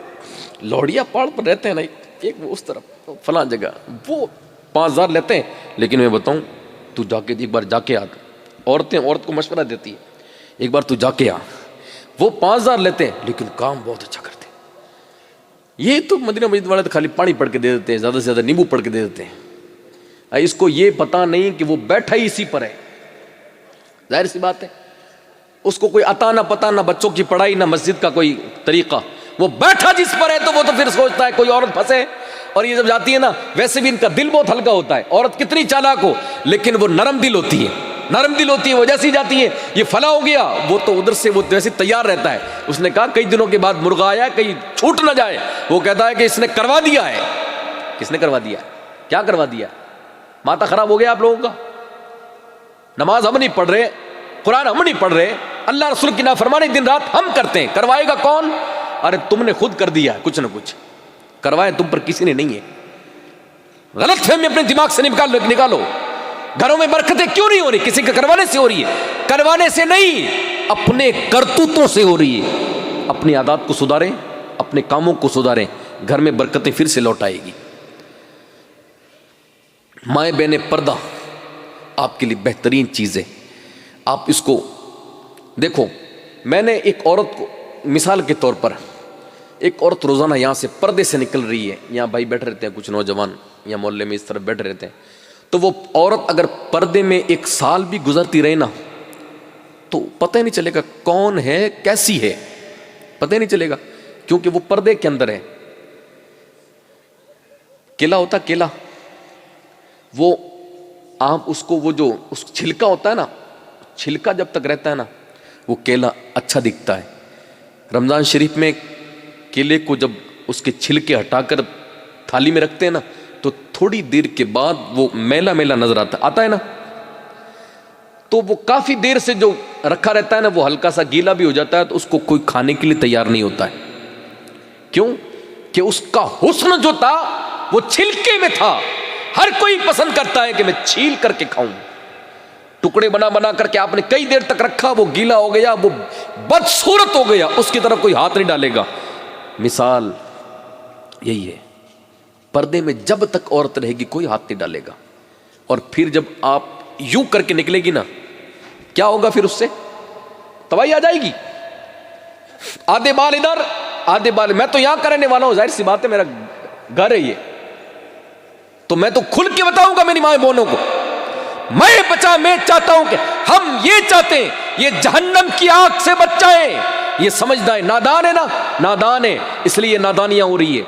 لوڑیا پہاڑ پر رہتے ہیں نا، ایک اس طرف فلاں جگہ، وہ 5,000 لیتے ہیں، لیکن میں بتاؤں تو جا کے ایک بار جا کے آ، عورت کو مشورہ دیتی ہے ایک بار تو جا کے آ، وہ 5,000 لیتے ہیں لیکن کام بہت اچھا کرتے ہیں۔ یہ تو مدینہ مسجد والے تو خالی پانی پڑھ کے دے دیتے ہیں، زیادہ سے زیادہ نیمبو پڑھ کے دے دیتے ہیں، اس کو یہ پتا نہیں کہ وہ بیٹھا ہی اسی پر ہے۔ ظاہر سی بات ہے، اس کو کوئی عطا نہ پتا، نہ بچوں کی پڑھائی، نہ مسجد کا کوئی طریقہ، وہ بیٹھا جس پر ہے تو وہ تو پھر سوچتا ہے کوئی عورت پھنسے۔ اور یہ جب جاتی ہے نا، ویسے بھی ان کا دل بہت ہلکا ہوتا ہے، عورت کتنی چالاک ہو لیکن وہ نرم دل ہوتی ہے، نرم دل ہوتی ہے، وہ جیسی جاتی ہے یہ فلاں ہو گیا، وہ تو ادھر سے وہ ویسے تیار رہتا ہے۔ اس نے کہا کئی دنوں کے بعد مرغا آیا کہیں چھوٹ نہ جائے، وہ کہتا ہے کہ اس نے کروا دیا ہے۔ کس نے کروا دیا؟ کیا کروا دیا؟ ماتا خراب ہو گیا آپ لوگوں کا، نماز ہم نہیں پڑھ رہے، قرآن ہم نہیں پڑھ رہے، اللہ رسول کی نافرمانی دن رات ہم کرتے ہیں، کروائے گا کون؟ ارے تم نے خود کر دیا کچھ نہ کچھ، کروائے تم پر کسی نے نہیں ہے۔ غلط فہمی اپنے دماغ سے نکالو۔ گھروں میں برکتیں کیوں نہیں ہو رہی؟ کسی کے کروانے سے ہو رہی ہے، کروانے سے نہیں، اپنے کرتوتوں سے ہو رہی ہے۔ اپنی عادات کو سدھاریں، اپنے کاموں کو سدھاریں، گھر میں برکتیں پھر سے لوٹ آئے گی۔ مائیں بہنیں پردہ آپ کے لیے بہترین چیز ہے. آپ اس کو دیکھو. میں نے ایک عورت کو مثال کے طور پر، ایک عورت روزانہ یہاں سے پردے سے نکل رہی ہے، یہاں بھائی بیٹھے رہتے ہیں کچھ نوجوان یا محلے میں اس طرف بیٹھے رہتے ہیں، تو وہ عورت اگر پردے میں 1 سال بھی گزرتی رہے نا تو پتہ ہی نہیں چلے گا کون ہے کیسی ہے، پتہ ہی نہیں چلے گا، کیونکہ وہ پردے کے اندر ہے. کیلا ہوتا کیلا، وہ آپ اس کو وہ جو اس چھلکا ہوتا ہے نا، چھلکا جب تک رہتا ہے نا وہ کیلا اچھا دکھتا ہے. رمضان شریف میں کیلے کو جب اس کے چھلکے ہٹا کر تھالی میں رکھتے ہیں نا تو تھوڑی دیر کے بعد وہ میلا میلا نظر آتا ہے نا. تو وہ کافی دیر سے جو رکھا رہتا ہے نا وہ ہلکا سا گیلا بھی ہو جاتا ہے تو اس کو کوئی کھانے کے لیے تیار نہیں ہوتا ہے. کیوں؟ کہ اس کا حسن جو تھا وہ چھلکے میں تھا. ہر کوئی پسند کرتا ہے کہ میں چھیل کر کے کھاؤں. ٹکڑے بنا بنا کر کے آپ نے کئی دیر تک رکھا، وہ گیلا ہو گیا، وہ بدصورت ہو گیا، اس کی طرف کوئی ہاتھ نہیں ڈالے گا. مثال یہی ہے، پردے میں جب تک عورت رہے گی کوئی ہاتھ نہیں ڈالے گا. اور پھر جب آپ یوں کر کے نکلے گی نا کیا ہوگا؟ پھر اس سے تباہی آ جائے گی. آدھے بال ادھر آدھے بال، میں تو یہاں کرنے والا ہوں، ظاہر سی بات ہے میرا گھر ہے یہ، تو میں تو کھل کے بتاؤں گا میری ماں بہنوں کو. میں چاہتا ہوں کہ ہم یہ چاہتے ہیں یہ جہنم کی آگ سے بچ جائیں. یہ سمجھدار نادان ہے نا، نادان ہے، اس لیے نادانیاں ہو رہی ہے.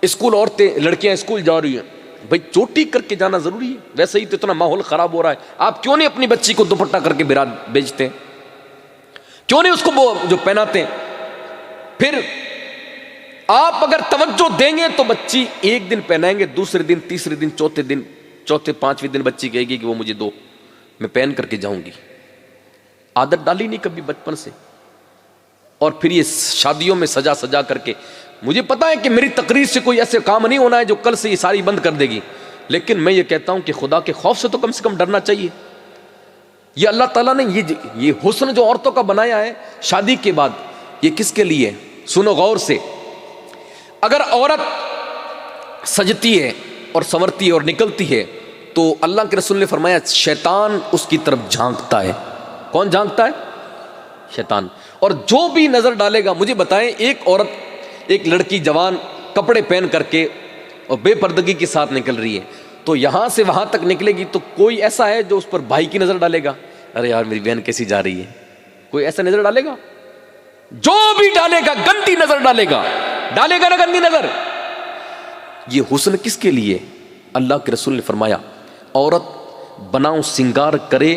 اسکول عورتیں لڑکیاں اسکول جا رہی ہیں، بھائی چوٹی کر کے جانا ضروری ہے؟ ویسے ہی تو اتنا ماحول خراب ہو رہا ہے، آپ کیوں نہیں اپنی بچی کو دوپٹہ کر کے بیچتے ہیں؟ کیوں نہیں اس کو وہ جو پہناتے ہیں؟ پھر آپ اگر توجہ دیں گے تو بچی ایک دن پہنائیں گے، دوسرے دن، تیسرے دن، چوتھے 5ویں دن بچی کہے گی کہ وہ مجھے دو، میں پہن کر کے جاؤں گی. عادت ڈالی نہیں کبھی بچپن سے. اور پھر یہ شادیوں میں سجا سجا کر کے، مجھے پتا ہے کہ میری تقریر سے کوئی ایسے کام نہیں ہونا ہے جو کل سے یہ ساری بند کر دے گی، لیکن میں یہ کہتا ہوں کہ خدا کے خوف سے تو کم سے کم ڈرنا چاہیے. یہ اللہ تعالیٰ نے یہ حسن جو عورتوں کا بنایا ہے شادی کے بعد، یہ کس کے لیے؟ سنو غور سے. اگر عورت سجتی ہے اور سنورتی ہے اور نکلتی ہے تو اللہ کے رسول نے فرمایا شیطان اس کی طرف جھانکتا ہے. کون جھانکتا ہے؟ شیطان. اور جو بھی نظر ڈالے گا، مجھے بتائیں ایک عورت، ایک لڑکی جوان کپڑے پہن کر کے اور بے پردگی کے ساتھ نکل رہی ہے تو یہاں سے وہاں تک نکلے گی تو کوئی ایسا ہے جو اس پر بھائی کی نظر ڈالے گا؟ ارے یار میری بہن کیسی جا رہی ہے؟ کوئی ایسا نظر ڈالے گا؟ جو بھی ڈالے گا گندی نظر ڈالے گا نا گندی نظر. یہ حسن کس کے لیے؟ اللہ کے رسول نے فرمایا عورت بناؤ سنگار کرے،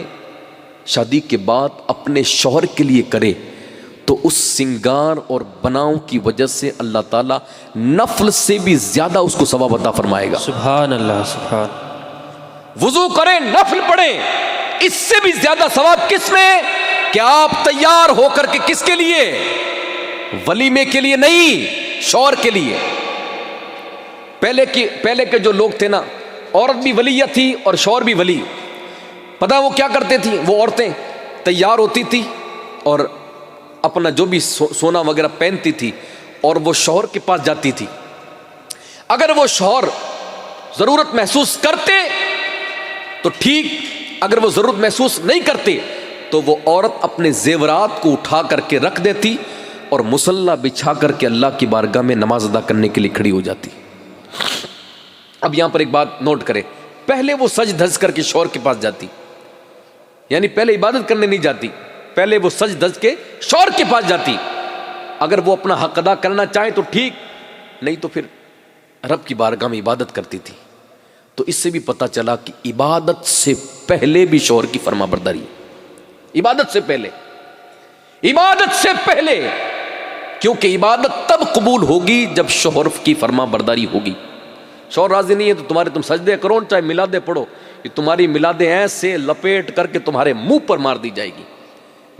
شادی کے بعد اپنے شوہر کے لیے کرے تو اس سنگار اور بناؤ کی وجہ سے اللہ تعالیٰ نفل سے بھی زیادہ اس کو ثواب عطا فرمائے گا. سبحان اللہ، سبحان. وضو کریں، نفل پڑھیں، اس سے بھی زیادہ ثواب کس میں؟ کہ آپ تیار ہو کر کے کس کے لیے؟ ولیمے کے لیے نہیں، شوہر کے لیے. پہلے کے جو لوگ تھے نا، عورت بھی ولیہ تھی اور شوہر بھی ولی. پتہ وہ کیا کرتے تھی؟ وہ عورتیں تیار ہوتی تھی اور اپنا جو بھی سونا وغیرہ پہنتی تھی اور وہ شوہر کے پاس جاتی تھی. اگر وہ شوہر ضرورت محسوس کرتے تو ٹھیک، اگر وہ ضرورت محسوس نہیں کرتے تو وہ عورت اپنے زیورات کو اٹھا کر کے رکھ دیتی اور مصلی بچھا کر کے اللہ کی بارگاہ میں نماز ادا کرنے کے لیے کھڑی ہو جاتی. اب یہاں پر ایک بات نوٹ کرے، پہلے وہ سج دھج کر کے شوہر کے پاس جاتی، یعنی پہلے عبادت کرنے نہیں جاتی، پہلے وہ سج دھج کے شوہر کے پاس جاتی. اگر وہ اپنا حق ادا کرنا چاہے تو ٹھیک، نہیں تو پھر رب کی بارگاہ میں عبادت کرتی تھی. تو اس سے بھی پتہ چلا کہ عبادت سے پہلے بھی شوہر کی فرما برداری ہے. عبادت سے پہلے، عبادت سے پہلے، کیونکہ عبادت تب قبول ہوگی جب شوہر کی فرما برداری ہوگی. شوہر راضی نہیں ہے تو تم سجدے کرو چاہے میلادیں پڑھو، کہ تمہاری میلادیں ایسے لپیٹ کر کے تمہارے منہ پر مار دی جائے گی.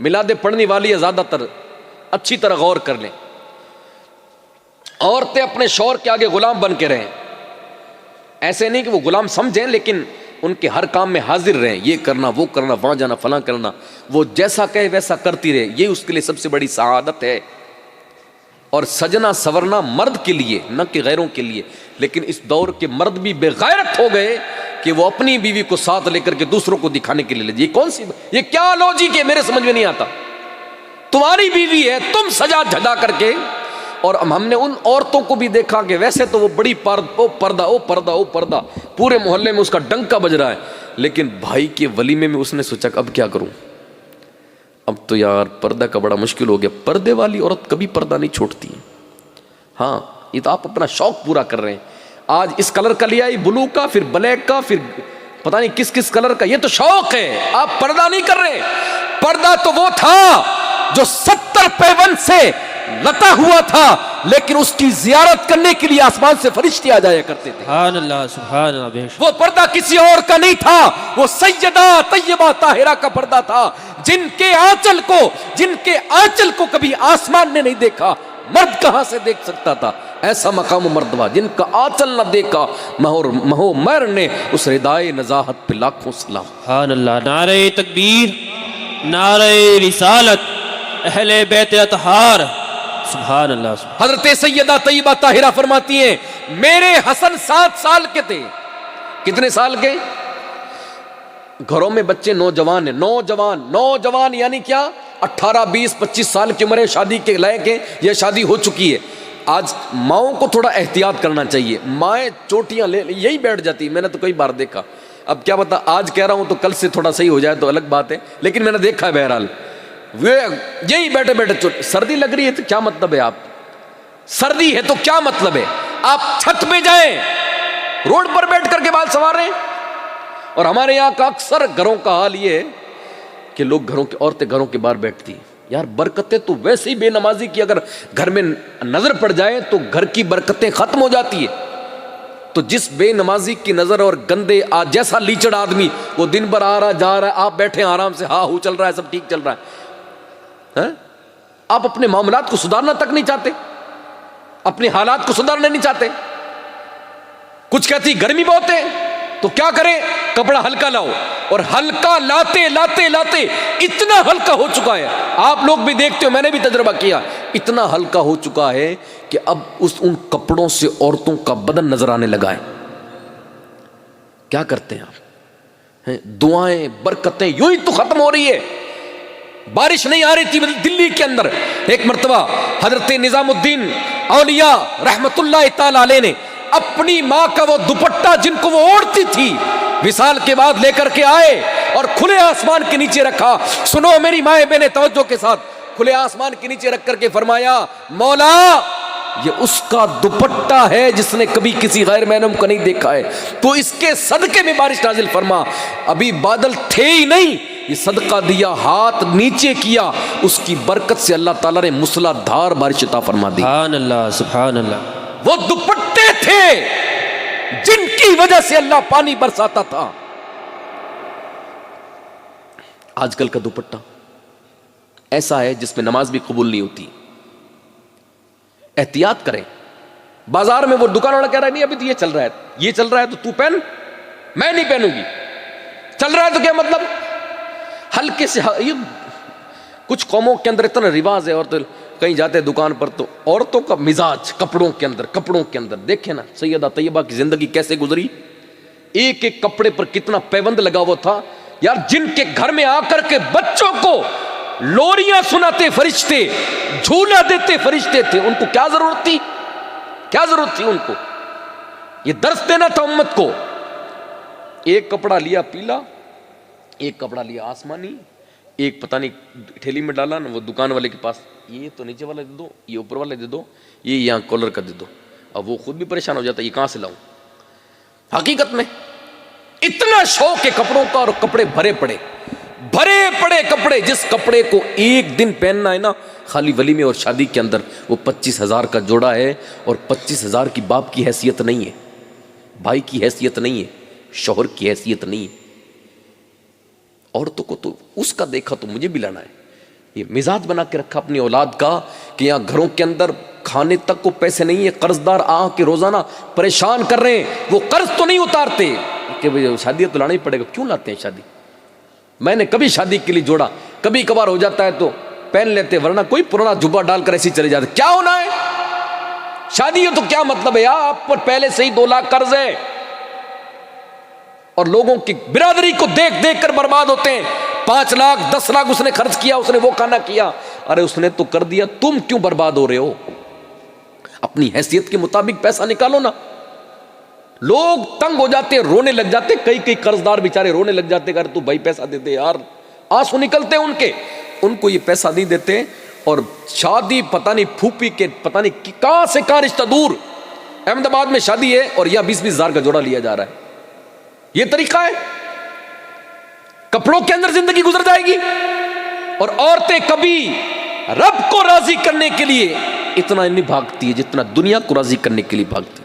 میلادیں پڑھنے والی ہے زیادہ تر، اچھی طرح غور کر لیں. عورتیں اپنے شوہر کے آگے غلام بن کے رہیں، ایسے نہیں کہ وہ غلام سمجھیں لیکن ان کے ہر کام میں حاضر رہیں، یہ کرنا وہ کرنا وہاں جانا فلاں کرنا، وہ جیسا کہے ویسا کرتی رہے. یہ اس کے لیے سب سے بڑی سعادت ہے. اور سجنا سورنا مرد کے لیے نہ کہ غیروں کے لیے. لیکن اس دور کے مرد بھی بے غیرت ہو گئے کہ وہ اپنی بیوی کو ساتھ لے کر کے دوسروں کو دکھانے کے لیے لے جائے. یہ کون سی یہ کیا لوجک ہے؟ میرے سمجھ میں نہیں آتا. تمہاری بیوی ہے, تم سجا دھجا کر کے. اور ہم نے ان عورتوں کو بھی دیکھا کہ ویسے تو وہ بڑی پردہ پورے محلے میں اس کا ڈنکا بج رہا ہے, لیکن بھائی کے ولیمے میں اس نے سوچا اب کیا کروں, اب تو یار پردہ کا بڑا مشکل ہو گیا. پردے والی عورت کبھی پردہ نہیں چھوڑتی. ہاں یہ تو آپ اپنا شوق پورا کر رہے ہیں. آج اس کلر کا لیا, بلو کا, پھر بلیک کا, پھر پتہ نہیں کس کس کلر کا. یہ تو شوق ہے, آپ پردہ نہیں کر رہے. پردہ تو وہ تھا جو 70 پیون سے لتا ہوا تھا, لیکن اس کی زیارت کرنے کے لیے آسمان سے فرشتے آ جایا کرتے تھے. سبحان اللہ سبحان اللہ. بے شک وہ پردہ کسی اور کا نہیں تھا, وہ سیدہ طیبہ طاہرہ کا پردہ تھا, جن کے آنچل کو کبھی آسمان نے نہیں دیکھا. مرد کہاں سے دیکھ سکتا تھا ایسا مقام و مرتبہ؟ جن کا آنچل نہ دیکھا مہو مر نے اس ردائے نزاہت پہ لاکھوں سلام. سبحان اللہ. نعرہ تکبیر, نعرہ رسالت, اہل بیت اطہار. سبحان اللہ. حضرت سیدہ طیبہ طاہرہ فرماتی ہیں میرے حسن 7 سال کے تھے. کتنے سال کے؟ گھروں میں بچے نوجوان ہیں, نوجوان یعنی کیا, 18 20 25 سال کی عمر ہے, شادی کے لائق ہیں یا شادی ہو چکی ہے. آج ماؤں کو تھوڑا احتیاط کرنا چاہیے. مائیں چوٹیاں لے یہی بیٹھ جاتی, میں نے تو کئی بار دیکھا. اب کیا پتا آج کہہ رہا ہوں تو کل سے تھوڑا صحیح ہو جائے تو الگ بات ہے, لیکن میں نے دیکھا ہے بہرحال یہی بیٹھے سردی لگ رہی ہے تو کیا مطلب ہے, آپ سردی ہے تو کیا مطلب ہے, آپ چھت پہ جائیں, روڈ پر بیٹھ کر کے بال سنواریں. اور ہمارے یہاں کا اکثر گھروں کا حال یہ ہے کہ لوگ عورتیں گھروں کے باہر بیٹھتی ہیں. یار برکتیں تو ویسے ہی بے نمازی کی اگر گھر میں نظر پڑ جائے تو گھر کی برکتیں ختم ہو جاتی ہے. تو جس بے نمازی کی نظر اور گندے جیسا لیچڑ آدمی, وہ دن بھر آ رہا جا رہا ہے, آپ بیٹھے آرام سے, ہاں ہو چل رہا ہے, سب ٹھیک چل رہا ہے. آپ اپنے معاملات کو سدھارنا تک نہیں چاہتے, اپنے حالات کو سدھارنا نہیں چاہتے. کچھ کہتی گرمی بہت ہے تو کیا کریں, کپڑا ہلکا لاؤ, اور ہلکا لاتے لاتے لاتے اتنا ہلکا ہو چکا ہے, آپ لوگ بھی دیکھتے ہو, میں نے بھی تجربہ کیا, اتنا ہلکا ہو چکا ہے کہ اب ان کپڑوں سے عورتوں کا بدن نظر آنے لگا ہے. کیا کرتے ہیں آپ؟ دعائیں برکتیں یوں ہی تو ختم ہو رہی ہے. بارش نہیں آ رہی تھی دلی کے اندر. ایک مرتبہ حضرت نظام الدین اولیاء رحمت اللہ تعالی علیہ نے اپنی ماں کا وہ دوپٹہ جن کو وہ اوڑھتی تھی وصال کے بعد لے کر کے آئے اور کھلے آسمان کے نیچے رکھا. سنو میری مائیں بہنیں توجہ کے ساتھ, کھلے آسمان کے نیچے رکھ کر کے فرمایا مولا یہ اس کا دوپٹہ ہے جس نے کبھی کسی غیر محرم کو نہیں دیکھا ہے, تو اس کے صدقے میں بارش نازل فرما. ابھی بادل تھے ہی نہیں, یہ صدقہ دیا, ہاتھ نیچے کیا, اس کی برکت سے اللہ تعالیٰ نے مسلح دھار بارش عطا فرما دی. سبحان اللہ سبحان اللہ. وہ دوپٹے تھے جن کی وجہ سے اللہ پانی برساتا تھا. آج کل کا دوپٹہ ایسا ہے جس میں نماز بھی قبول نہیں ہوتی. احتیاط کریں. بازار میں وہ دکان والا کہہ رہا ہے نہیں ابھی تو یہ چل رہا ہے تو تو پہن, میں نہیں پہنوں گی. چل رہا ہے تو کیا مطلب؟ ہلکے سے کچھ قوموں کے اندر اتنا رواج ہے, اور تو کہیں جاتے دکان پر تو عورتوں کا مزاج کپڑوں کے اندر دیکھیں نا. سیدہ طیبہ کی زندگی کیسے گزری, ایک ایک کپڑے پر کتنا پیوند لگا ہوا تھا. یار جن کے گھر میں آ کر کے بچوں کو لوریاں سناتے فرشتے, جھولا دیتے فرشتے تھے, ان کو کیا ضرورت تھی ان کو یہ درس دینا تھا امت کو. ایک کپڑا لیا پیلا, ایک کپڑا لیا آسمانی, ایک پتہ نہیں ٹھیلی میں ڈالا نا وہ دکان والے کے پاس, یہ تو نیچے والا دے دو, یہ اوپر والا دے دو, یہ یہاں کالر کا دے دو. اب وہ خود بھی پریشان ہو جاتا ہے یہ کہاں سے لاؤں. حقیقت میں اتنا شوق ہے کپڑوں کا, اور کپڑے بھرے پڑے کپڑے. جس کپڑے کو ایک دن پہننا ہے نا, خالی ولیمے اور شادی کے اندر, وہ 25,000 کا جوڑا ہے, اور 25,000 کی باپ کی حیثیت نہیں ہے, بھائی کی حیثیت نہیں ہے, شوہر کی حیثیت نہیں ہے. عورتوں کو تو اس کا دیکھا تو مجھے بھی لانا ہے. یہ مزاج بنا کے رکھا اپنی اولاد کا کہ یہاں گھروں کے اندر کھانے تک کو پیسے نہیں ہے, قرض دار آ کے روزانہ پریشان کر رہے ہیں, وہ قرض تو نہیں اتارتے کہ شادی تو لانا ہی پڑے گا. کیوں لاتے ہیں شادی؟ میں نے کبھی شادی کے لیے جوڑا, کبھی کبھار ہو جاتا ہے تو پہن لیتے, ورنہ کوئی پرانا جبہ ڈال کر ایسے چلے جاتے. کیا ہونا ہے شادی ہے تو کیا مطلب ہے؟ آپ پر پہلے سے ہی 2 لاکھ قرض ہے, اور لوگوں کی برادری کو دیکھ دیکھ کر برباد ہوتے ہیں. 5 لاکھ 10 لاکھ اس نے خرچ کیا, اس نے وہ کھانا کیا. ارے اس نے تو کر دیا, تم کیوں برباد ہو رہے ہو؟ اپنی حیثیت کے مطابق پیسہ نکالو نا. لوگ تنگ ہو جاتے ہیں, رونے لگ جاتے, کئی قرضدار بیچارے رونے لگ جاتے کہ تو بھائی پیسہ دے دے یار. آنسو نکلتے ہیں ان کے, ان کو یہ پیسہ نہیں دیتے. اور شادی پتہ نہیں پھوپھی کے پتہ نہیں کہاں سے کہاں رشتہ دور, احمد آباد میں شادی ہے اور یہاں 20-20 ہزار کا جوڑا لیا جا رہا ہے. یہ طریقہ ہے؟ کپڑوں کے اندر زندگی گزر جائے گی. اور عورتیں کبھی رب کو راضی کرنے کے لیے اتنا نہیں بھاگتی ہے جتنا دنیا کو راضی کرنے کے لیے بھاگتی.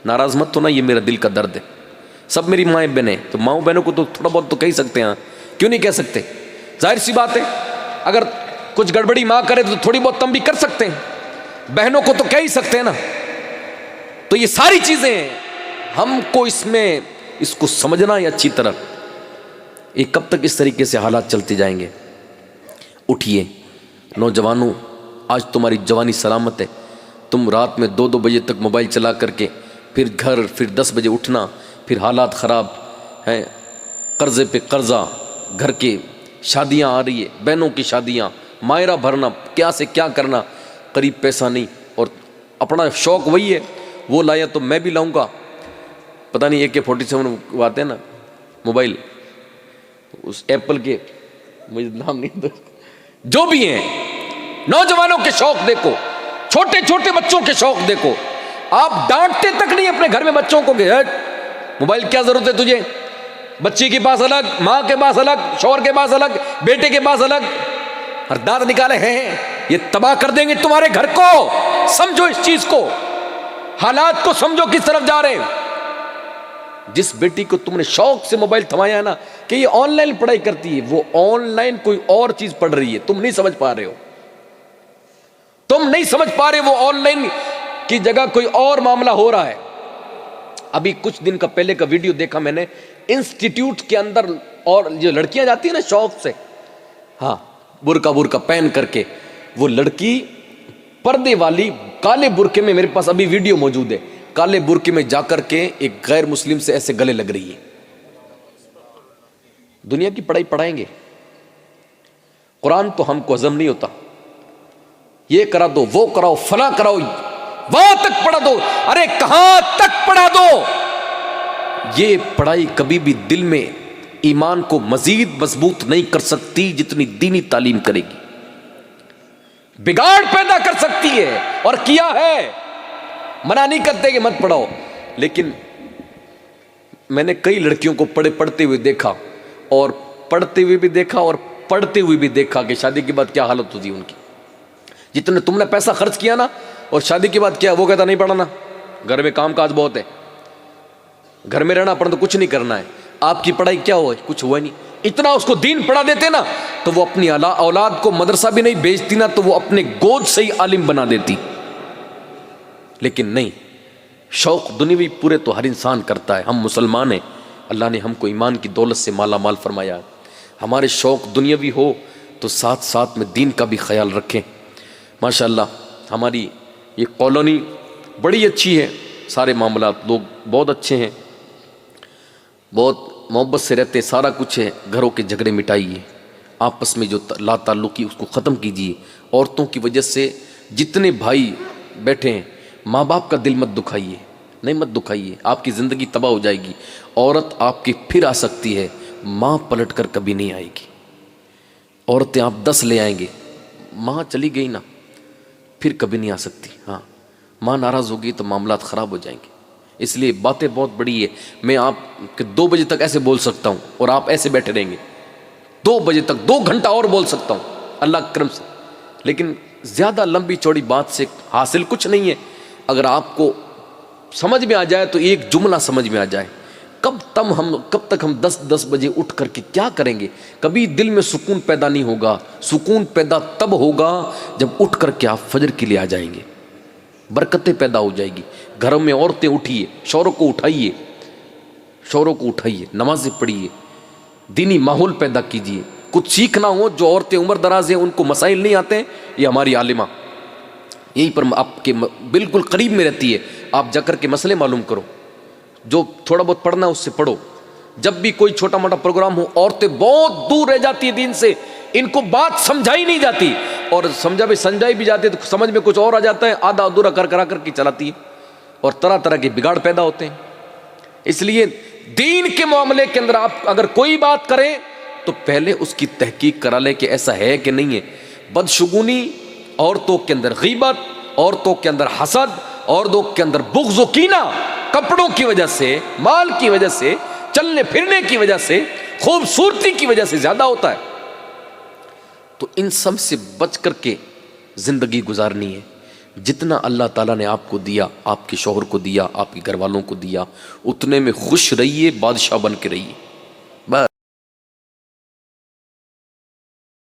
ناراض مت ہونا, یہ میرا دل کا درد ہے. سب میری مائیں بہنیں, تو ماؤں بہنوں کو تو تھوڑا بہت تو کہہ سکتے ہیں, کیوں نہیں کہہ سکتے؟ ظاہر سی بات ہے, اگر کچھ گڑبڑی ماں کرے تو تھوڑی بہت تم بھی کر سکتے ہیں, بہنوں کو تو کہہ ہی سکتے ہیں نا. تو یہ ساری چیزیں ہیں, ہم کو اس کو سمجھنا ہے اچھی طرح. یہ کب تک اس طریقے سے حالات چلتے جائیں گے؟ اٹھیے نوجوانوں, آج تمہاری جوانی سلامت ہے. تم رات میں 2-2 بجے تک موبائل چلا کر کے پھر گھر, پھر 10 بجے اٹھنا, پھر حالات خراب ہیں, قرضے پہ قرضہ, گھر کے شادیاں آ رہی ہے, بہنوں کی شادیاں, مائرہ بھرنا, کیا سے کیا کرنا, قریب پیسہ نہیں. اور اپنا شوق وہی ہے, وہ لایا تو میں بھی لاؤں گا. پتہ نہیں AK-47 آتے ہیں نا موبائل, اس ایپل کے, مجھے نام نہیں, جو بھی ہیں. نوجوانوں کے شوق دیکھو, چھوٹے چھوٹے بچوں کے شوق دیکھو. آپ ڈانٹتے تک نہیں اپنے گھر میں بچوں کو کہ موبائل کیا ضرورت ہے تجھے؟ بچی کے پاس الگ, ماں کے پاس الگ, شوہر کے پاس الگ, بیٹے کے پاس الگ, اور دانت نکالے ہیں. یہ تباہ کر دیں گے تمہارے گھر کو. سمجھو اس چیز کو, حالات کو سمجھو کس طرف جا رہے ہیں. جس بیٹی کو تم نے شوق سے موبائل تھمایا ہے نا کہ یہ آن لائن پڑھائی کرتی ہے, وہ آن لائن کوئی اور چیز پڑھ رہی ہے. تم نہیں سمجھ پا رہے ہو, تم نہیں سمجھ پا رہے. وہ آن لائن کی جگہ کوئی اور معاملہ ہو رہا ہے. ابھی کچھ دن کا پہلے کا ویڈیو دیکھا میں نے, انسٹیٹیوٹ کے اندر, اور جو لڑکیاں جاتی ہیں نا شوق سے, ہاں برقع پہن کر کے, وہ لڑکی پردے والی کالے برقعے میں, میرے پاس ابھی ویڈیو موجود ہے, کالے برقعے میں جا کر کے ایک غیر مسلم سے ایسے گلے لگ رہی ہے. دنیا کی پڑھائی پڑھائیں گے؟ قرآن تو ہم کو ہضم نہیں ہوتا. یہ کرا دو, وہ کراؤ, فلاں کراؤ, وہاں تک پڑھا دو. ارے کہاں تک پڑھا دو؟ یہ پڑھائی کبھی بھی دل میں ایمان کو مزید مضبوط نہیں کر سکتی جتنی دینی تعلیم کرے گی. بگاڑ پیدا کر سکتی ہے, اور کیا ہے. منع نہیں کرتے کہ مت پڑھاؤ, لیکن میں نے کئی لڑکیوں کو پڑھتے ہوئے دیکھا, اور پڑھتے ہوئے بھی دیکھا اور پڑھتے ہوئے بھی دیکھا کہ شادی کے بعد کیا حالت ہوتی ہے ان کی. جتنے تم نے پیسہ خرچ کیا نا, اور شادی کے بعد کیا, وہ کہتا نہیں پڑھنا, گھر میں کام کاج بہت ہے, گھر میں رہنا, پڑھنا کچھ نہیں کرنا ہے. آپ کی پڑھائی کیا ہوا, کچھ ہوا نہیں. اتنا اس کو دین پڑھا دیتے نا, تو وہ اپنی اولاد کو مدرسہ بھی نہیں بھیجتی نا, تو وہ اپنے گود سے ہی عالم بنا دیتی. لیکن نہیں, شوق دنیوی پورے تو ہر انسان کرتا ہے. ہم مسلمان ہیں, اللہ نے ہم کو ایمان کی دولت سے مالا مال فرمایا. ہمارے شوق دنیاوی ہو تو ساتھ ساتھ میں دین کا بھی خیال رکھیں. ماشاءاللہ ہماری یہ کالونی بڑی اچھی ہے, سارے معاملات, لوگ بہت اچھے ہیں, بہت محبت سے رہتے, سارا کچھ ہے. گھروں کے جھگڑے مٹائیے, آپس میں جو لا تعلقی اس کو ختم کیجیے. عورتوں کی وجہ سے جتنے بھائی بیٹھے ہیں, ماں باپ کا دل مت دکھائیے, نہیں مت دکھائیے, آپ کی زندگی تباہ ہو جائے گی. عورت آپ کی پھر آ سکتی ہے, ماں پلٹ کر کبھی نہیں آئے گی. عورتیں آپ 10 لے آئیں گے, ماں چلی گئی نا, پھر کبھی نہیں آ سکتی. ہاں, ماں ناراض ہوگی تو معاملات خراب ہو جائیں گے. اس لیے باتیں بہت بڑی ہے. میں آپ کے 2 بجے تک ایسے بول سکتا ہوں, اور آپ ایسے بیٹھے رہیں گے. 2 بجے تک 2 گھنٹہ اور بول سکتا ہوں اللہ کرم سے, لیکن زیادہ لمبی چوڑی بات سے حاصل کچھ نہیں ہے. اگر آپ کو سمجھ میں آ جائے تو ایک جملہ سمجھ میں آ جائے. کب تک ہم 10 بجے اٹھ کر کے کیا کریں گے؟ کبھی دل میں سکون پیدا نہیں ہوگا. سکون پیدا تب ہوگا جب اٹھ کر کے آپ فجر کے لیے آ جائیں گے, برکتیں پیدا ہو جائے گی. گھروں میں عورتیں اٹھیے, شوہروں کو اٹھائیے, نمازیں پڑھیے, دینی ماحول پیدا کیجیے. کچھ سیکھنا ہو, جو عورتیں عمر دراز ہیں ان کو مسائل نہیں آتے ہیں, یہ ہماری عالمہ یہیں پر آپ کے بالکل قریب میں رہتی ہے. آپ جا کر کے مسئلے معلوم کرو, جو تھوڑا بہت پڑھنا اس سے پڑھو. جب بھی کوئی چھوٹا موٹا پروگرام ہو عورتیں بہت دور رہ جاتی ہیں دین سے، ان کو بات سمجھائی نہیں جاتی، اور سمجھائی بھی جاتی ہے تو سمجھ میں کچھ اور آ جاتا ہے، آدھا ادھورا کرا کر کے چلاتی ہے، اور طرح طرح کے بگاڑ پیدا ہوتے ہیں۔ اس لیے دین کے معاملے کے اندر آپ اگر کوئی بات کریں تو پہلے اس کی تحقیق کرا لیں کہ ایسا ہے کہ نہیں ہے۔ بدشگونی، عورتوں کے اندر غیبت، عورتوں کے اندر حسد، عورتوں کے اندر بغض و کینہ، کپڑوں کی وجہ سے، مال کی وجہ سے، چلنے پھرنے کی وجہ سے، خوبصورتی کی وجہ سے زیادہ ہوتا ہے۔ تو ان سب سے بچ کر کے زندگی گزارنی ہے۔ جتنا اللہ تعالیٰ نے آپ کو دیا، آپ کے شوہر کو دیا، آپ کے گھر والوں کو دیا، اتنے میں خوش رہیے، بادشاہ بن کے رہیے۔